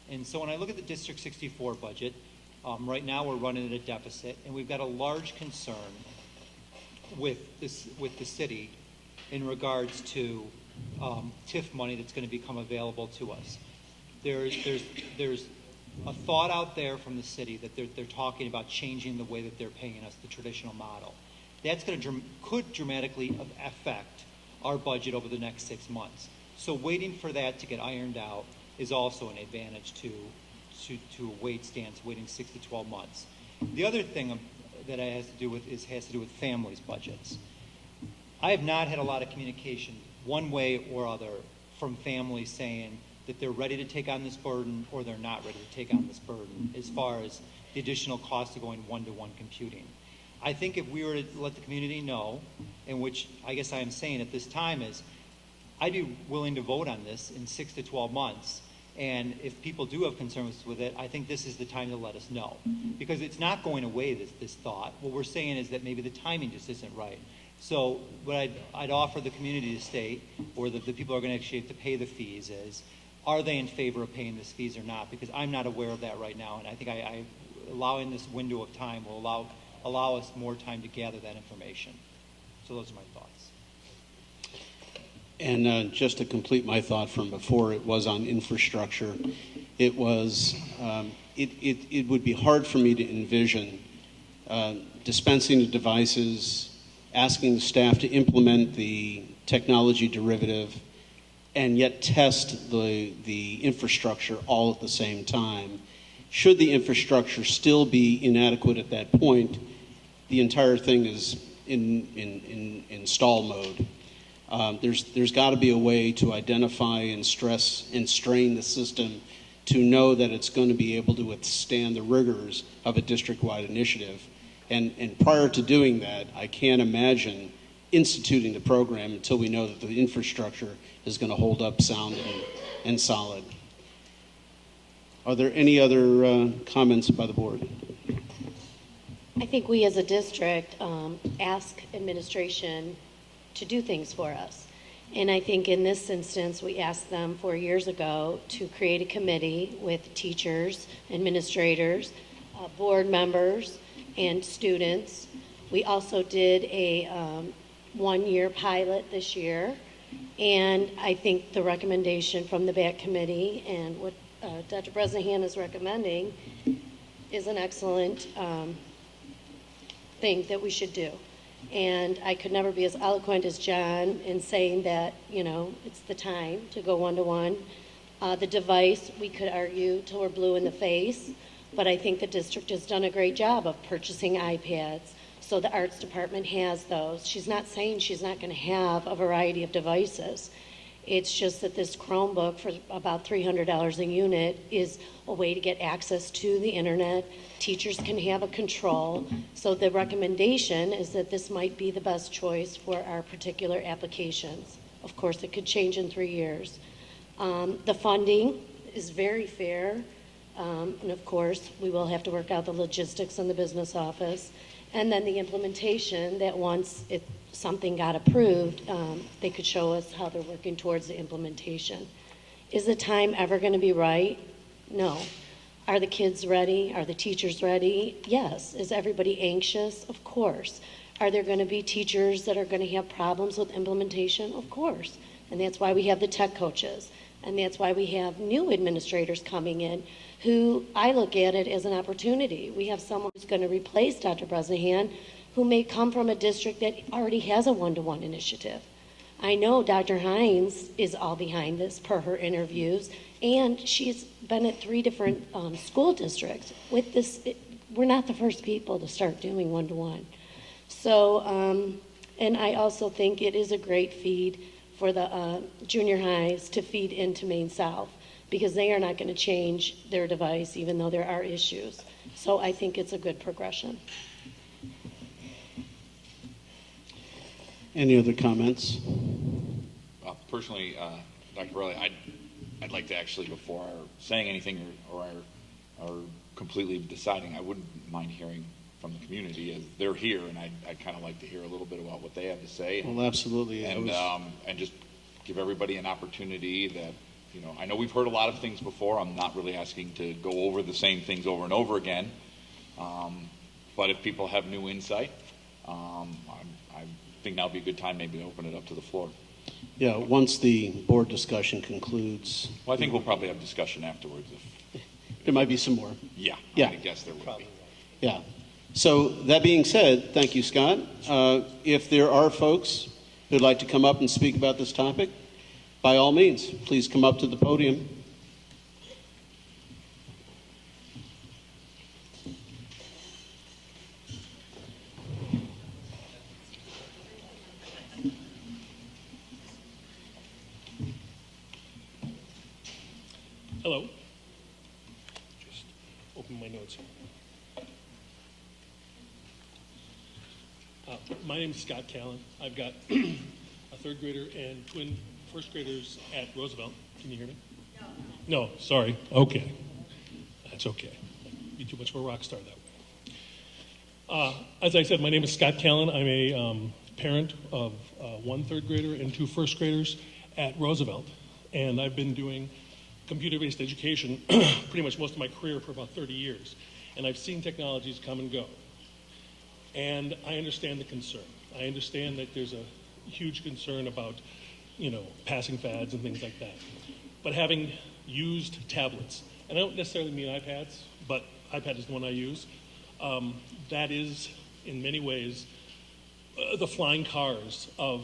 And so when I look at the District 64 budget, right now we're running at a deficit, and we've got a large concern with the city in regards to TIF money that's going to become available to us. There's a thought out there from the city that they're talking about changing the way that they're paying us, the traditional model. That's could dramatically affect our budget over the next 6 months. So waiting for that to get ironed out is also an advantage to a wait stance, waiting 6 to 12 months. The other thing that has to do with families' budgets. I have not had a lot of communication one way or other from families saying that they're ready to take on this burden or they're not ready to take on this burden as far as the additional cost of going one-to-one computing. I think if we were to let the community know, and which I guess I am saying at this time is, I'd be willing to vote on this in 6 to 12 months. And if people do have concerns with it, I think this is the time to let us know. Because it's not going away, this thought. What we're saying is that maybe the timing just isn't right. So what I'd offer the community to state, or the people who are going to actually have to pay the fees is, are they in favor of paying these fees or not? Because I'm not aware of that right now. And I think allowing this window of time will allow us more time to gather that information. So those are my thoughts. And just to complete my thought from before, it was on infrastructure. It was, it would be hard for me to envision dispensing of devices, asking the staff to implement the technology derivative, and yet test the infrastructure all at the same time. Should the infrastructure still be inadequate at that point, the entire thing is in stall mode. There's got to be a way to identify and stress and strain the system to know that it's going to be able to withstand the rigors of a district-wide initiative. And prior to doing that, I can't imagine instituting the program until we know that the infrastructure is going to hold up sound and solid. Are there any other comments by the board? I think we as a district ask administration to do things for us. And I think in this instance, we asked them 4 years ago to create a committee with teachers, administrators, board members, and students. We also did a one-year pilot this year. And I think the recommendation from the BAC committee and what Dr. Bresnahan is recommending is an excellent thing that we should do. And I could never be as eloquent as John in saying that, it's the time to go one-to-one. The device, we could argue till we're blue in the face, but I think the district has done a great job of purchasing iPads. So the arts department has those. She's not saying she's not going to have a variety of devices. It's just that this Chromebook for about $300 a unit is a way to get access to the internet. Teachers can have a control. So the recommendation is that this might be the best choice for our particular applications. Of course, it could change in 3 years. The funding is very fair. And of course, we will have to work out the logistics in the business office. And then the implementation, that once something got approved, they could show us how they're working towards the implementation. Is the time ever going to be right? No. Are the kids ready? Are the teachers ready? Yes. Is everybody anxious? Of course. Are there going to be teachers that are going to have problems with implementation? Of course. And that's why we have the tech coaches. And that's why we have new administrators coming in who I look at it as an opportunity. We have someone who's going to replace Dr. Bresnahan who may come from a district that already has a one-to-one initiative. I know Dr. Hines is all behind this per her interviews, and she's been at 3 different school districts. With this, we're not the first people to start doing one-to-one. So, and I also think it is a great feed for the junior highs to feed into Maine South, because they are not going to change their device even though there are issues. So I think it's a good progression. Any other comments? Personally, Dr. Borelli, I'd like to actually, before saying anything or completely deciding, I wouldn't mind hearing from the community, as they're here, and I'd kind of like to hear a little bit about what they have to say. Well, absolutely. And just give everybody an opportunity that, you know, I know we've heard a lot of things before. I'm not really asking to go over the same things over and over again. But if people have new insight, I think now would be a good time maybe to open it up to the floor. Yeah, once the board discussion concludes. Well, I think we'll probably have discussion afterwards. There might be some more. Yeah, Yeah. I guess there would be. Yeah. So that being said, thank you, Scott. If there are folks who'd like to come up and speak about this topic, by all means, please come up to the podium. Hello. Just open my notes here. My name is Scott Callan. I've got a third grader and twin first graders at Roosevelt. Can you hear me? No, sorry. Okay. That's okay. Be too much of a rock star that way. As I said, my name is Scott Callan. I'm a parent of one third grader and two first graders at Roosevelt. And I've been doing computer-based education pretty much most of my career for about 30 years. And I've seen technologies come and go. And I understand the concern. I understand that there's a huge concern about, you know, passing fads and things like that. But having used tablets, and I don't necessarily mean iPads, but iPad is the one I use, that is, in many ways, the flying cars of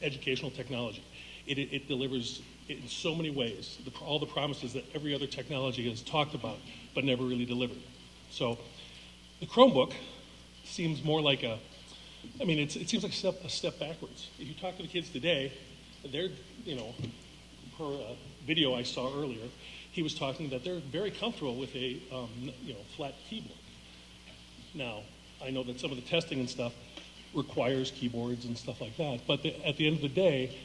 educational technology. It delivers in so many ways all the promises that every other technology has talked about, but never really delivered. So the Chromebook seems more like it seems like a step backwards. If you talk to the kids today, they're, you know, per a video I saw earlier, he was talking that they're very comfortable with a, flat keyboard. Now, I know that some of the testing and stuff requires keyboards and stuff like that, but at the end of the day,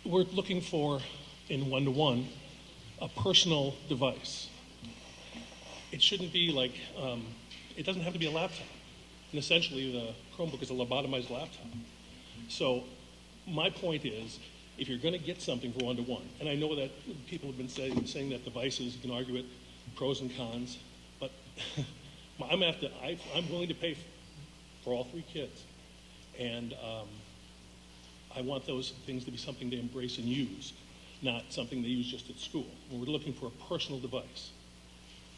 we're looking for, in one-to-one, a personal device. It shouldn't be like, it doesn't have to be a laptop. And essentially, the Chromebook is a lobotomized laptop. So my point is, if you're going to get something for one-to-one, and I know that people have been saying that devices, you can argue it, pros and cons, but I'm willing to pay for all three kids. And I want those things to be something they embrace and use, not something they use just at school. And we're looking for a personal device.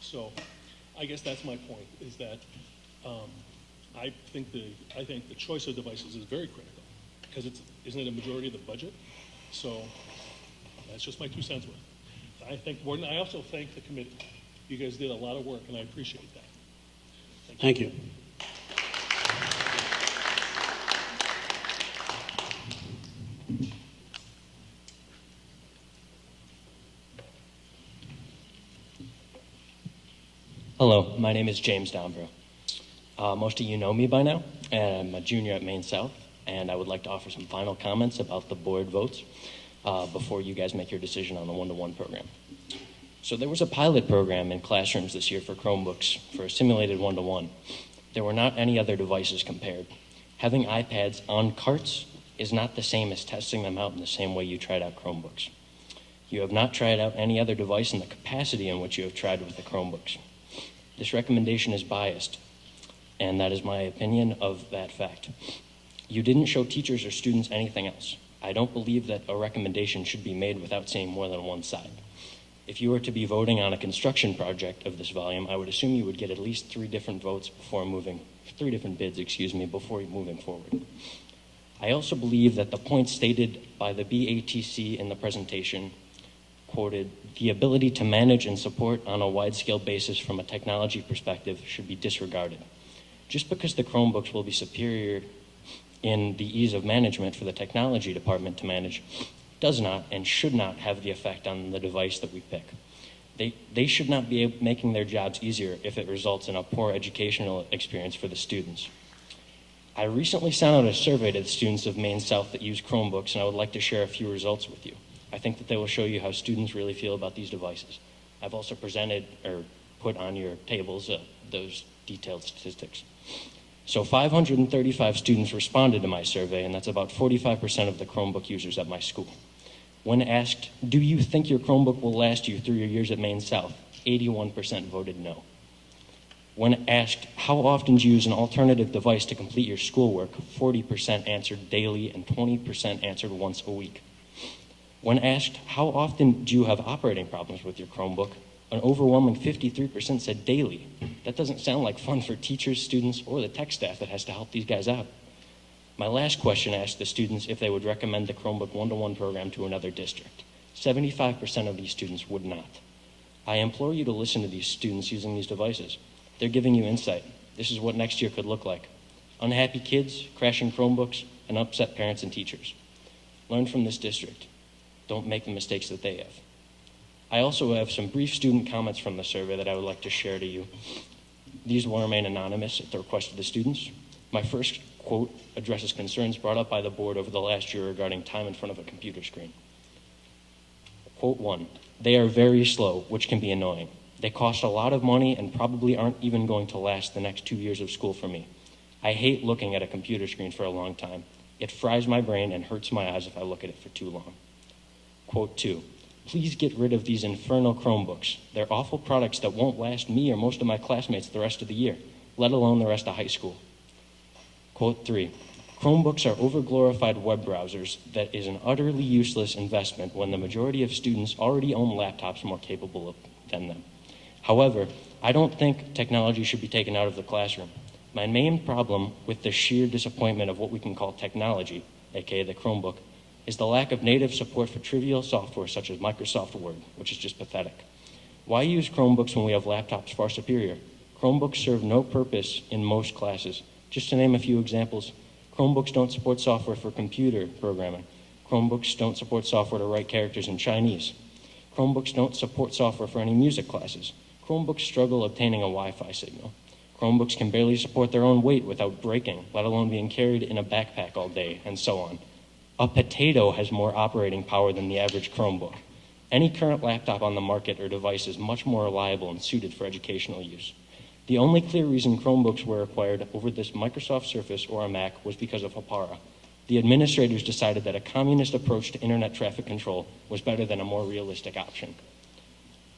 So I guess that's my point, is that I think the choice of devices is very critical, because isn't it a majority of the budget? So that's just my 2 cents worth. I thank the board, and I also thank the committee. You guys did a lot of work, and I appreciate that. Thank you. Hello, my name is James Dombrow. Most of you know me by now, and I'm a junior at Maine South, and I would like to offer some final comments about the board votes before you guys make your decision on the one-to-one program. So there was a pilot program in classrooms this year for Chromebooks for a simulated one-to-one. There were not any other devices compared. Having iPads on carts is not the same as testing them out in the same way you tried out Chromebooks. You have not tried out any other device in the capacity in which you have tried with the Chromebooks. This recommendation is biased, and that is my opinion of that fact. You didn't show teachers or students anything else. I don't believe that a recommendation should be made without seeing more than one side. If you were to be voting on a construction project of this volume, I would assume you would get at least 3 different votes before moving, 3 different bids, before moving forward. I also believe that the points stated by the BATC in the presentation, quoted, "The ability to manage and support on a wide-scale basis from a technology perspective should be disregarded. Just because the Chromebooks will be superior in the ease of management for the technology department to manage does not and should not have the effect on the device that we pick. They should not be making their jobs easier if it results in a poor educational experience for the students. I recently sent out a survey to the students of Maine South that use Chromebooks, and I would like to share a few results with you. I think that they will show you how students really feel about these devices. I've also presented or put on your tables those detailed statistics. So 535 students responded to my survey, and that's about 45% of the Chromebook users at my school. When asked, do you think your Chromebook will last you through your years at Maine South? 81% voted no. When asked, how often do you use an alternative device to complete your schoolwork? 40% answered daily and 20% answered once a week. When asked, how often do you have operating problems with your Chromebook? An overwhelming 53% said daily. That doesn't sound like fun for teachers, students, or the tech staff that has to help these guys out. My last question asked the students if they would recommend the Chromebook one-to-one program to another district. 75% of these students would not. I implore you to listen to these students using these devices. They're giving you insight. This is what next year could look like. Unhappy kids, crashing Chromebooks, and upset parents and teachers. Learn from this district. Don't make the mistakes that they have. I also have some brief student comments from the survey that I would like to share to you. These will remain anonymous at the request of the students. My first quote addresses concerns brought up by the board over the last year regarding time in front of a computer screen. Quote 1, they are very slow, which can be annoying. They cost a lot of money and probably aren't even going to last the next 2 years of school for me. I hate looking at a computer screen for a long time. It fries my brain and hurts my eyes if I look at it for too long. Quote 2, please get rid of these infernal Chromebooks. They're awful products that won't last me or most of my classmates the rest of the year, let alone the rest of high school. Quote 3, Chromebooks are overglorified web browsers that is an utterly useless investment when the majority of students already own laptops more capable than them. However, I don't think technology should be taken out of the classroom. My main problem with the sheer disappointment of what we can call technology, aka the Chromebook, is the lack of native support for trivial software such as Microsoft Word, which is just pathetic. Why use Chromebooks when we have laptops far superior? Chromebooks serve no purpose in most classes. Just to name a few examples, Chromebooks don't support software for computer programming. Chromebooks don't support software to write characters in Chinese. Chromebooks don't support software for any music classes. Chromebooks struggle obtaining a Wi-Fi signal. Chromebooks can barely support their own weight without breaking, let alone being carried in a backpack all day, and so on. A potato has more operating power than the average Chromebook. Any current laptop on the market or device is much more reliable and suited for educational use. The only clear reason Chromebooks were acquired over this Microsoft Surface or a Mac was because of Hapara. The administrators decided that a communist approach to internet traffic control was better than a more realistic option.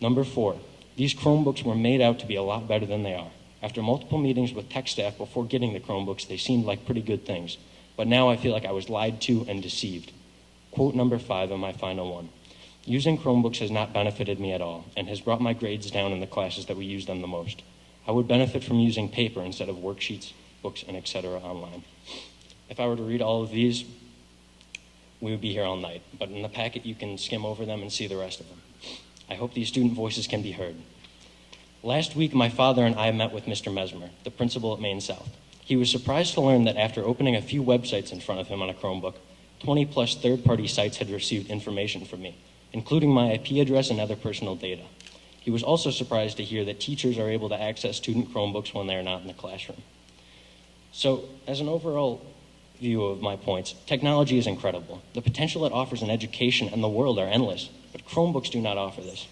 Number 4, these Chromebooks were made out to be a lot better than they are. After multiple meetings with tech staff before getting the Chromebooks, they seemed like pretty good things. But now I feel like I was lied to and deceived. Quote number 5 and my final one. Using Chromebooks has not benefited me at all and has brought my grades down in the classes that we use them the most. I would benefit from using paper instead of worksheets, books, and etc. online. If I were to read all of these, we would be here all night. But in the packet, you can skim over them and see the rest of them. I hope these student voices can be heard. Last week, my father and I met with Mr. Mesmer, the principal at Maine South. He was surprised to learn that after opening a few websites in front of him on a Chromebook, 20-plus third-party sites had received information from me, including my IP address and other personal data. He was also surprised to hear that teachers are able to access student Chromebooks when they are not in the classroom. So, as an overall view of my points, technology is incredible. The potential it offers in education and the world are endless, but Chromebooks do not offer this.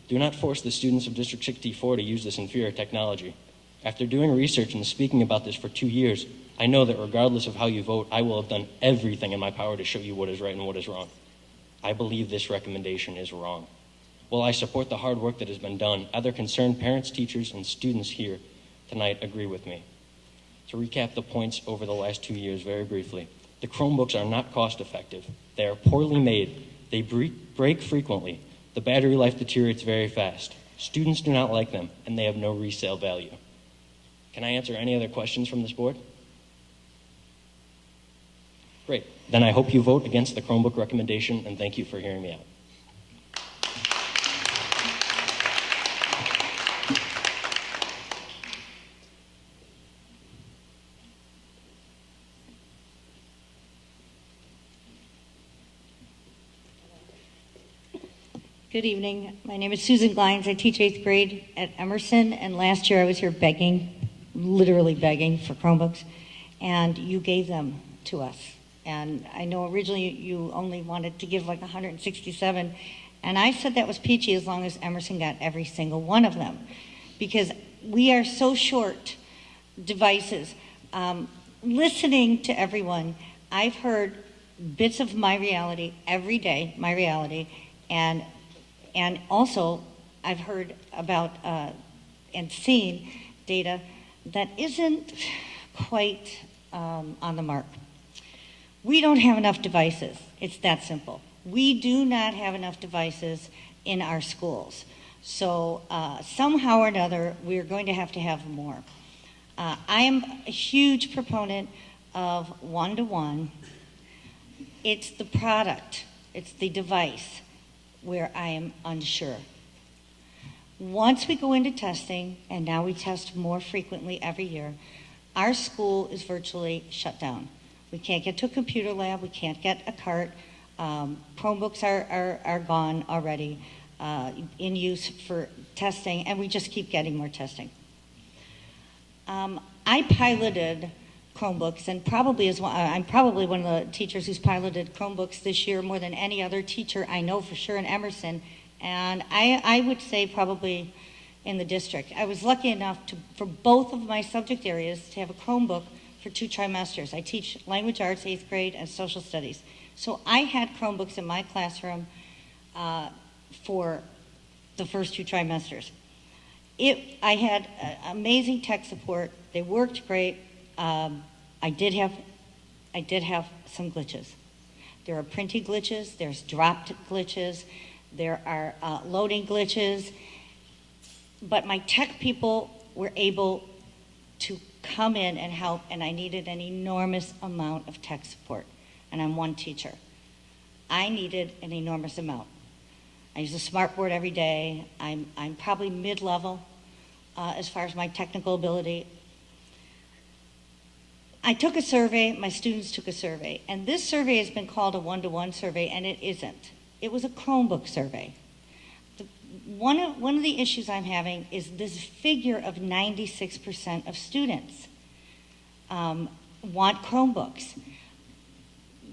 Do not force the students of District 64 to use this inferior technology. After doing research and speaking about this for 2 years, I know that regardless of how you vote, I will have done everything in my power to show you what is right and what is wrong. I believe this recommendation is wrong. While I support the hard work that has been done, other concerned parents, teachers, and students here tonight agree with me. To recap the points over the last 2 years very briefly, the Chromebooks are not cost effective. They are poorly made. They break frequently. The battery life deteriorates very fast. Students do not like them, and they have no resale value. Can I answer any other questions from this board? Great. Then I hope you vote against the Chromebook recommendation, and thank you for hearing me out. Good evening. My name is Susan Glines. I teach 8th grade at Emerson, and last year I was here begging, literally begging for Chromebooks, and you gave them to us. And I know originally you only wanted to give like 167, and I said that was peachy as long as Emerson got every single one of them. because we are so short devices. Listening to everyone, I've heard bits of my reality every day, my reality, and also I've heard about and seen data that isn't quite on the mark. We don't have enough devices. It's that simple. We do not have enough devices in our schools. So somehow or another, we're going to have more. I am a huge proponent of one-to-one. It's the product, it's the device where I am unsure. Once we go into testing, and now we test more frequently every year, our school is virtually shut down. We can't get to a computer lab, we can't get a cart. Chromebooks are gone already in use for testing, and we just keep getting more testing. I piloted Chromebooks, and I'm probably one of the teachers who's piloted Chromebooks this year more than any other teacher I know for sure in Emerson, and I would say probably in the district. I was lucky enough for both of my subject areas to have a Chromebook for 2 trimesters. I teach language arts, 8th grade, and social studies. So I had Chromebooks in my classroom for the first 2 trimesters. I had amazing tech support. They worked great. I did have some glitches. There are printing glitches. There's dropped glitches. There are loading glitches. But my tech people were able to come in and help, and I needed an enormous amount of tech support. And I'm one teacher. I needed an enormous amount. I use a smartboard every day. I'm probably mid-level as far as my technical ability. I took a survey, my students took a survey, and this survey has been called a one-to-one survey, and it isn't. It was a Chromebook survey. One of the issues I'm having is this figure of 96% of students want Chromebooks.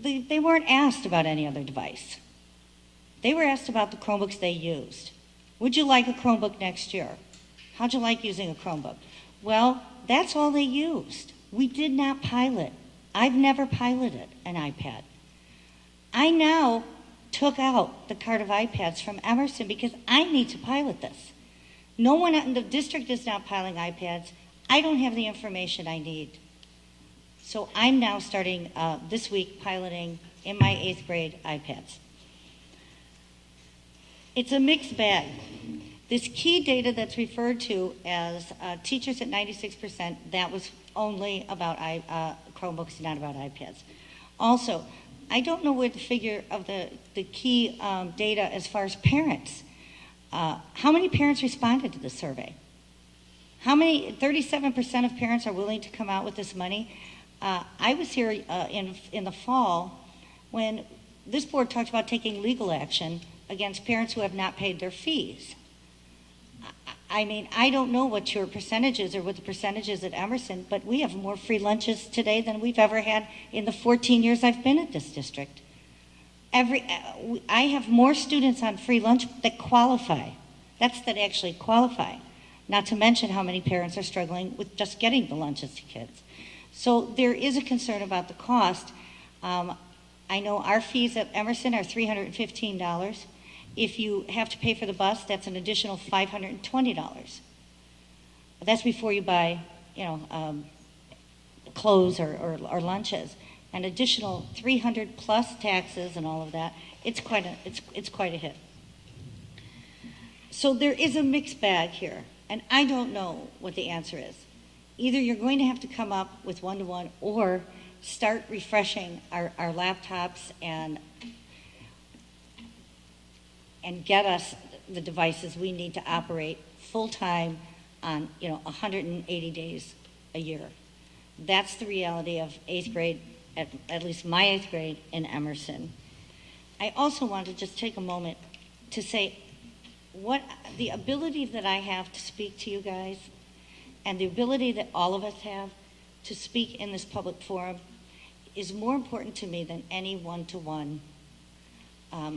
They weren't asked about any other device. They were asked about the Chromebooks they used. Would you like a Chromebook next year? How'd you like using a Chromebook? Well, that's all they used. We did not pilot. I've never piloted an iPad. I now took out the cart of iPads from Emerson because I need to pilot this. No one in the district is now piloting iPads. I don't have the information I need. So I'm now starting this week piloting in my 8th grade iPads. It's a mixed bag. This key data that's referred to as teachers at 96%, that was only about Chromebooks, not about iPads. Also, I don't know where the figure of the key data as far as parents. How many parents responded to the survey? 37% of parents are willing to come out with this money. I was here in the fall when this board talked about taking legal action against parents who have not paid their fees. I mean, I don't know what your percentage is or what the percentage is at Emerson, but we have more free lunches today than we've ever had in the 14 years I've been at this district. I have more students on free lunch that qualify. That actually qualify. Not to mention how many parents are struggling with just getting the lunches to kids. So there is a concern about the cost. I know our fees at Emerson are $315. If you have to pay for the bus, that's an additional $520. That's before you buy, clothes or lunches. An additional 300 plus taxes and all of that. It's quite a hit. So there is a mixed bag here, and I don't know what the answer is. Either you're going to have to come up with one-to-one or start refreshing our laptops and get us the devices we need to operate full-time on 180 days a year. That's the reality of 8th grade, at least my 8th grade in Emerson. I also want to just take a moment to say what the ability that I have to speak to you guys and the ability that all of us have to speak in this public forum is more important to me than any one-to-one.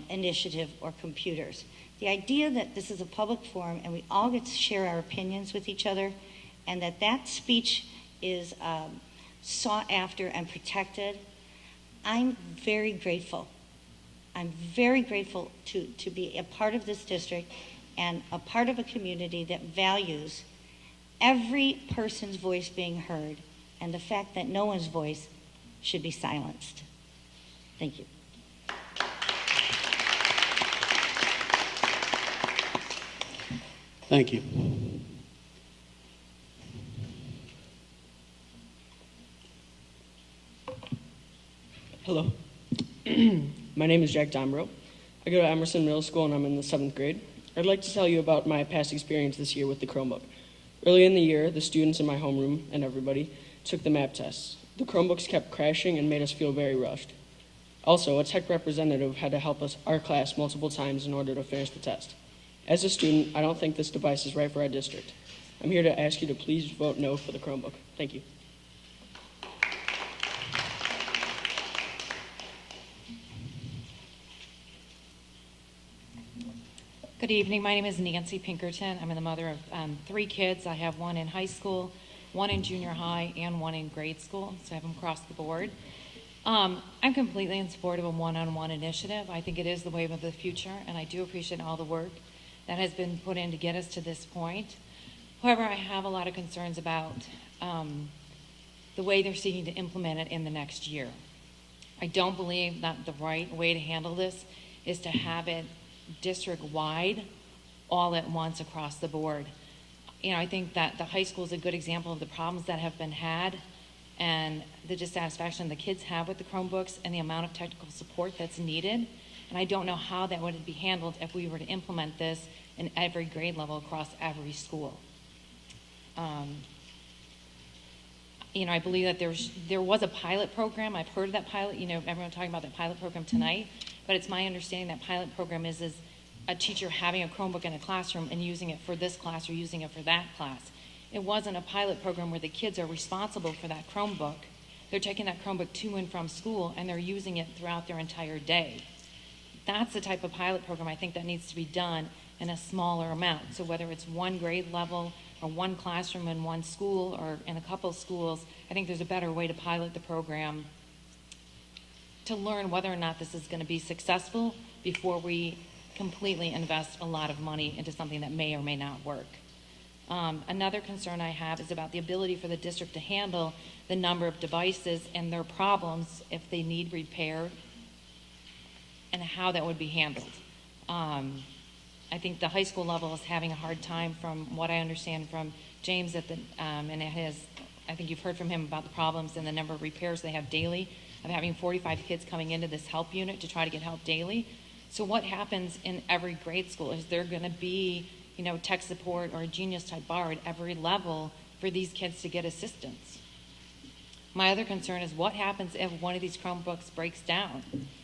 initiative or computers. The idea that this is a public forum and we all get to share our opinions with each other, and that speech is sought after and protected, I'm very grateful. I'm very grateful to be a part of this district and a part of a community that values every person's voice being heard and the fact that no one's voice should be silenced. Thank you. Thank you. Hello. My name is Jack Dombrow. I go to Emerson Middle School and I'm in the 7th grade. I'd like to tell you about my past experience this year with the Chromebook. Early in the year, the students in my homeroom and everybody took the map tests. The Chromebooks kept crashing and made us feel very rushed. Also, a tech representative had to help our class multiple times in order to finish the test. As a student, I don't think this device is right for our district. I'm here to ask you to please vote no for the Chromebook. Thank you. Good evening. My name is Nancy Pinkerton. I'm the mother of 3 kids. I have one in high school, one in junior high, and one in grade school, so I have them across the board. I'm completely in support of a one-on-one initiative. I think it is the wave of the future, and I do appreciate all the work that has been put in to get us to this point. However, I have a lot of concerns about the way they're seeking to implement it in the next year. I don't believe that the right way to handle this is to have it district-wide all at once across the board. I think that the high school is a good example of the problems that have been had and the dissatisfaction the kids have with the Chromebooks and the amount of technical support that's needed. And I don't know how that would be handled if we were to implement this in every grade level across every school. I believe that there was a pilot program. I've heard of that pilot. Everyone talking about that pilot program tonight. But it's my understanding that pilot program is a teacher having a Chromebook in a classroom and using it for this class or using it for that class. It wasn't a pilot program where the kids are responsible for that Chromebook. They're taking that Chromebook to and from school and they're using it throughout their entire day. That's the type of pilot program I think that needs to be done in a smaller amount. So whether it's one grade level or one classroom in one school or in a couple of schools, I think there's a better way to pilot the program to learn whether or not this is going to be successful before we completely invest a lot of money into something that may or may not work. Another concern I have is about the ability for the district to handle the number of devices and their problems if they need repaired and how that would be handled. I think the high school level is having a hard time, from what I understand from James, and I think you've heard from him about the problems and the number of repairs they have daily, of having 45 kids coming into this help unit to try to get help daily. So what happens in every grade school? Is there going to be, tech support or a Genius type bar at every level for these kids to get assistance? My other concern is what happens if one of these Chromebooks breaks down?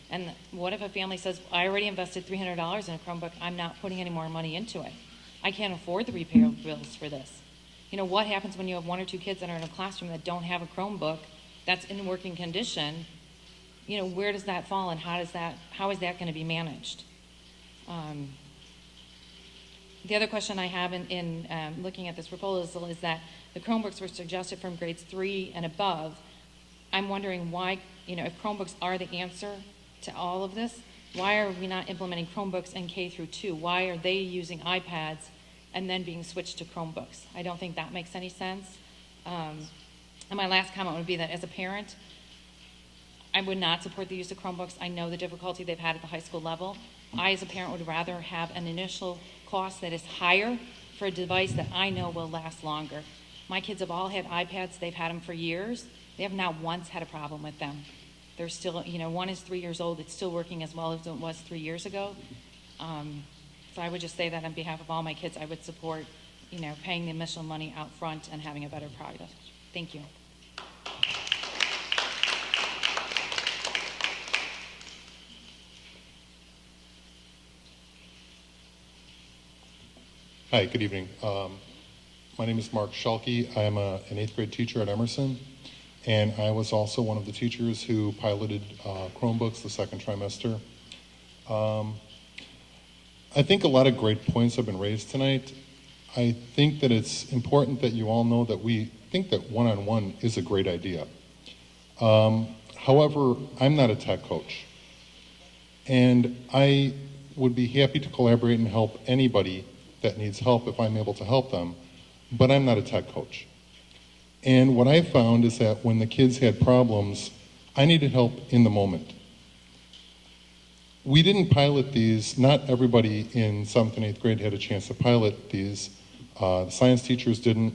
And what if a family says, I already invested $300 in a Chromebook, I'm not putting any more money into it. I can't afford the repair bills for this. What happens when you have 1 or 2 kids that are in a classroom that don't have a Chromebook that's in working condition? Where does that fall and how is that going to be managed? The other question I have in looking at this proposal is that the Chromebooks were suggested from grades 3 and above. I'm wondering why, if Chromebooks are the answer to all of this, why are we not implementing Chromebooks in K through 2? Why are they using iPads and then being switched to Chromebooks? I don't think that makes any sense. And my last comment would be that as a parent, I would not support the use of Chromebooks. I know the difficulty they've had at the high school level. I, as a parent, would rather have an initial cost that is higher for a device that I know will last longer. My kids have all had iPads. They've had them for years. They have not once had a problem with them. They're still, one is 3 years old. It's still working as well as it was 3 years ago. So I would just say that on behalf of all my kids, I would support, paying the initial money out front and having a better product. Thank you. Hi, good evening. My name is Mark Schulke. I am an 8th grade teacher at Emerson, and I was also one of the teachers who piloted Chromebooks the second trimester. I think a lot of great points have been raised tonight. I think that it's important that you all know that we think that one-on-one is a great idea. However, I'm not a tech coach. And I would be happy to collaborate and help anybody that needs help if I'm able to help them, but I'm not a tech coach. And what I found is that when the kids had problems, I needed help in the moment. We didn't pilot these, not everybody in 7th and 8th grade had a chance to pilot these. The science teachers didn't,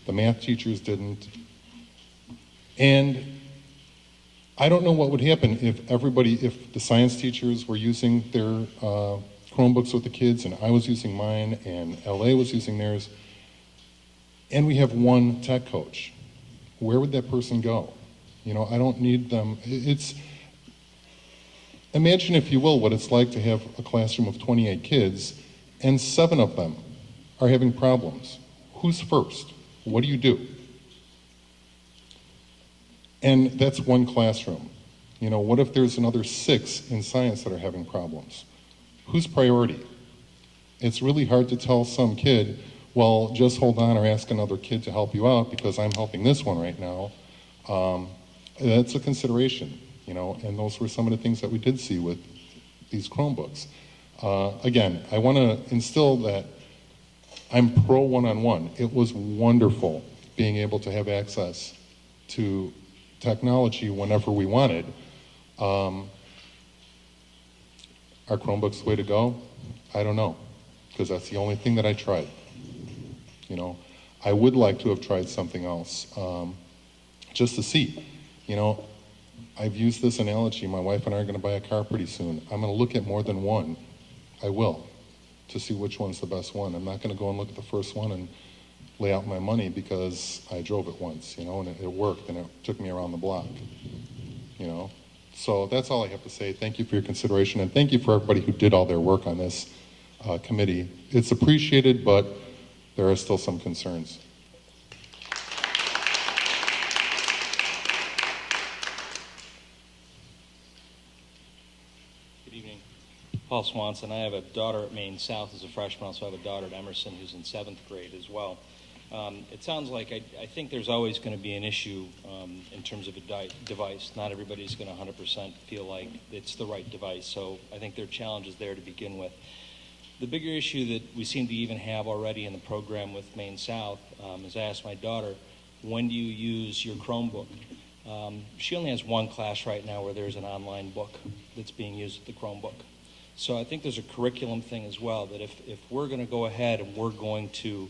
the math teachers didn't. And I don't know what would happen if the science teachers were using their Chromebooks with the kids and I was using mine and LA was using theirs, and we have one tech coach. Where would that person go? You know, I don't need them. Imagine, if you will, what it's like to have a classroom of 28 kids and 7 of them are having problems. Who's first? What do you do? And that's one classroom. You know, what if there's another 6 in science that are having problems? Whose priority? It's really hard to tell some kid, well, just hold on or ask another kid to help you out because I'm helping this one right now. That's a consideration, you know, and those were some of the things that we did see with these Chromebooks. Again, I want to instill that I'm pro one-on-one. It was wonderful being able to have access to technology whenever we wanted. Are Chromebooks the way to go? I don't know, because that's the only thing that I tried. You know, I would like to have tried something else, just to see. You know, I've used this analogy. My wife and I are going to buy a car pretty soon. I'm going to look at more than one. I will, to see which one's the best one. I'm not going to go and look at the first one and lay out my money because I drove it once, you know, and it worked and it took me around the block, you know. So that's all I have to say. Thank you for your consideration, and thank you for everybody who did all their work on this committee. It's appreciated, but there are still some concerns. Good evening. Paul Swanson. I have a daughter at Maine South as a freshman. I also have a daughter at Emerson who's in 7th grade as well. It sounds like I think there's always going to be an issue in terms of a device. Not everybody's going to 100% feel like it's the right device, so I think there are challenges there to begin with. The bigger issue that we seem to even have already in the program with Maine South is I asked my daughter, when do you use your Chromebook? She only has one class right now where there's an online book that's being used with the Chromebook. So I think there's a curriculum thing as well, that if we're going to go ahead and we're going to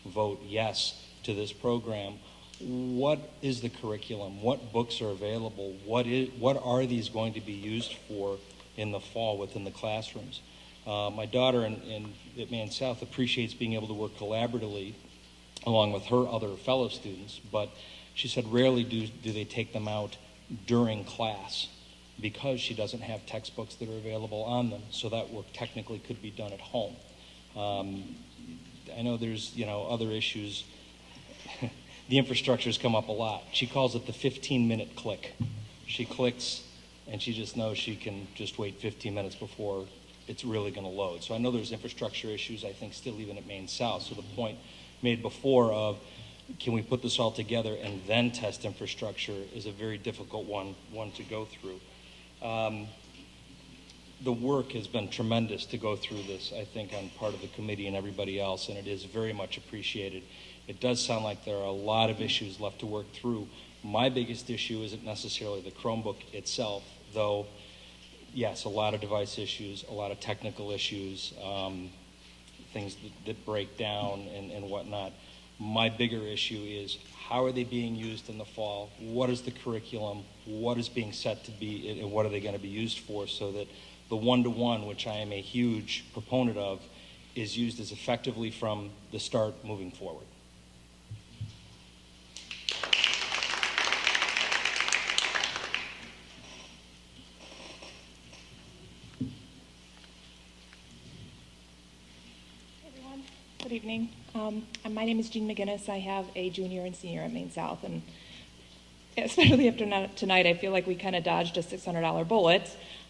vote yes to this program, what is the curriculum? What books are available? What are these going to be used for in the fall within the classrooms? My daughter at Maine South appreciates being able to work collaboratively along with her other fellow students, but she said rarely do they take them out during class because she doesn't have textbooks that are available on them, so that work technically could be done at home. I know there's, you know, other issues. The infrastructure's come up a lot. She calls it the 15-minute click. She clicks, and she just knows she can just wait 15 minutes before it's really going to load. So I know there's infrastructure issues, I think, still even at Maine South. So the point made before of, can we put this all together and then test infrastructure is a very difficult one to go through. The work has been tremendous to go through this, I think, on part of the committee and everybody else, and it is very much appreciated. It does sound like there are a lot of issues left to work through. My biggest issue isn't necessarily the Chromebook itself, though, yes, a lot of device issues, a lot of technical issues, things that break down and whatnot. My bigger issue is, how are they being used in the fall? What is the curriculum? What is being set to be, and what are they going to be used for, so that the one-to-one, which I am a huge proponent of, is used as effectively from the start moving forward. Good evening. My name is Jean McGinnis. I have a junior and senior at Maine South, and especially after tonight, I feel like we kind of dodged a $600 bullet.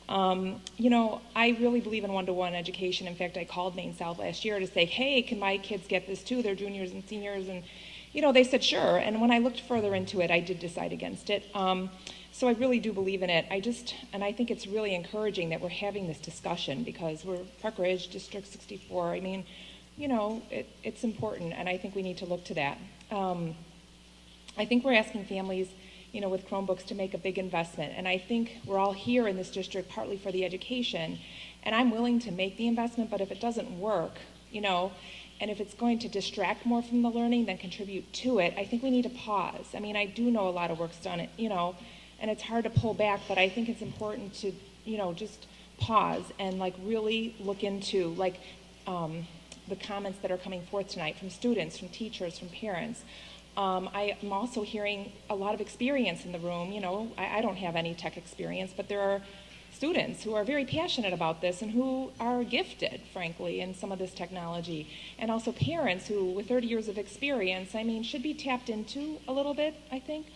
You know, I really believe in one-to-one education. In fact, I called Maine South last year to say, hey, can my kids get this too? They're juniors and seniors. And, you know, they said, sure. And when I looked further into it, I did decide against it. So I really do believe in it. And I think it's really encouraging that we're having this discussion because we're Park Ridge, District 64. I mean, you know, it's important, and I think we need to look to that. I think we're asking families, you know, with Chromebooks to make a big investment. And I think we're all here in this district partly for the education. And I'm willing to make the investment, but if it doesn't work, you know, and if it's going to distract more from the learning than contribute to it, I think we need to pause. I mean, I do know a lot of work's done, you know, and it's hard to pull back, but I think it's important to, you know, just pause and like really look into like the comments that are coming forth tonight from students, from teachers, from parents. I am also hearing a lot of experience in the room. You know, I don't have any tech experience, but there are students who are very passionate about this and who are gifted, frankly, in some of this technology. And also parents who, with 30 years of experience, I mean, should be tapped into a little bit, I think.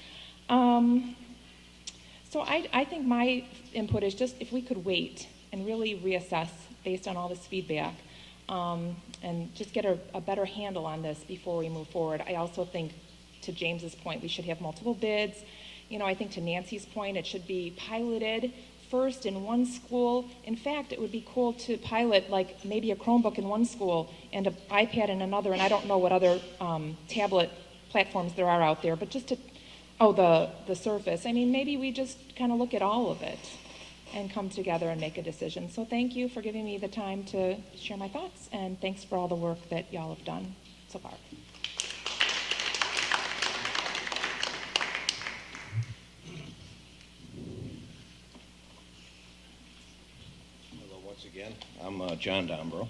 So I think my input is just if we could wait and really reassess based on all this feedback and just get a better handle on this before we move forward. I also think, to James's point, we should have multiple bids. You know, I think to Nancy's point, it should be piloted first in one school. In fact, it would be cool to pilot like maybe a Chromebook in one school and an iPad in another, and I don't know what other tablet platforms there are out there, but just to, the Surface. I mean, maybe we just kind of look at all of it and come together and make a decision. So thank you for giving me the time to share my thoughts, and thanks for all the work that y'all have done so far. Hello, once again. I'm John Dombrow.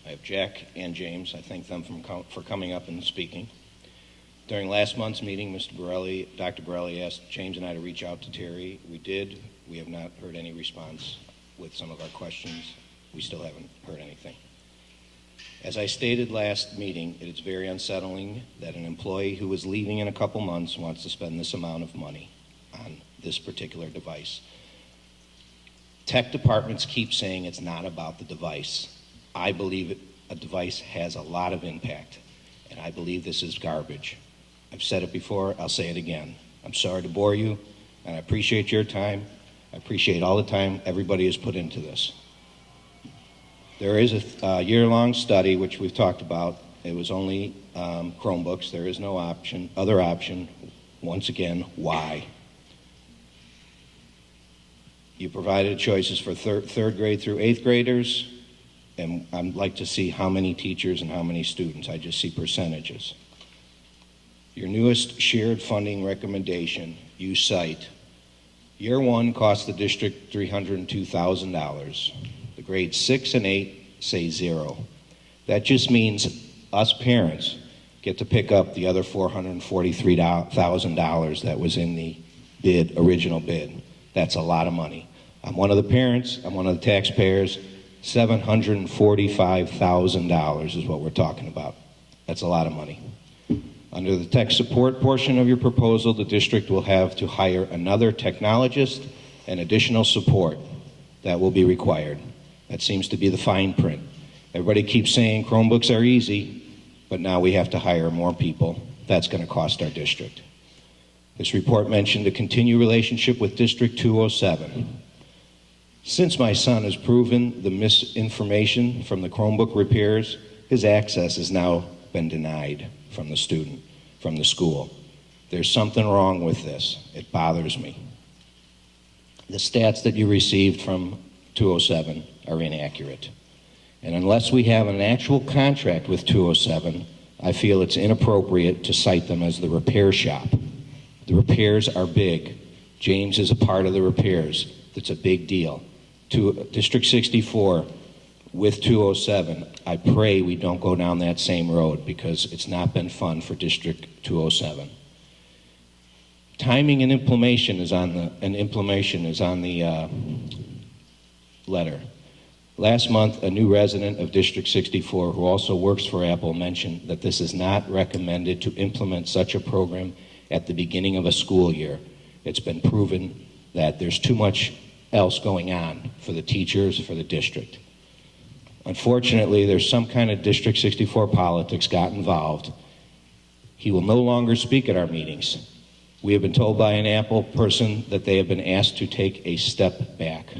I have Jack and James. I thank them for coming up and speaking. During last month's meeting, Dr. Borelli asked James and I to reach out to Terry. We did. We have not heard any response with some of our questions. We still haven't heard anything. As I stated last meeting, it is very unsettling that an employee who is leaving in a couple months wants to spend this amount of money on this particular device. Tech departments keep saying it's not about the device. I believe a device has a lot of impact, and I believe this is garbage. I've said it before, I'll say it again. I'm sorry to bore you, and I appreciate your time. I appreciate all the time everybody has put into this. There is a year-long study, which we've talked about. It was only Chromebooks. There is no other option. Once again, why? You provided choices for third grade through eighth graders, and I'd like to see how many teachers and how many students. I just see percentages. Your newest shared funding recommendation, you cite, year one cost the district $302,000. The grades 6 and 8 say zero. That just means us parents get to pick up the other $443,000 that was in the original bid. That's a lot of money. I'm one of the parents, I'm one of the taxpayers. $745,000 is what we're talking about. That's a lot of money. Under the tech support portion of your proposal, the district will have to hire another technologist and additional support that will be required. That seems to be the fine print. Everybody keeps saying Chromebooks are easy, but now we have to hire more people. That's going to cost our district. This report mentioned a continued relationship with District 207. Since my son has proven the misinformation from the Chromebook repairs, his access has now been denied from the student, from the school. There's something wrong with this. It bothers me. The stats that you received from 207 are inaccurate. And unless we have an actual contract with 207, I feel it's inappropriate to cite them as the repair shop. The repairs are big. James is a part of the repairs. It's a big deal. District 64 with 207, I pray we don't go down that same road because it's not been fun for District 207. Timing and implementation is on the letter. Last month, a new resident of District 64 who also works for Apple mentioned that this is not recommended to implement such a program at the beginning of a school year. It's been proven that there's too much else going on for the teachers, for the district. Unfortunately, there's some kind of District 64 politics got involved. He will no longer speak at our meetings. We have been told by an Apple person that they have been asked to take a step back.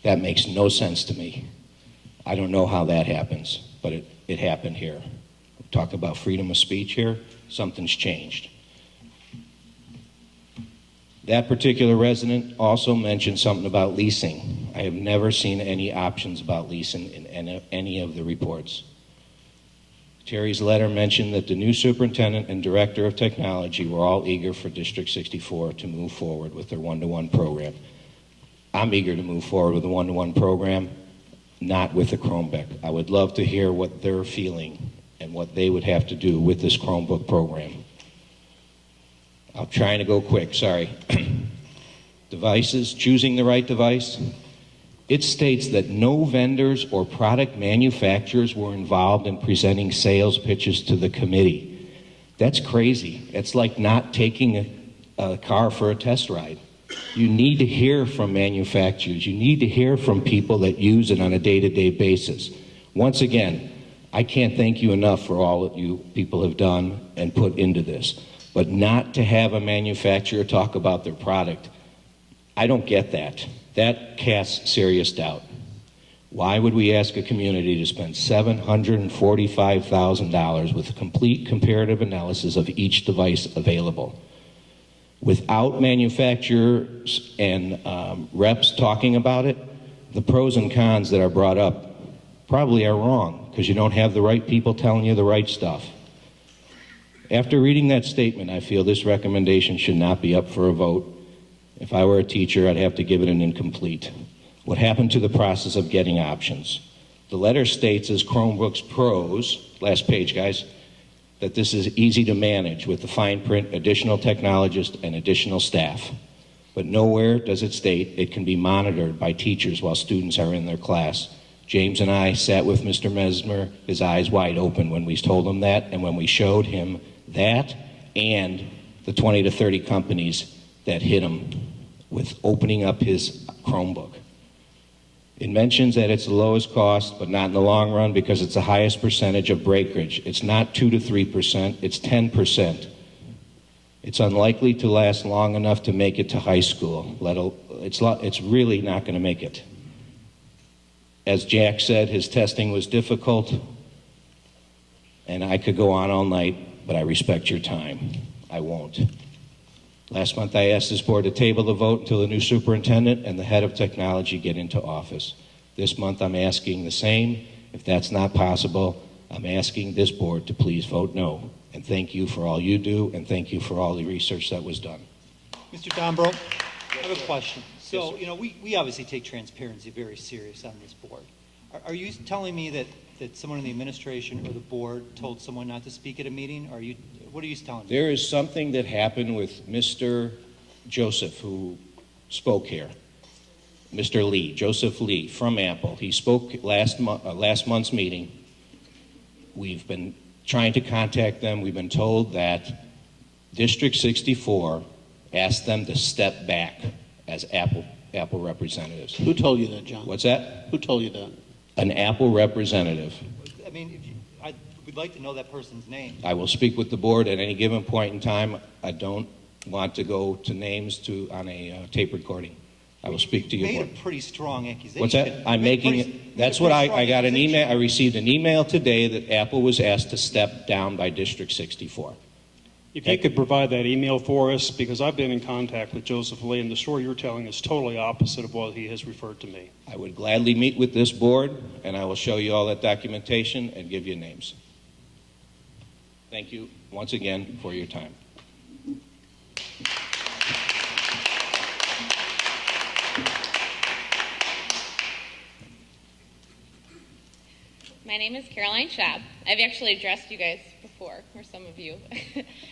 That makes no sense to me. I don't know how that happens, but it happened here. We talk about freedom of speech here. Something's changed. That particular resident also mentioned something about leasing. I have never seen any options about leasing in any of the reports. Terry's letter mentioned that the new superintendent and director of technology were all eager for District 64 to move forward with their one-to-one program. I'm eager to move forward with a one-to-one program, not with the Chromebook. I would love to hear what they're feeling and what they would have to do with this Chromebook program. I'm trying to go quick, sorry. Devices, choosing the right device. It states that no vendors or product manufacturers were involved in presenting sales pitches to the committee. That's crazy. It's like not taking a car for a test ride. You need to hear from manufacturers. You need to hear from people that use it on a day-to-day basis. Once again, I can't thank you enough for all that you people have done and put into this. But not to have a manufacturer talk about their product, I don't get that. That casts serious doubt. Why would we ask a community to spend $745,000 with a complete comparative analysis of each device available? Without manufacturers and reps talking about it, the pros and cons that are brought up probably are wrong because you don't have the right people telling you the right stuff. After reading that statement, I feel this recommendation should not be up for a vote. If I were a teacher, I'd have to give it an incomplete. What happened to the process of getting options? The letter states as Chromebooks pros, last page guys, that this is easy to manage with the fine print, additional technologists, and additional staff. But nowhere does it state it can be monitored by teachers while students are in their class. James and I sat with Mr. Mesmer, his eyes wide open when we told him that, and when we showed him that and the 20 to 30 companies that hit him with opening up his Chromebook. It mentions that it's the lowest cost, but not in the long run because it's the highest percentage of breakage. It's not 2 to 3%, it's 10%. It's unlikely to last long enough to make it to high school. It's really not going to make it. As Jack said, his testing was difficult, and I could go on all night, but I respect your time. I won't. Last month, I asked this board to table the vote until the new superintendent and the head of technology get into office. This month, I'm asking the same. If that's not possible, I'm asking this board to please vote no. And thank you for all you do, and thank you for all the research that was done. Mr. Dombro, I have a question. So, we obviously take transparency very serious on this board. Are you telling me that someone in the administration or the board told someone not to speak at a meeting? What are you telling me? There is something that happened with Mr. Joseph, who spoke here. Mr. Lee, Joseph Lee from Apple. He spoke last month's meeting. We've been trying to contact them. We've been told that District 64 asked them to step back as Apple representatives. Who told you that, John? What's that? Who told you that? An Apple representative. I mean, we'd like to know that person's name. I will speak with the board at any given point in time. I don't want to go to names on a tape recording. I will speak to your board. You made a pretty strong accusation. What's that? I'm making it. That's what I got an email. I received an email today that Apple was asked to step down by District 64. If you could provide that email for us, because I've been in contact with Joseph Lee, and the story you're telling is totally opposite of what he has referred to me. I would gladly meet with this board, and I will show you all that documentation and give you names. Thank you once again for your time. My name is Caroline Schaub. I've actually addressed you guys before, or some of you,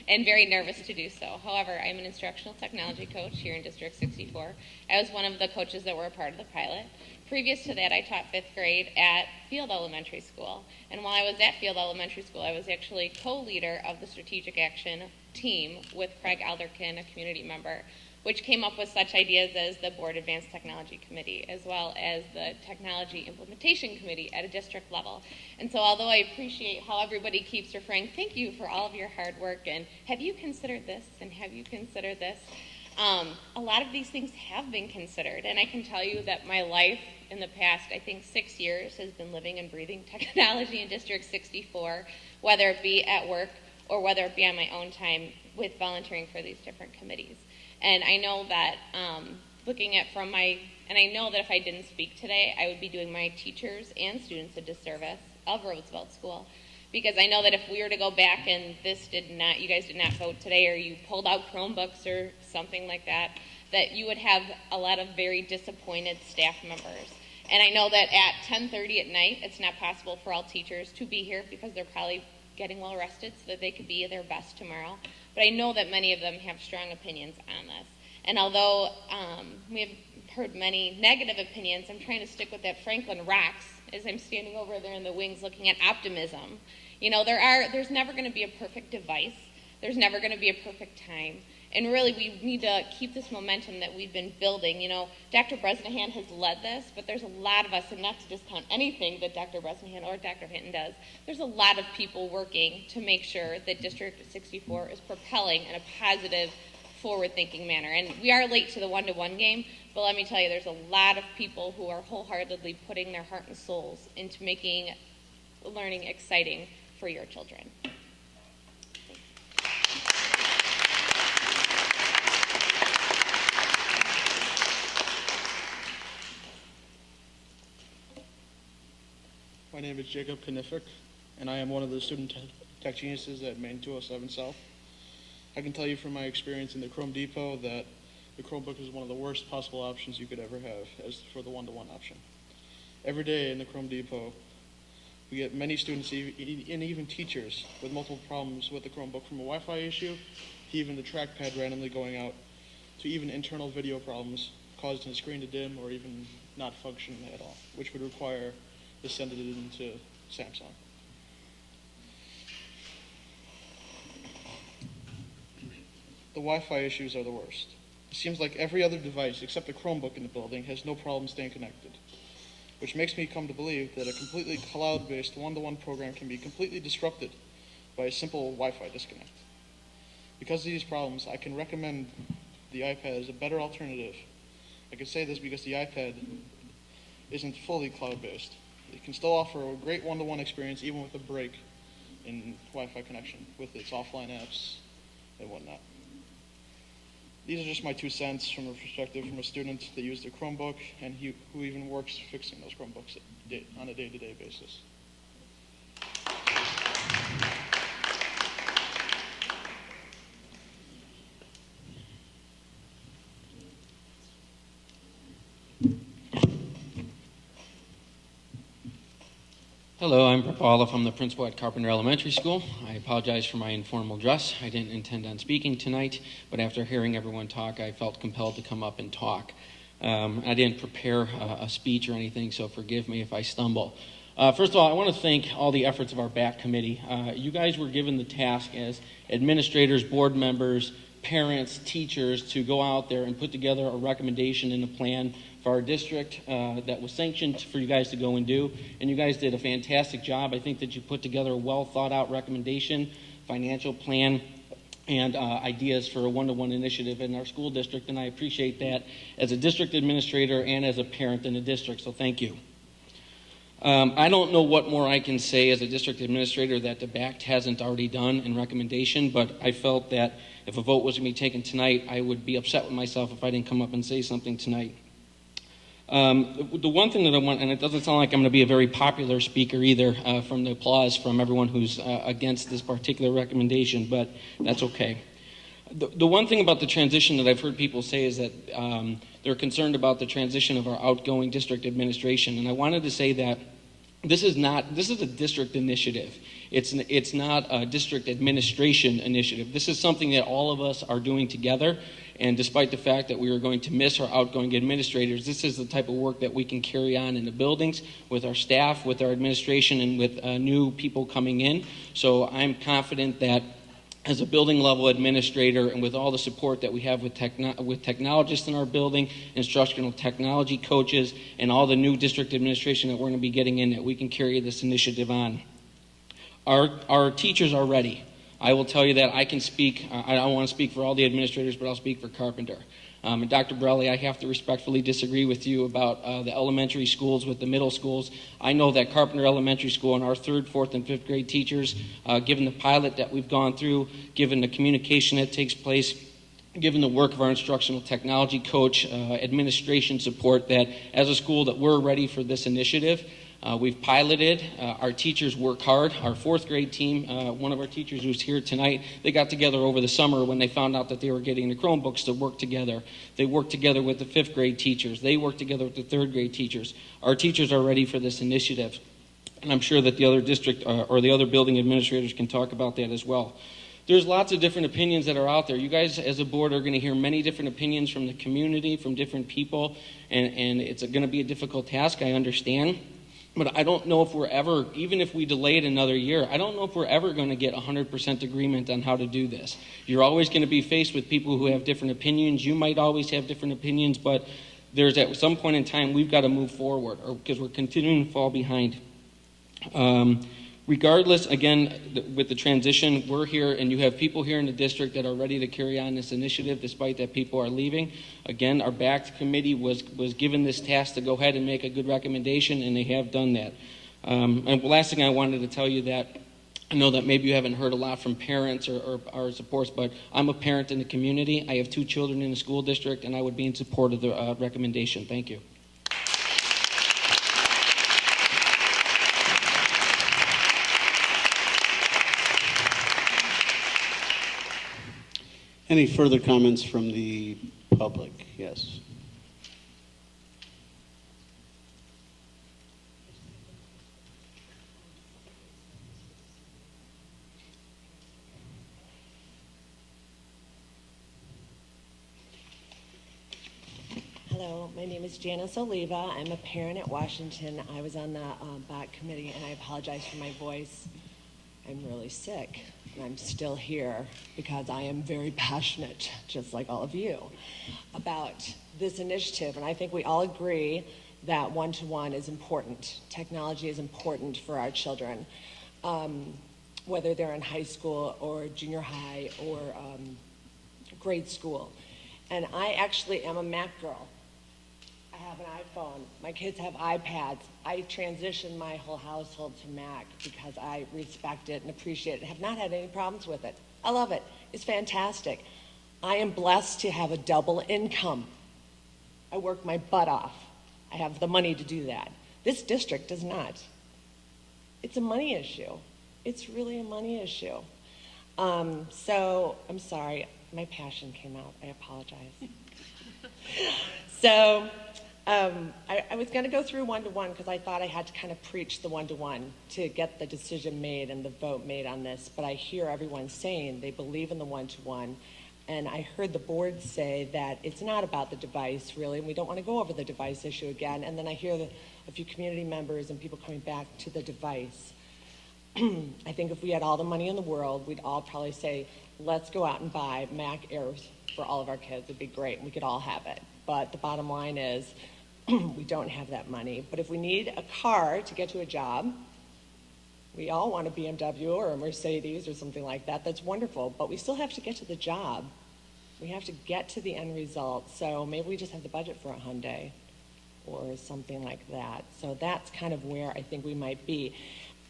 and very nervous to do so. However, I'm an instructional technology coach here in District 64. I was one of the coaches that were a part of the pilot. Previous to that, I taught 5th grade at Field Elementary School. And while I was at Field Elementary School, I was actually co-leader of the strategic action team with Craig Alderkin, a community member. which came up with such ideas as the Board Advanced Technology Committee, as well as the Technology Implementation Committee at a district level. And so although I appreciate how everybody keeps referring, thank you for all of your hard work, and have you considered this, and have you considered this? A lot of these things have been considered, and I can tell you that my life in the past, I think 6 years, has been living and breathing technology in District 64, whether it be at work or whether it be on my own time with volunteering for these different committees. And I know that looking at and I know that if I didn't speak today, I would be doing my teachers and students a disservice of Roosevelt School, because I know that if we were to go back and you guys did not vote today, or you pulled out Chromebooks or something like that, that you would have a lot of very disappointed staff members. And I know that at 10:30 at night, it's not possible for all teachers to be here because they're probably getting well rested so that they could be their best tomorrow. But I know that many of them have strong opinions on this. And although we have heard many negative opinions, I'm trying to stick with that Franklin rocks as I'm standing over there in the wings looking at optimism. You know, there's never going to be a perfect device. There's never going to be a perfect time. And really, we need to keep this momentum that we've been building. You know, Dr. Bresnahan has led this, but there's a lot of us, and not to discount anything that Dr. Bresnahan or Dr. Hinton does, there's a lot of people working to make sure that District 64 is propelling in a positive, forward-thinking manner. And we are late to the one-to-one game, but let me tell you, there's a lot of people who are wholeheartedly putting their heart and souls into making learning exciting for your children. My name is Jacob Knifick, and I am one of the student tech geniuses at Maine 207 South. I can tell you from my experience in the Chrome Depot that the Chromebook is one of the worst possible options you could ever have as for the one-to-one option. Every day in the Chrome Depot, we get many students and even teachers with multiple problems with the Chromebook, from a Wi-Fi issue to even the trackpad randomly going out to even internal video problems causing the screen to dim or even not function at all, which would require to send it into Samsung. The Wi-Fi issues are the worst. It seems like every other device except the Chromebook in the building has no problem staying connected, which makes me come to believe that a completely cloud-based one-to-one program can be completely disrupted by a simple Wi-Fi disconnect. Because of these problems, I can recommend the iPad as a better alternative. I can say this because the iPad isn't fully cloud-based. It can still offer a great one-to-one experience even with a break in Wi-Fi connection with its offline apps and whatnot. These are just my 2 cents from a perspective from a student that used a Chromebook and who even works fixing those Chromebooks on a day-to-day basis. Hello, I'm Brett from the principal at Carpenter Elementary School. I apologize for my informal dress. I didn't intend on speaking tonight, but after hearing everyone talk, I felt compelled to come up and talk. I didn't prepare a speech or anything, so forgive me if I stumble. First of all, I want to thank all the efforts of our BAC committee. You guys were given the task as administrators, board members, parents, teachers to go out there and put together a recommendation and a plan for our district that was sanctioned for you guys to go and do. And you guys did a fantastic job. I think that you put together a well thought out recommendation, financial plan, and ideas for a one-to-one initiative in our school district. And I appreciate that as a district administrator and as a parent in the district. So thank you. I don't know what more I can say as a district administrator that the BACT hasn't already done in recommendation, but I felt that if a vote was going to be taken tonight, I would be upset with myself if I didn't come up and say something tonight. The one thing that I want, and it doesn't sound like I'm going to be a very popular speaker either from the applause from everyone who's against this particular recommendation, but that's okay. The one thing about the transition that I've heard people say is that they're concerned about the transition of our outgoing district administration, and I wanted to say that this is a district initiative. It's not a district administration initiative. This is something that all of us are doing together, and despite the fact that we are going to miss our outgoing administrators, this is the type of work that we can carry on in the buildings with our staff, with our administration, and with new people coming in. So I'm confident that as a building level administrator, and with all the support that we have with technologists in our building, instructional technology coaches, and all the new district administration that we're going to be getting in, that we can carry this initiative on. Our teachers are ready. I will tell you that I can speak, I don't want to speak for all the administrators, but I'll speak for Carpenter. And Dr. Borelli, I have to respectfully disagree with you about the elementary schools with the middle schools. I know that Carpenter Elementary School and our 3rd, 4th, and 5th grade teachers, given the pilot that we've gone through, given the communication that takes place, given the work of our instructional technology coach, administration support, that as a school that we're ready for this initiative. We've piloted. Our teachers work hard. Our 4th grade team, one of our teachers who's here tonight, they got together over the summer when they found out that they were getting the Chromebooks to work together. They worked together with the 5th grade teachers. They worked together with the 3rd grade teachers. Our teachers are ready for this initiative. And I'm sure that the other district or the other building administrators can talk about that as well. There's lots of different opinions that are out there. You guys as a board are going to hear many different opinions from the community, from different people, and it's going to be a difficult task, I understand. But I don't know if we're ever, even if we delay it another year, I don't know if we're ever going to get 100% agreement on how to do this. You're always going to be faced with people who have different opinions. You might always have different opinions, but there's at some point in time we've got to move forward, because we're continuing to fall behind. Regardless, again, with the transition, we're here, and you have people here in the district that are ready to carry on this initiative despite that people are leaving. Again, our BACT committee was given this task to go ahead and make a good recommendation, and they have done that. And the last thing I wanted to tell you, that I know that maybe you haven't heard a lot from parents or our supports, but I'm a parent in the community. I have 2 children in the school district, and I would be in support of the recommendation. Thank you. Any further comments from the public? Yes. Hello, my name is Janice Oliva. I'm a parent at Washington. I was on the BOT committee, and I apologize for my voice. I'm really sick, and I'm still here because I am very passionate, just like all of you, about this initiative. And I think we all agree that one-to-one is important. Technology is important for our children, whether they're in high school or junior high or grade school. And I actually am a Mac girl. I have an iPhone. My kids have iPads. I transitioned my whole household to Mac because I respect it and appreciate it. I have not had any problems with it. I love it. It's fantastic. I am blessed to have a double income. I work my butt off. I have the money to do that. This district does not. It's a money issue. It's really a money issue. So I'm sorry, my passion came out. I apologize. So I was going to go through one-to-one because I thought I had to kind of preach the one-to-one to get the decision made and the vote made on this. But I hear everyone saying they believe in the one-to-one. And I heard the board say that it's not about the device, really, and we don't want to go over the device issue again. And then I hear a few community members and people coming back to the device. I think if we had all the money in the world, we'd all probably say, let's go out and buy Mac Airs for all of our kids. It'd be great, and we could all have it. But the bottom line is, we don't have that money. But if we need a car to get to a job, we all want a BMW or a Mercedes or something like that. That's wonderful, but we still have to get to the job. We have to get to the end result. So maybe we just have the budget for a Hyundai or something like that. So that's kind of where I think we might be.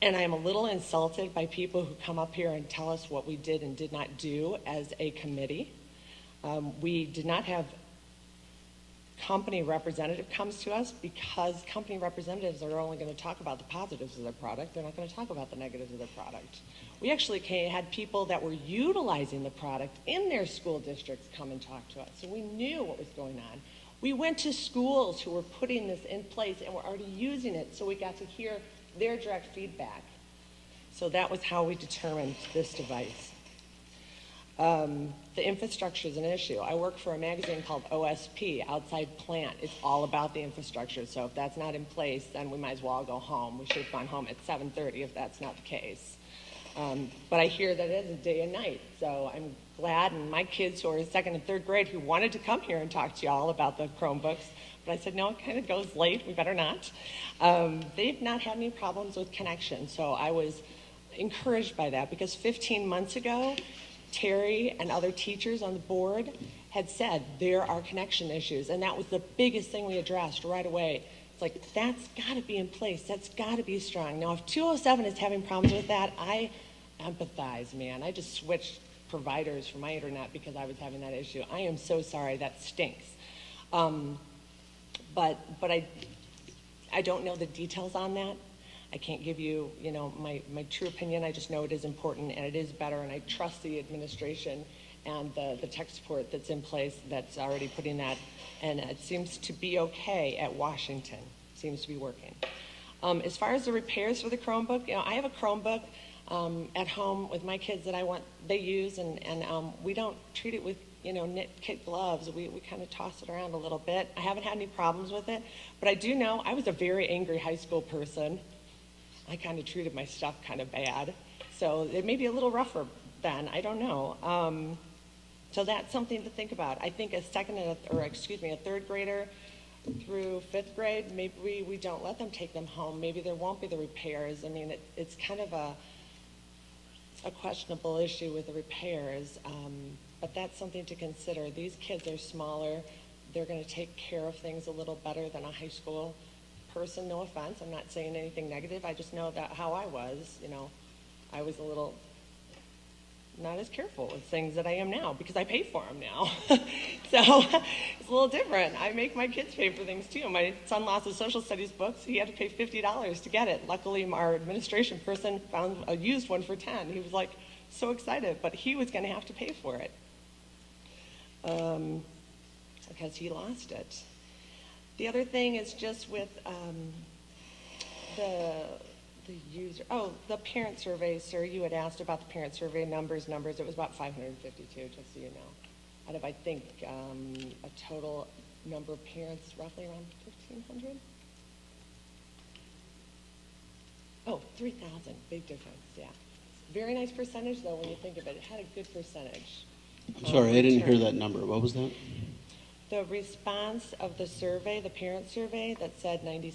And I'm a little insulted by people who come up here and tell us what we did and did not do as a committee. We did not have company representative comes to us because company representatives are only going to talk about the positives of their product. They're not going to talk about the negatives of their product. We actually had people that were utilizing the product in their school districts come and talk to us. So we knew what was going on. We went to schools who were putting this in place and were already using it, so we got to hear their direct feedback. So that was how we determined this device. The infrastructure is an issue. I work for a magazine called OSP, Outside Plant. It's all about the infrastructure. So if that's not in place, then we might as well go home. We should have gone home at 7:30 if that's not the case. But I hear that it is day and night, so I'm glad. And my kids who are in second and third grade who wanted to come here and talk to y'all about the Chromebooks, but I said, no, it kind of goes late, we better not. They've not had any problems with connection, so I was encouraged by that, because 15 months ago, Terry and other teachers on the board had said there are connection issues, and that was the biggest thing we addressed right away. It's like, that's got to be in place. That's got to be strong. Now, if 207 is having problems with that, I empathize, man. I just switched providers for my internet because I was having that issue. I am so sorry. That stinks. But I don't know the details on that. I can't give you, my true opinion. I just know it is important and it is better, and I trust the administration and the tech support that's in place that's already putting that, and it seems to be okay at Washington. Seems to be working. As far as the repairs for the Chromebook, I have a Chromebook at home with my kids that they use, and we don't treat it with knit kid gloves. We kind of toss it around a little bit. I haven't had any problems with it, but I do know I was a very angry high school person. I kind of treated my stuff kind of bad, so it may be a little rougher then. I don't know. So that's something to think about. I think a third grader through fifth grade, maybe we don't let them take them home. Maybe there won't be the repairs. I mean, it's kind of a questionable issue with the repairs, but that's something to consider. These kids are smaller. They're going to take care of things a little better than a high school person. No offense, I'm not saying anything negative. I just know that how I was, I was a little not as careful with things that I am now because I pay for them now. So it's a little different. I make my kids pay for things too. My son lost his social studies books. He had to pay $50 to get it. Luckily, our administration person found a used one for $10. He was like so excited, but he was going to have to pay for it because he lost it. The other thing is just with the parent survey, sir. You had asked about the parent survey numbers. It was about 552, just so you know. Out of, I think, a total number of parents, roughly around 1,500? Oh, 3,000, big difference, yeah. Very nice percentage, though, when you think of it. It had a good percentage. I'm sorry, I didn't hear that number. What was that? The response of the survey, the parent survey, that said 90,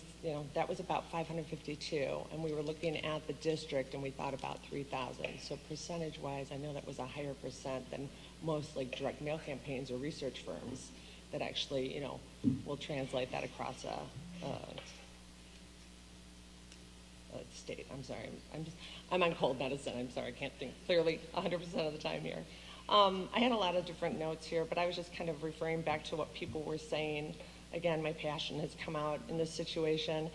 that was about 552, and we were looking at the district, and we thought about 3,000. So percentage-wise, I know that was a higher percent than most like direct mail campaigns or research firms that actually, will translate that across a state. I'm sorry, I'm on cold medicine. I'm sorry, I can't think clearly 100% of the time here. I had a lot of different notes here, but I was just kind of referring back to what people were saying. Again, my passion has come out in this situation.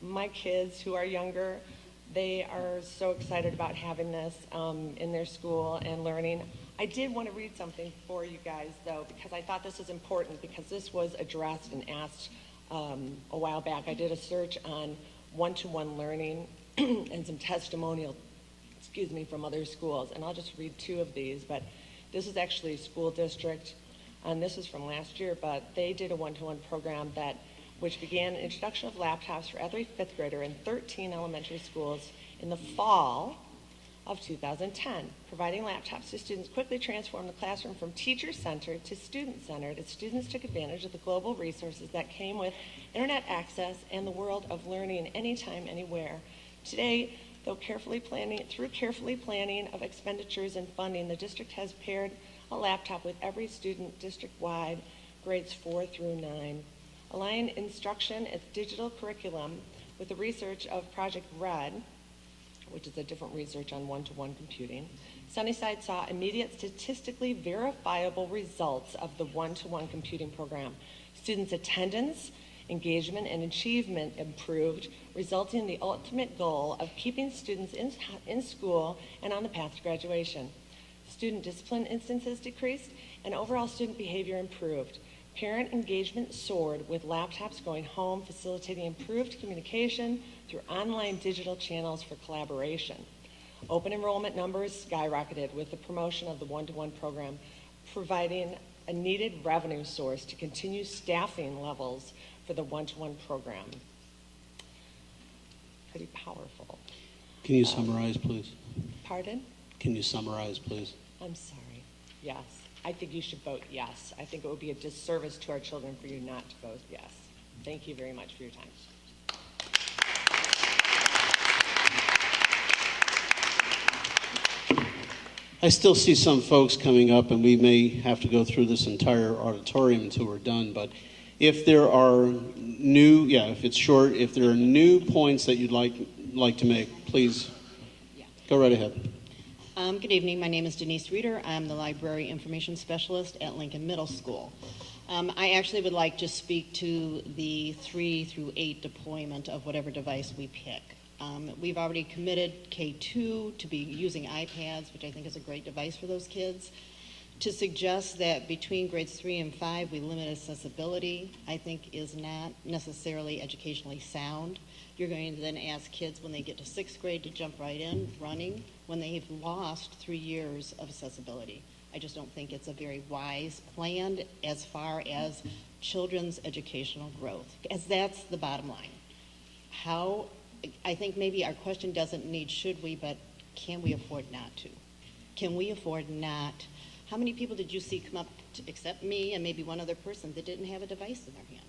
My kids who are younger, they are so excited about having this in their school and learning. I did want to read something for you guys, though, because I thought this was important, because this was addressed and asked a while back. I did a search on one-to-one learning and some testimonial from other schools, and I'll just read two of these, but this is actually a school district, and this is from last year, but they did a one-to-one program which began an introduction of laptops for every fifth grader in 13 elementary schools in the fall of 2010. Providing laptops to students quickly transformed the classroom from teacher-centered to student-centered as students took advantage of the global resources that came with internet access and the world of learning anytime, anywhere. Today, through carefully planning of expenditures and funding, the district has paired a laptop with every student district-wide, grades 4 through 9. Aligning instruction as digital curriculum with the research of Project RED, which is a different research on one-to-one computing, Sunnyside saw immediate statistically verifiable results of the one-to-one computing program. Students' attendance, engagement, and achievement improved, resulting in the ultimate goal of keeping students in school and on the path to graduation. Student discipline instances decreased, and overall student behavior improved. Parent engagement soared, with laptops going home, facilitating improved communication through online digital channels for collaboration. Open enrollment numbers skyrocketed with the promotion of the one-to-one program, providing a needed revenue source to continue staffing levels for the one-to-one program. Pretty powerful. Can you summarize, please? Pardon? Can you summarize, please? I'm sorry. Yes. I think you should vote yes. I think it would be a disservice to our children for you not to vote yes. Thank you very much for your time. I still see some folks coming up, and we may have to go through this entire auditorium until we're done, but if there are new, if it's short, if there are new points that you'd like to make, please go right ahead. Good evening. My name is Denise Reeder. I'm the Library Information Specialist at Lincoln Middle School. I actually would like to speak to the 3 through 8 deployment of whatever device we pick. We've already committed K2 to be using iPads, which I think is a great device for those kids. To suggest that between grades 3 and 5 we limit accessibility, I think is not necessarily educationally sound. You're going to then ask kids when they get to 6th grade to jump right in, running, when they've lost 3 years of accessibility. I just don't think it's a very wise plan as far as children's educational growth, as that's the bottom line. I think maybe our question doesn't need should we, but can we afford not to? Can we afford not? How many people did you see come up, except me and maybe one other person, that didn't have a device in their hand?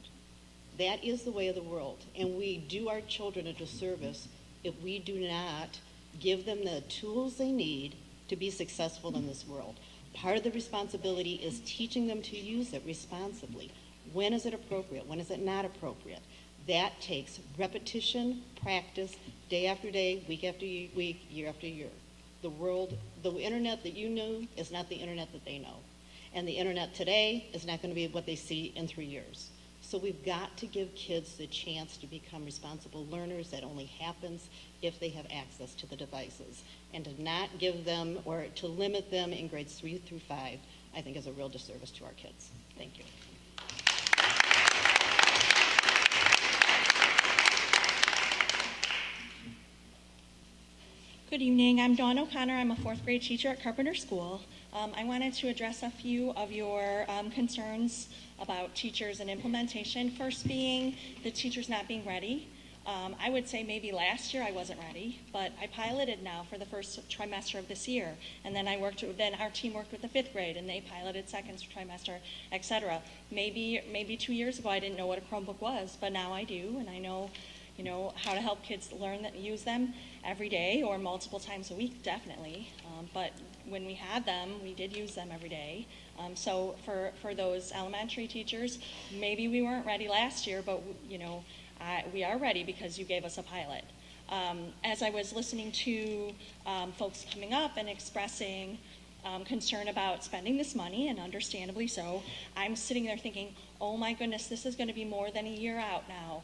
That is the way of the world, and we do our children a disservice if we do not give them the tools they need to be successful in this world. Part of the responsibility is teaching them to use it responsibly. When is it appropriate? When is it not appropriate? That takes repetition, practice, day after day, week after week, year after year. The internet that you know is not the internet that they know. And the internet today is not going to be what they see in 3 years. So we've got to give kids the chance to become responsible learners. That only happens if they have access to the devices. And to not give them or to limit them in grades 3 through 5, I think is a real disservice to our kids. Thank you. Good evening. I'm Dawn O'Connor. I'm a 4th grade teacher at Carpenter School. I wanted to address a few of your concerns about teachers and implementation. First being the teachers not being ready. I would say maybe last year I wasn't ready, but I piloted now for the first trimester of this year. And then then our team worked with the 5th grade and they piloted second trimester, etc. Maybe 2 years ago I didn't know what a Chromebook was, but now I do, and I know how to help kids learn that, use them every day or multiple times a week, definitely. But when we had them, we did use them every day. So for those elementary teachers, maybe we weren't ready last year, but we are ready because you gave us a pilot. As I was listening to folks coming up and expressing concern about spending this money, and understandably so, I'm sitting there thinking, oh my goodness, this is going to be more than a year out now,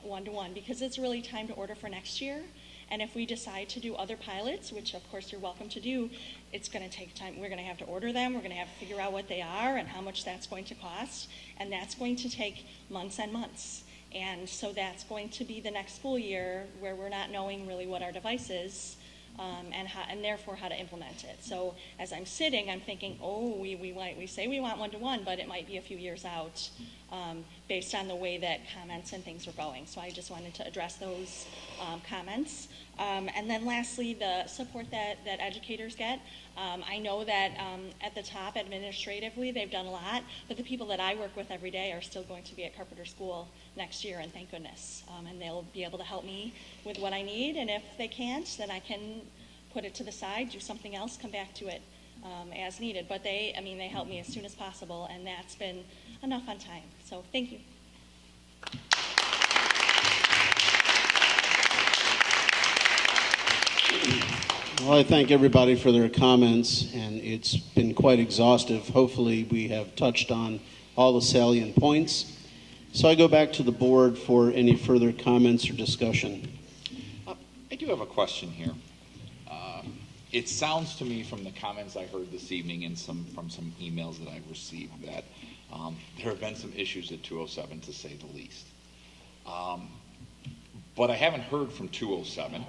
one-to-one, because it's really time to order for next year. And if we decide to do other pilots, which of course you're welcome to do, it's going to take time. We're going to have to order them. We're going to have to figure out what they are and how much that's going to cost. And that's going to take months and months. And so that's going to be the next school year where we're not knowing really what our device is and therefore how to implement it. So as I'm sitting, I'm thinking, oh, we say we want one-to-one, but it might be a few years out based on the way that comments and things are going. So I just wanted to address those comments. And then lastly, the support that educators get. I know that at the top, administratively, they've done a lot, but the people that I work with every day are still going to be at Carpenter School next year, and thank goodness. And they'll be able to help me with what I need, and if they can't, then I can put it to the side, do something else, come back to it as needed. But they help me as soon as possible, and that's been enough on time. So thank you. Well, I thank everybody for their comments, and it's been quite exhaustive. Hopefully, we have touched on all the salient points. So I go back to the board for any further comments or discussion. I do have a question here. It sounds to me from the comments I heard this evening and from some emails that I've received that there have been some issues at 207, to say the least. But I haven't heard from 207.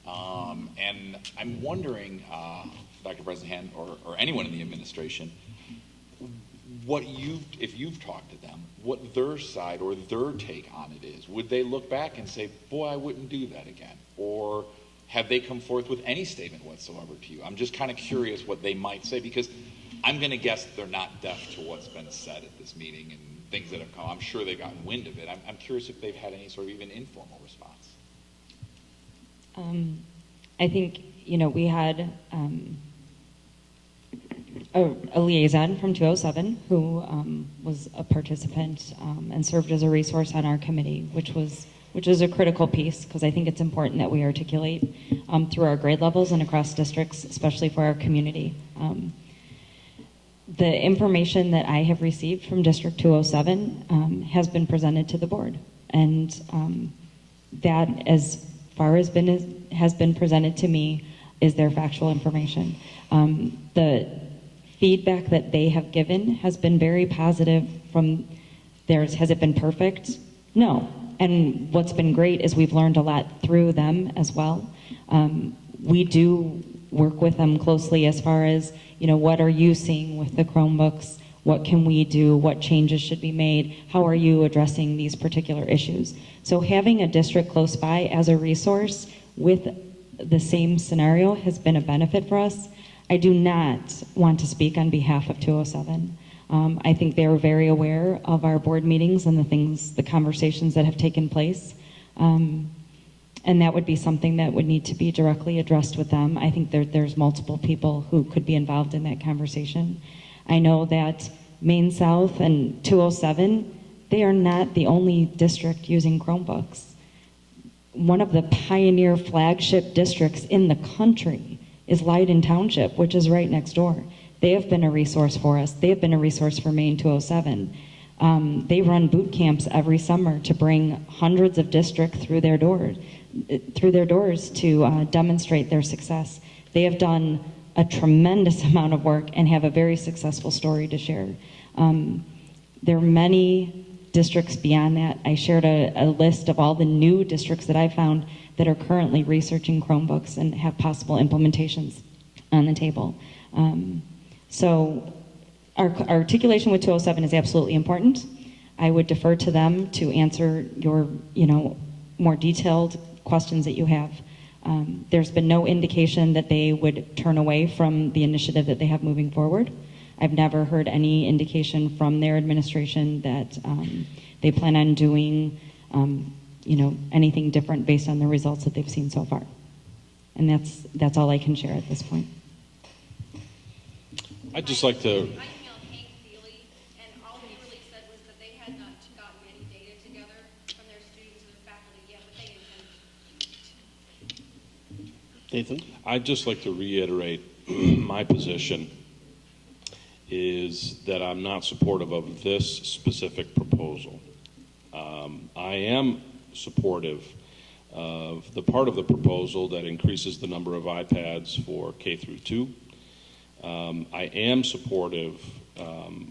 And I'm wondering, Dr. Bresnahan or anyone in the administration, if you've talked to them, what their side or their take on it is. Would they look back and say, boy, I wouldn't do that again? Or have they come forth with any statement whatsoever to you? I'm just kind of curious what they might say, because I'm going to guess that they're not deaf to what's been said at this meeting and things that have come. I'm sure they've gotten wind of it. I'm curious if they've had any sort of even informal response. I think, we had a liaison from 207 who was a participant and served as a resource on our committee, which is a critical piece, because I think it's important that we articulate through our grade levels and across districts, especially for our community. The information that I have received from District 207 has been presented to the board, and that, as far as has been presented to me, is their factual information. The feedback that they have given has been very positive from theirs. Has it been perfect? No. And what's been great is we've learned a lot through them as well. We do work with them closely as far as, what are you seeing with the Chromebooks? What can we do? What changes should be made? How are you addressing these particular issues? So having a district close by as a resource with the same scenario has been a benefit for us. I do not want to speak on behalf of 207. I think they are very aware of our board meetings and the conversations that have taken place. And that would be something that would need to be directly addressed with them. I think there's multiple people who could be involved in that conversation. I know that Maine South and 207, they are not the only district using Chromebooks. One of the pioneer flagship districts in the country is Leiden Township, which is right next door. They have been a resource for us. They have been a resource for Maine 207. They run boot camps every summer to bring hundreds of districts through their doors to demonstrate their success. They have done a tremendous amount of work and have a very successful story to share. There are many districts beyond that. I shared a list of all the new districts that I found that are currently researching Chromebooks and have possible implementations on the table. So our articulation with 207 is absolutely important. I would defer to them to answer your, more detailed questions that you have. There's been no indication that they would turn away from the initiative that they have moving forward. I've never heard any indication from their administration that they plan on doing, anything different based on the results that they've seen so far. And that's all I can share at this point. I'd just like to. Nathan? I'd just like to reiterate my position is that I'm not supportive of this specific proposal. I am supportive of the part of the proposal that increases the number of iPads for K through 2. I am supportive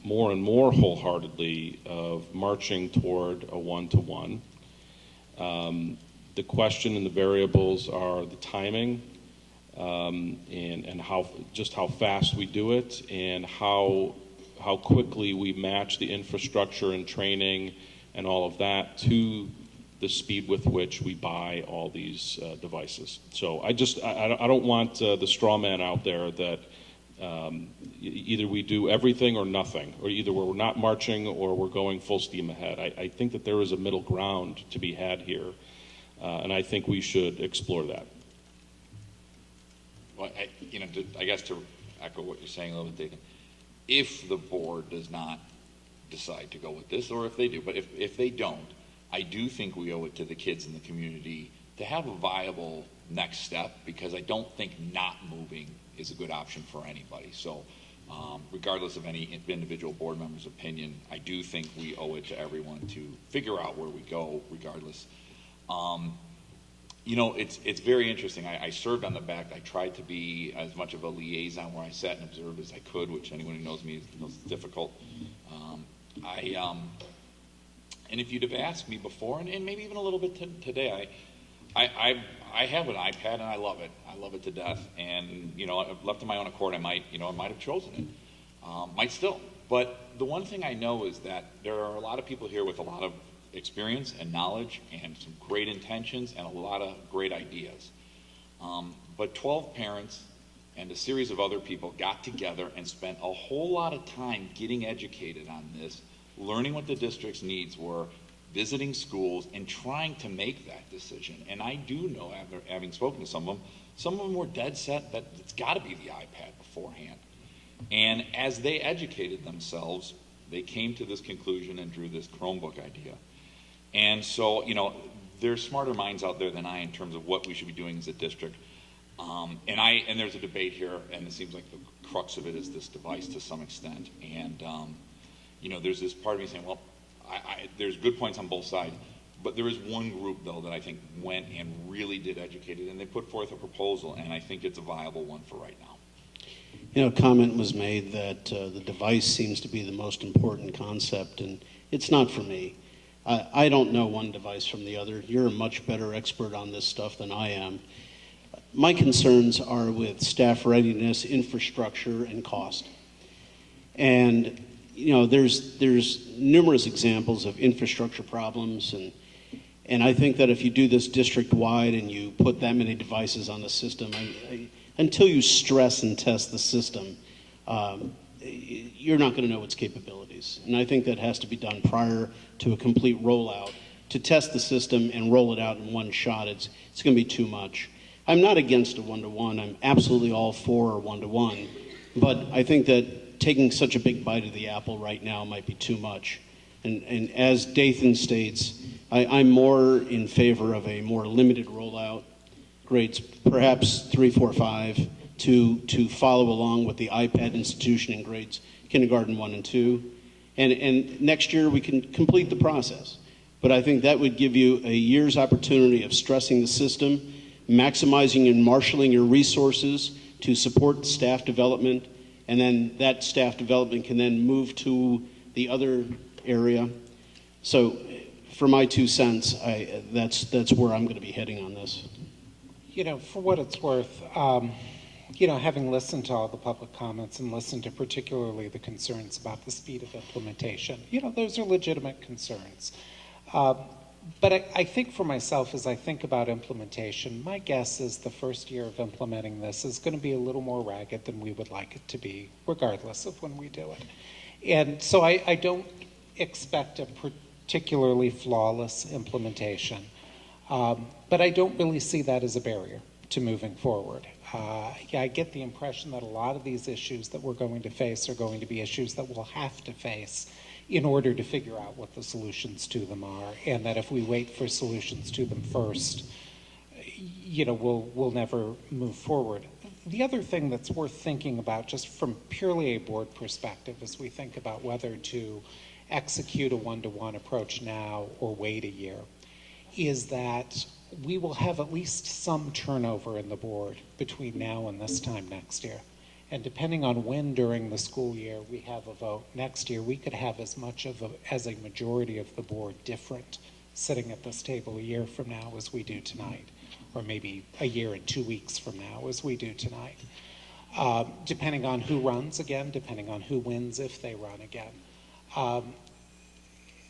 more and more wholeheartedly of marching toward a one-to-one. The question and the variables are the timing and how fast we do it, and how quickly we match the infrastructure and training and all of that to the speed with which we buy all these devices. So I don't want the straw man out there that either we do everything or nothing, or either we're not marching or we're going full steam ahead. I think that there is a middle ground to be had here. And I think we should explore that. Well, I guess to echo what you're saying a little bit, David, if the board does not decide to go with this, or if they do, but if they don't, I do think we owe it to the kids in the community to have a viable next step, because I don't think not moving is a good option for anybody. So regardless of any individual board member's opinion, I do think we owe it to everyone to figure out where we go regardless. It's very interesting. I served on the back. I tried to be as much of a liaison where I sat and observed as I could, which anyone who knows me knows is difficult. And if you'd have asked me before, and maybe even a little bit today, I have an iPad and I love it. I love it to death. And left to my own accord, I might have chosen it. Might still. But the one thing I know is that there are a lot of people here with a lot of experience and knowledge and some great intentions and a lot of great ideas. But 12 parents and a series of other people got together and spent a whole lot of time getting educated on this, learning what the district's needs were, visiting schools, and trying to make that decision. And I do know, after having spoken to some of them were dead set that it's got to be the iPad beforehand. And as they educated themselves, they came to this conclusion and drew this Chromebook idea. And so, there's smarter minds out there than I in terms of what we should be doing as a district. And there's a debate here, and it seems like the crux of it is this device to some extent. And, there's this part of me saying, well, there's good points on both sides, but there is one group, though, that I think went and really did educate it, and they put forth a proposal, and I think it's a viable one for right now. A comment was made that the device seems to be the most important concept, and it's not for me. I don't know one device from the other. You're a much better expert on this stuff than I am. My concerns are with staff readiness, infrastructure, and cost. And there's numerous examples of infrastructure problems, and I think that if you do this district-wide and you put that many devices on the system, until you stress and test the system, you're not going to know its capabilities. And I think that has to be done prior to a complete rollout. To test the system and roll it out in one shot, it's going to be too much. I'm not against a one-to-one. I'm absolutely all for a one-to-one. But I think that taking such a big bite of the apple right now might be too much. And as Dathan states, I'm more in favor of a more limited rollout, grades perhaps 3, 4, 5, to follow along with the iPad institution in grades kindergarten 1 and 2. And next year we can complete the process. But I think that would give you a year's opportunity of stressing the system, maximizing and marshaling your resources to support staff development, and then that staff development can then move to the other area. So for my 2 cents, that's where I'm going to be heading on this. For what it's worth, having listened to all the public comments and listened to particularly the concerns about the speed of implementation, those are legitimate concerns. But I think for myself, as I think about implementation, my guess is the first year of implementing this is going to be a little more ragged than we would like it to be, regardless of when we do it. And so I don't expect a particularly flawless implementation. But I don't really see that as a barrier to moving forward. I get the impression that a lot of these issues that we're going to face are going to be issues that we'll have to face in order to figure out what the solutions to them are, and that if we wait for solutions to them first, we'll never move forward. The other thing that's worth thinking about, just from purely a board perspective, as we think about whether to execute a one-to-one approach now or wait a year, is that we will have at least some turnover in the board between now and this time next year. And depending on when during the school year we have a vote next year, we could have as much as a majority of the board different sitting at this table a year from now as we do tonight, or maybe a year and 2 weeks from now as we do tonight. Depending on who runs again, depending on who wins if they run again.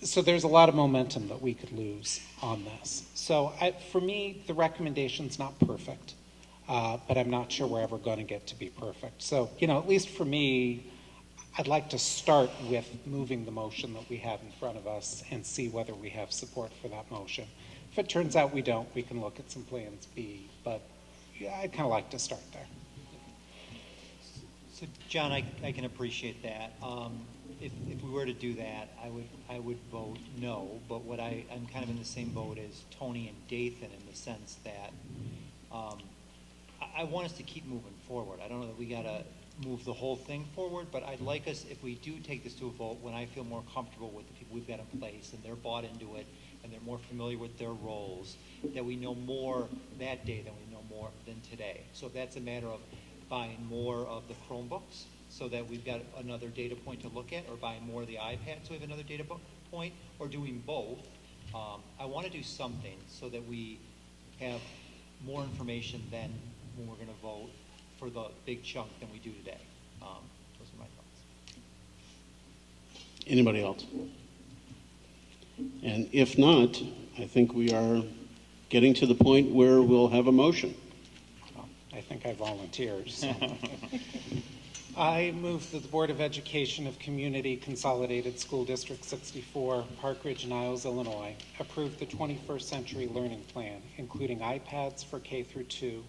So there's a lot of momentum that we could lose on this. So for me, the recommendation's not perfect. But I'm not sure we're ever going to get to be perfect. So, at least for me, I'd like to start with moving the motion that we have in front of us and see whether we have support for that motion. If it turns out we don't, we can look at some plans B, but I'd kind of like to start there. So, John, I can appreciate that. If we were to do that, I would vote no, but I'm kind of in the same boat as Tony and Dathan in the sense that I want us to keep moving forward. I don't know that we got to move the whole thing forward, but I'd like us, if we do take this to a vote, when I feel more comfortable with the people we've got in place and they're bought into it and they're more familiar with their roles, that we know more that day than we know more than today. So if that's a matter of buying more of the Chromebooks so that we've got another data point to look at, or buying more of the iPad so we have another data point, or doing both, I want to do something so that we have more information than when we're going to vote for the big chunk than we do today. Those are my thoughts. Anybody else? And if not, I think we are getting to the point where we'll have a motion. I think I volunteered. So. I move that the Board of Education of Community Consolidated School District 64, Park Ridge-Niles, Illinois, approve the 21st Century Learning Plan, including iPads for K through 2,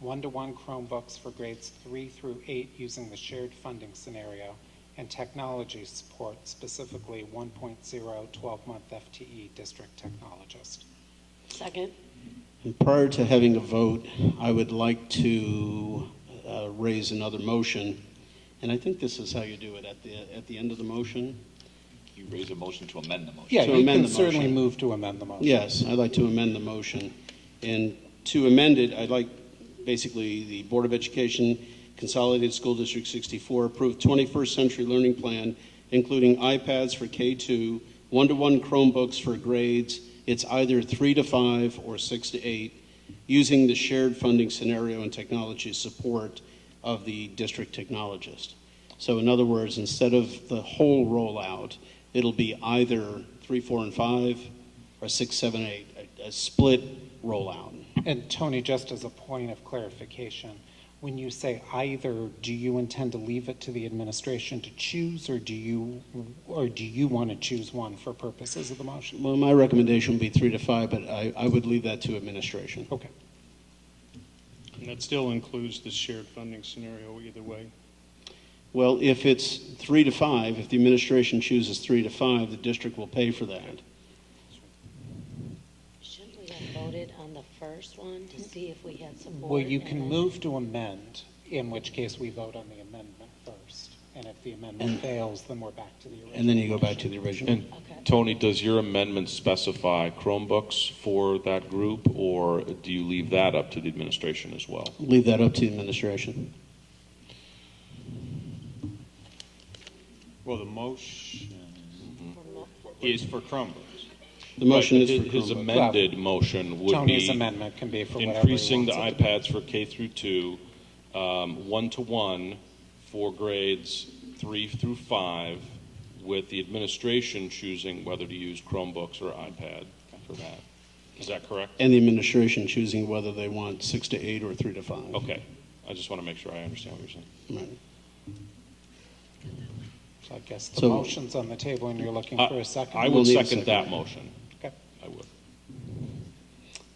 one-to-one Chromebooks for grades 3 through 8 using the shared funding scenario, and technology support, specifically 1.0 12-month FTE district technologist. Second. And prior to having a vote, I would like to raise another motion. And I think this is how you do it at the end of the motion. You raise a motion to amend the motion. Yeah, To you amend can the certainly motion. move to amend the motion. Yes, I'd like to amend the motion. And to amend it, I'd like basically the Board of Education Consolidated School District 64 approved 21st Century Learning Plan, including iPads for K2, one-to-one Chromebooks for grades. It's either 3 to 5 or 6 to 8, using the shared funding scenario and technology support of the district technologist. So in other words, instead of the whole rollout, it'll be either 3, 4, and 5 or 6, 7, 8, a split rollout. And Tony, just as a point of clarification, when you say either, do you intend to leave it to the administration to choose, or do you want to choose one for purposes of the motion? Well, my recommendation would be 3 to 5, but I would leave that to administration. Okay. And that still includes the shared funding scenario either way. Well, if it's 3 to 5, if the administration chooses 3 to 5, the district will pay for that. Shouldn't we have voted on the first one to see if we had support? Well, you can move to amend, in which case we vote on the amendment first. And if the amendment fails, then we're back to the original. And then you go back to the original. And Tony, does your amendment specify Chromebooks for that group, or do you leave that up to the administration as well? Leave that up to the administration. Well, the motion is for Chromebooks. The motion Right, is for his Chromebooks. amended motion would Tony's be amendment can be for whatever he increasing the wants it to be. iPads for K through 2, one-to-one for grades 3 through 5, with the administration choosing whether to use Chromebooks or iPad for that. Is that correct? And the administration choosing whether they want 6 to 8 or 3 to 5. Okay. I just want to make sure I understand what you're saying. Right. So I guess the So- motion's on the table and you're looking for a second? I We'll will need a second second. that motion. Okay. I would.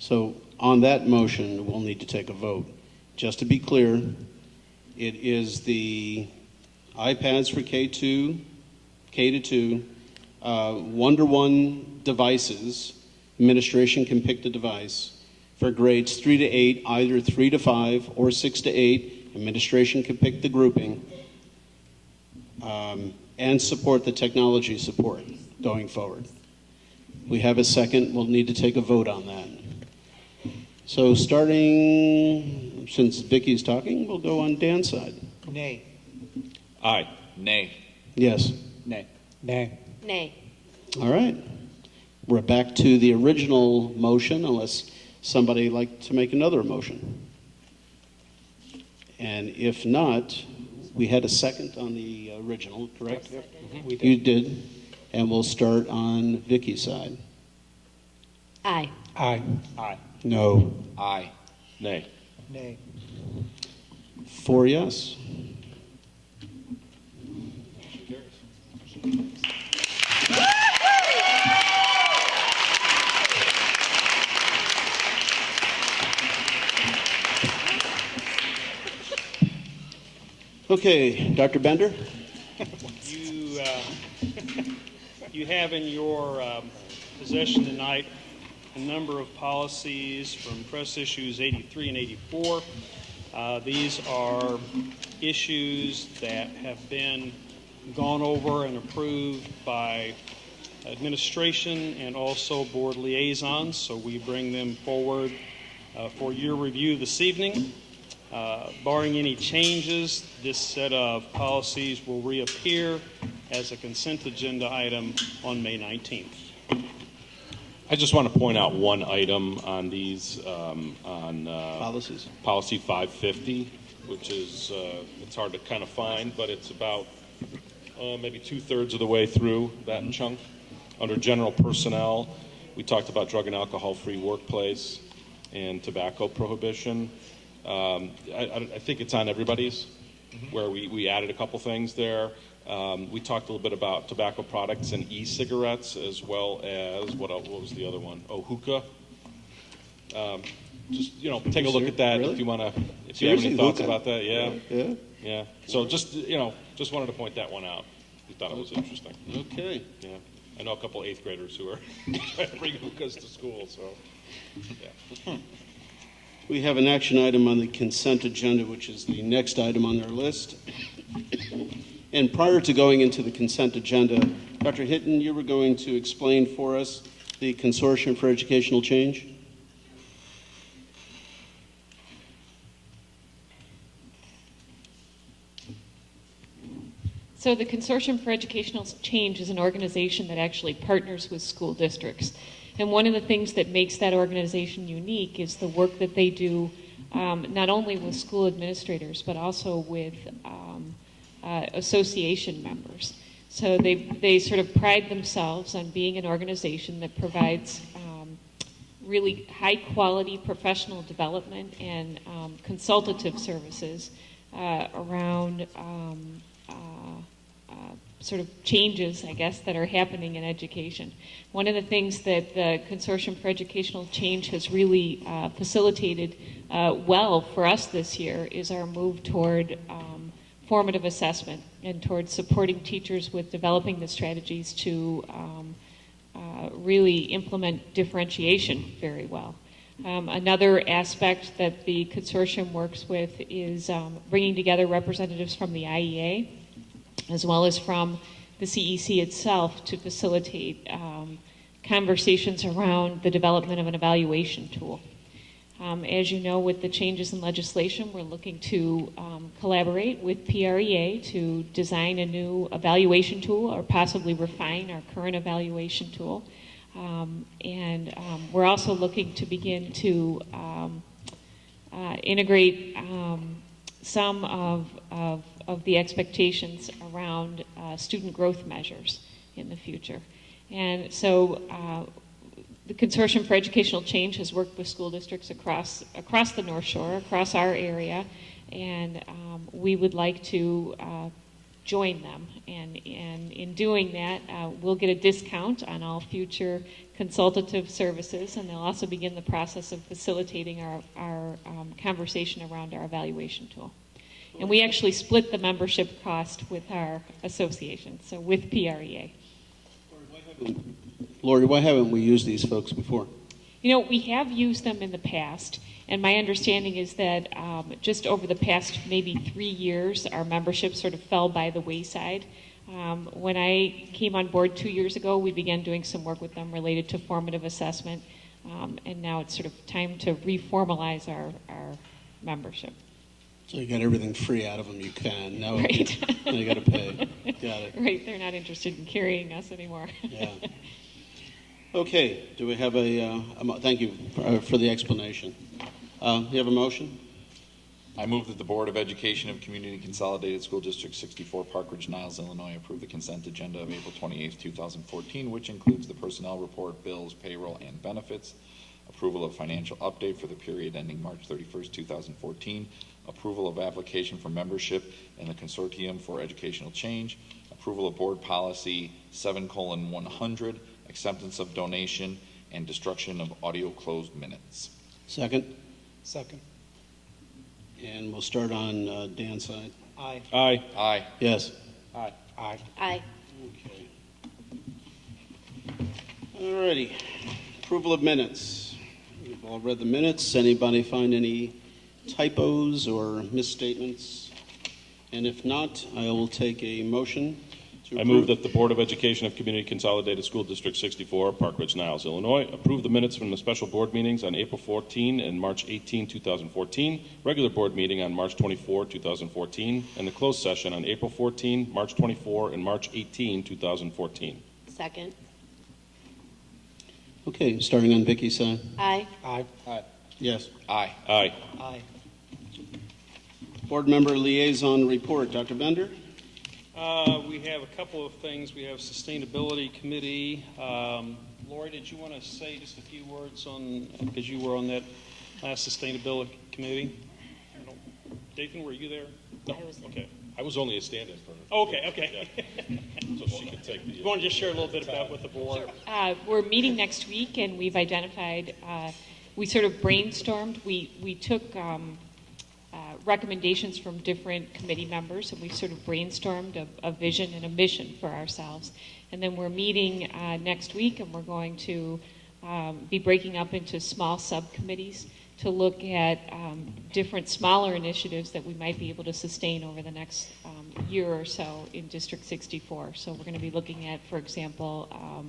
So on that motion, we'll need to take a vote. Just to be clear, it is the iPads for K2, K to 2, one-to-one devices. Administration can pick the device. For grades 3 to 8, either 3 to 5 or 6 to 8. Administration can pick the grouping. And support the technology support going forward. We have a second. We'll need to take a vote on that. So starting, since Vicky's talking, we'll go on Dan's side. Nay. Aye. Nay. Yes. Nay. Nay. Nay. All right. We're back to the original motion, unless somebody would like to make another motion. And if not, we had a second on the original, correct? Yep. We did. You did. And we'll start on Vicky's side. Aye. Aye. Aye. No. Aye. Nay. Nay. 4 yes. Okay, Dr. Bender? You have in your possession tonight a number of policies from press issues 83 and 84. These are issues that have been gone over and approved by administration and also board liaisons, so we bring them forward for your review this evening. Barring any changes, this set of policies will reappear as a consent agenda item on May 19th. I just want to point out one item on these, on policies. Policy 550, which is, it's hard to kind of find, but it's about maybe 2/3 of the way through that chunk. Under general personnel, we talked about drug and alcohol-free workplace and tobacco prohibition. I think it's on everybody's, where we added a couple things there. We talked a little bit about tobacco products and e-cigarettes, as well as, what was the other one? Oh, hookah. Just, take a look at that if you want to, if you have any thoughts about that. Yeah. So just wanted to point that one out. We thought it was interesting. Okay. Yeah. I know a couple 8th graders who are trying to bring hookahs to school, so, yeah. We have an action item on the consent agenda, which is the next item on their list. And prior to going into the consent agenda, Dr. Hinton, you were going to explain for us the Consortium for Educational Change? So the Consortium for Educational Change is an organization that actually partners with school districts. And one of the things that makes that organization unique is the work that they do not only with school administrators, but also with association members. So they sort of pride themselves on being an organization that provides really high quality professional development and consultative services around sort of changes, I guess, that are happening in education. One of the things that the Consortium for Educational Change has really facilitated well for us this year is our move toward formative assessment and toward supporting teachers with developing the strategies to really implement differentiation very well. Another aspect that the consortium works with is bringing together representatives from the IEA as well as from the CEC itself to facilitate conversations around the development of an evaluation tool. As you know, with the changes in legislation, we're looking to collaborate with PREA to design a new evaluation tool or possibly refine our current evaluation tool. And we're also looking to begin to integrate some of the expectations around student growth measures in the future. And so the Consortium for Educational Change has worked with school districts across the North Shore, across our area, and we would like to join them. And in doing that, we'll get a discount on all future consultative services, and they'll also begin the process of facilitating our conversation around our evaluation tool. And we actually split the membership cost with our association, so with PREA. Lori, why haven't we used these folks before? You know, we have used them in the past, and my understanding is that just over the past maybe 3 years, our membership sort of fell by the wayside. When I came on board 2 years ago, we began doing some work with them related to formative assessment, and now it's sort of time to reformalize our membership. So you got everything free out of them you can. Now, Right. now you got to pay. Got it. Right, they're not interested in carrying us anymore. Yeah. Okay, do we have thank you for the explanation. You have a motion? I move that the Board of Education of Community Consolidated School District 64, Park Ridge-Niles, Illinois, approve the consent agenda of April 28, 2014, which includes the personnel report, bills, payroll, and benefits, approval of financial update for the period ending March 31st, 2014, approval of application for membership in the Consortium for Educational Change, approval of board policy 7:100, acceptance of donation, and destruction of audio closed minutes. Second? Second. And we'll start on Dan's side. Aye. Aye. Aye. Yes. Aye. Aye. Aye. All righty. Approval of minutes. We've all read the minutes. Anybody find any typos or misstatements? And if not, I will take a motion to I move that the Board of Education of Community Consolidated School District 64, Park Ridge-Niles, Illinois, approve the minutes from the special board meetings on April 14 and March 18, 2014, regular board meeting on March 24, 2014, and the closed session on April 14, March 24, and March 18, 2014. Second. Okay, starting on Vicky's side. Aye. Aye. Aye. Yes. Aye. Aye. Aye. Board member liaison report. Dr. Bender? We have a couple of things. We have Sustainability Committee. Lori, did you want to say just a few words on, because you were on that last Sustainability Committee? Dathan, were you there? I was there. Okay. I was only a stand-in for her. Oh, okay. So she could take the. You want to just share a little bit about what the board? We're meeting next week, and we've identified, we sort of brainstormed. We took recommendations from different committee members, and we sort of brainstormed a vision and a mission for ourselves. And then we're meeting next week, and we're going to be breaking up into small subcommittees to look at different smaller initiatives that we might be able to sustain over the next year or so in District 64. So we're going to be looking at, for example,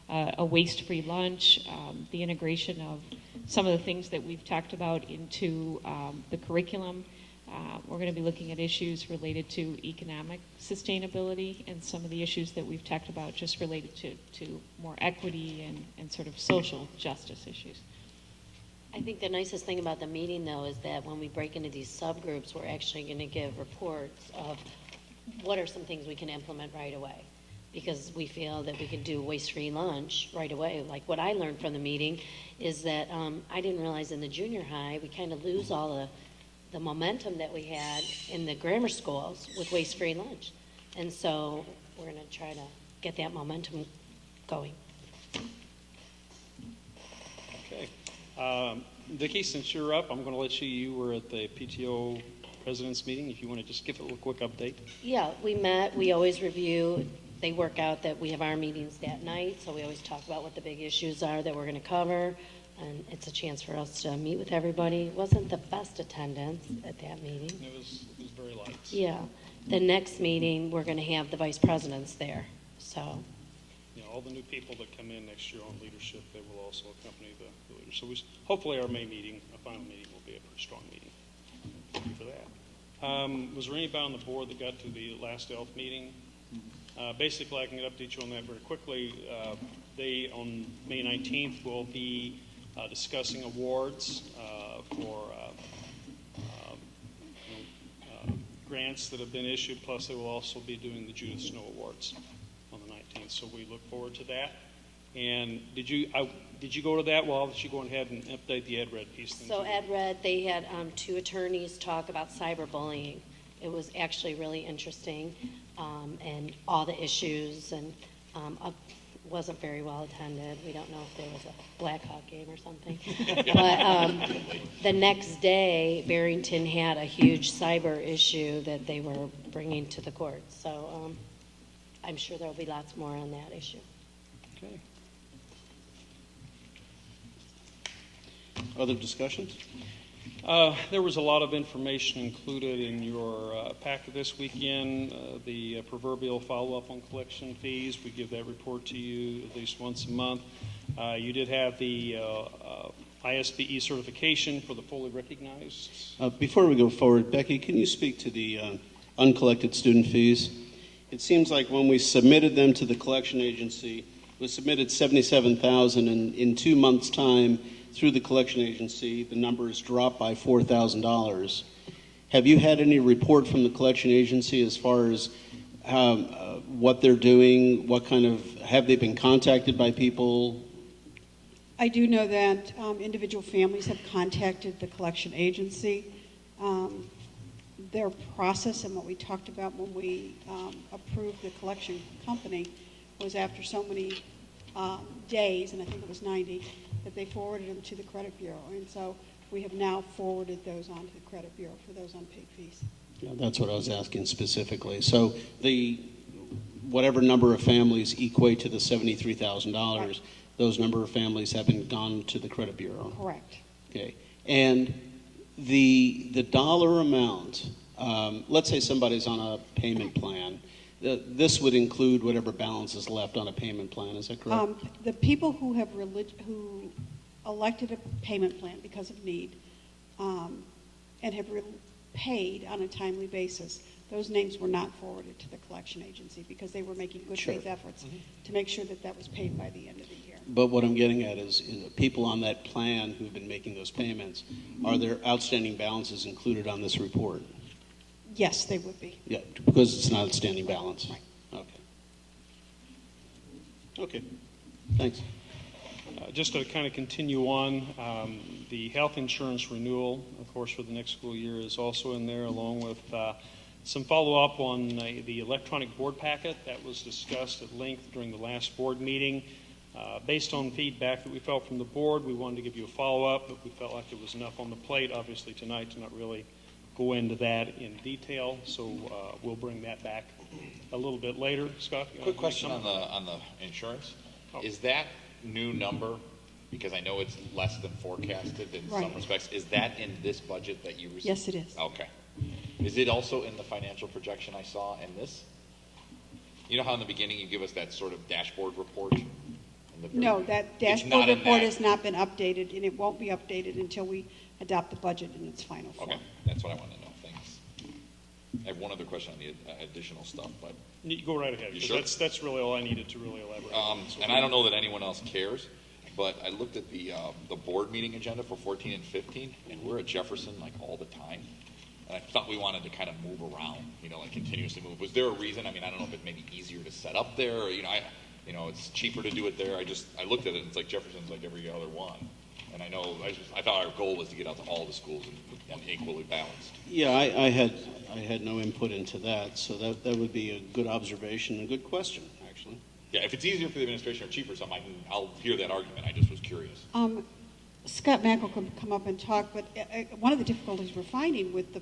a waste-free lunch, the integration of some of the things that we've talked about into the curriculum. We're going to be looking at issues related to economic sustainability and some of the issues that we've talked about just related to more equity and sort of social justice issues. I think the nicest thing about the meeting, though, is that when we break into these subgroups, we're actually going to give reports of what are some things we can implement right away. Because we feel that we can do waste-free lunch right away. Like what I learned from the meeting is that I didn't realize in the junior high, we kind of lose all the momentum that we had in the grammar schools with waste-free lunch. And so we're going to try to get that momentum going. Okay. Vicki, since you're up, I'm going to let you were at the PTO president's meeting. If you want to just give a little quick update. Yeah, we met. We always review. They work out that we have our meetings that night, so we always talk about what the big issues are that we're going to cover, and it's a chance for us to meet with everybody. It wasn't the best attendance at that meeting. It was very light. Yeah. The next meeting, we're going to have the vice presidents there, so. You know, all the new people that come in next year on leadership, they will also accompany the leaders. So hopefully our May meeting, our final meeting, will be a pretty strong meeting. Thank you for that. Was there anybody on the board that got to the last ELF meeting? Basically, I can update you on that very quickly. They, on May 19th, will be discussing awards for grants that have been issued, plus they will also be doing the Judith Snow Awards on the 19th. So we look forward to that. And did you go to that? Well, I'll let you go ahead and update the Ed Red piece. So Ed Red, they had two attorneys talk about cyberbullying. It was actually really interesting, and all the issues, and wasn't very well attended. We don't know if there was a Blackhawk game or something. But the next day, Barrington had a huge cyber issue that they were bringing to the court. So I'm sure there will be lots more on that issue. Okay. Other discussions? There was a lot of information included in your packet this weekend. The proverbial follow-up on collection fees. We give that report to you at least once a month. You did have the ISBE certification for the fully recognized. Before we go forward, Becky, can you speak to the uncollected student fees? It seems like when we submitted them to the collection agency, we submitted $77,000, and in 2 months' time, through the collection agency, the numbers dropped by $4,000. Have you had any report from the collection agency as far as what they're doing? What kind of, have they been contacted by people? I do know that individual families have contacted the collection agency. Their process and what we talked about when we approved the collection company was after so many days, and I think it was 90, that they forwarded them to the credit bureau. And so we have now forwarded those on to the credit bureau for those unpaid fees. Yeah, that's what I was asking specifically. So the whatever number of families equate to the $73,000, right, those number of families haven't gone to the credit bureau. Correct. Okay. And the dollar amount, let's say somebody's on a payment plan. This would include whatever balance is left on a payment plan. Is that correct? The people who have who elected a payment plan because of need and have paid on a timely basis, those names were not forwarded to the collection agency because they were making good faith efforts to make sure that that was paid by the end of the year. But what I'm getting at is people on that plan who've been making those payments, are there outstanding balances included on this report? Yes, they would be. Yeah, because it's an outstanding balance. Right. Okay. Okay. Thanks. Just to kind of continue on, the health insurance renewal, of course, for the next school year is also in there, along with some follow-up on the electronic board packet that was discussed at length during the last board meeting. Based on feedback that we felt from the board, we wanted to give you a follow-up, but we felt like there was enough on the plate, obviously, tonight to not really go into that in detail. So we'll bring that back a little bit later. Scott? Quick question on the insurance. Oh. Is that new number, because I know it's less than forecasted in some Right. respects, is that in this budget that you received? Yes, it is. Okay. Is it also in the financial projection I saw in this? You know how in the beginning you give us that sort of dashboard report? No, that It's dashboard not in report that. has not been updated, and it won't be updated until we adopt the budget in its final form. Okay, that's what I want to know. Thanks. I have one other question on the additional stuff, but You go right ahead, You 'cause sure? that's really all I needed to really elaborate on. So and I don't know that anyone else cares, but I looked at the board meeting agenda for 14 and 15, and we're at Jefferson like all the time. And I thought we wanted to kind of move around, like continuously move. Was there a reason? I mean, I don't know if it may be easier to set up there, or, it's cheaper to do it there. I looked at it, and it's like Jefferson's like every other one. And I know, I thought our goal was to get out to all the schools and equally balanced. Yeah, I had no input into that, so that would be a good observation and a good question, actually. Yeah, if it's easier for the administration or cheaper or something, I'll hear that argument. I just was curious. Scott Mack will come up and talk, but one of the difficulties we're finding with the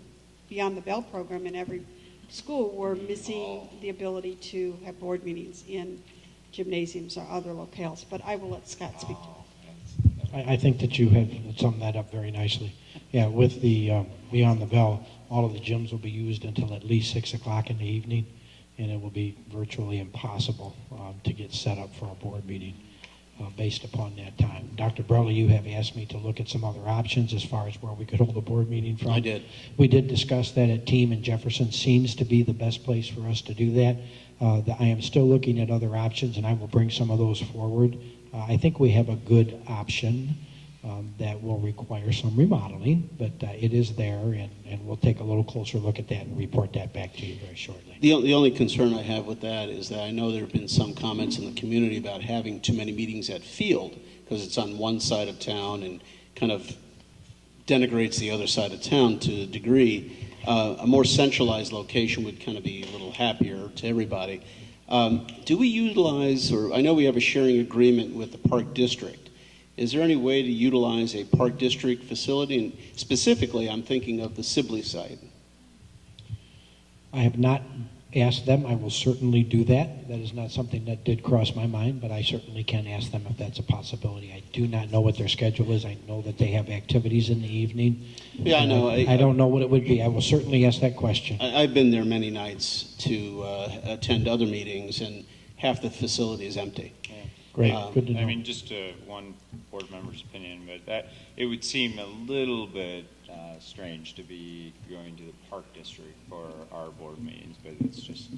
Beyond the Bell program in every school, we're missing the ability to have board meetings in gymnasiums or other locales. But I will let Scott speak to that. I think that you have summed that up very nicely. Yeah, with the Beyond the Bell, all of the gyms will be used until at least 6 o'clock in the evening, and it will be virtually impossible to get set up for a board meeting based upon that time. Dr. Burley, you have asked me to look at some other options as far as where we could hold a board meeting from. I did. We did discuss that at Team, and Jefferson seems to be the best place for us to do that. I am still looking at other options, and I will bring some of those forward. I think we have a good option that will require some remodeling, but it is there, and we'll take a little closer look at that and report that back to you very shortly. The only concern I have with that is that I know there have been some comments in the community about having too many meetings at Field because it's on one side of town and kind of denigrates the other side of town to a degree. A more centralized location would kind of be a little happier to everybody. Do we utilize, or I know we have a sharing agreement with the Park District. Is there any way to utilize a Park District facility? And specifically, I'm thinking of the Sibley site. I have not asked them. I will certainly do that. That is not something that did cross my mind, but I certainly can ask them if that's a possibility. I do not know what their schedule is. I know that they have activities in the evening. Yeah, I know. I don't know what it would be. I will certainly ask that question. I've been there many nights to attend other meetings, and half the facility is empty. Great, good to know. I mean, just one board member's opinion, but it would seem a little bit strange to be going to the Park District for our board meetings, but it's just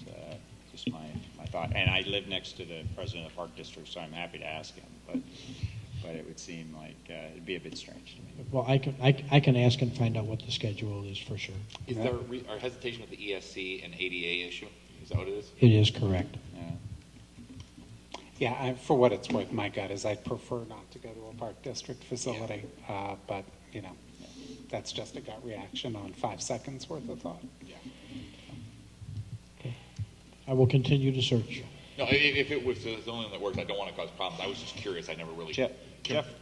my thought. And I live next to the president of the Park District, so I'm happy to ask him, but it would seem like it'd be a bit strange to me. Well, I can ask and find out what the schedule is for sure. Is there a hesitation with the ESC and ADA issue? Is that what it is? It is correct. Yeah, for what it's worth, my gut is I'd prefer not to go to a Park District facility, but, that's just a gut reaction on 5 seconds worth of thought. I will continue to search. No, if it was the only one that worked, I don't want to cause problems. I was just curious. I never really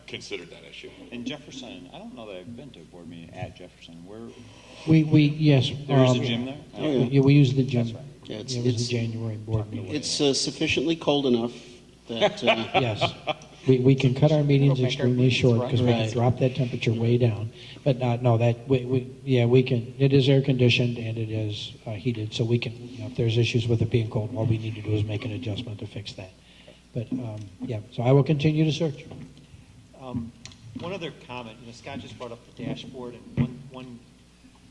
considered that issue. In Jefferson, I don't know that I've been to a board meeting at Jefferson. Yes. There's a gym there? Oh, yeah, we use the gym. That's right. Yeah, it was a January board meeting. It's sufficiently cold enough that... Yes. We can cut our meetings extremely short because we can Right. drop that temperature way down. But no, that we can. It is air conditioned and it is heated, so we can. If there's issues with it being cold, all we need to do is make an adjustment to fix that. But so I will continue to search. One other comment. Scott just brought up the dashboard, and one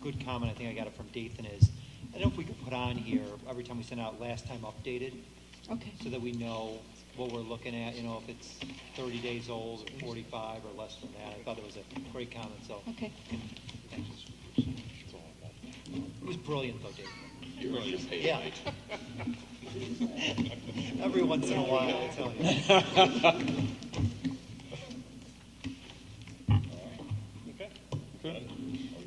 good comment I think I got it from Dathan is, I don't know if we could put on here every time we send out last time updated. Okay. So that we know what we're looking at, if it's 30 days old or 45 or less than that. I thought it was a great comment, so. Okay. Thanks. It was brilliant, though, Dave. You earned your pay Yeah. tonight. Every once in a while, I tell you.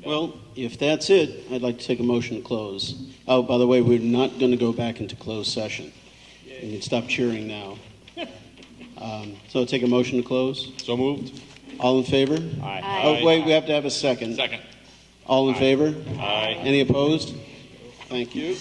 Well, if that's it, I'd like to take a motion to close. Oh, by the way, we're not going to go back into closed session. You can stop cheering now. So take a motion to close. So moved. All in favor? Aye. Oh, wait, we have to have a second. Second. All in favor? Aye. Any opposed? Thank you.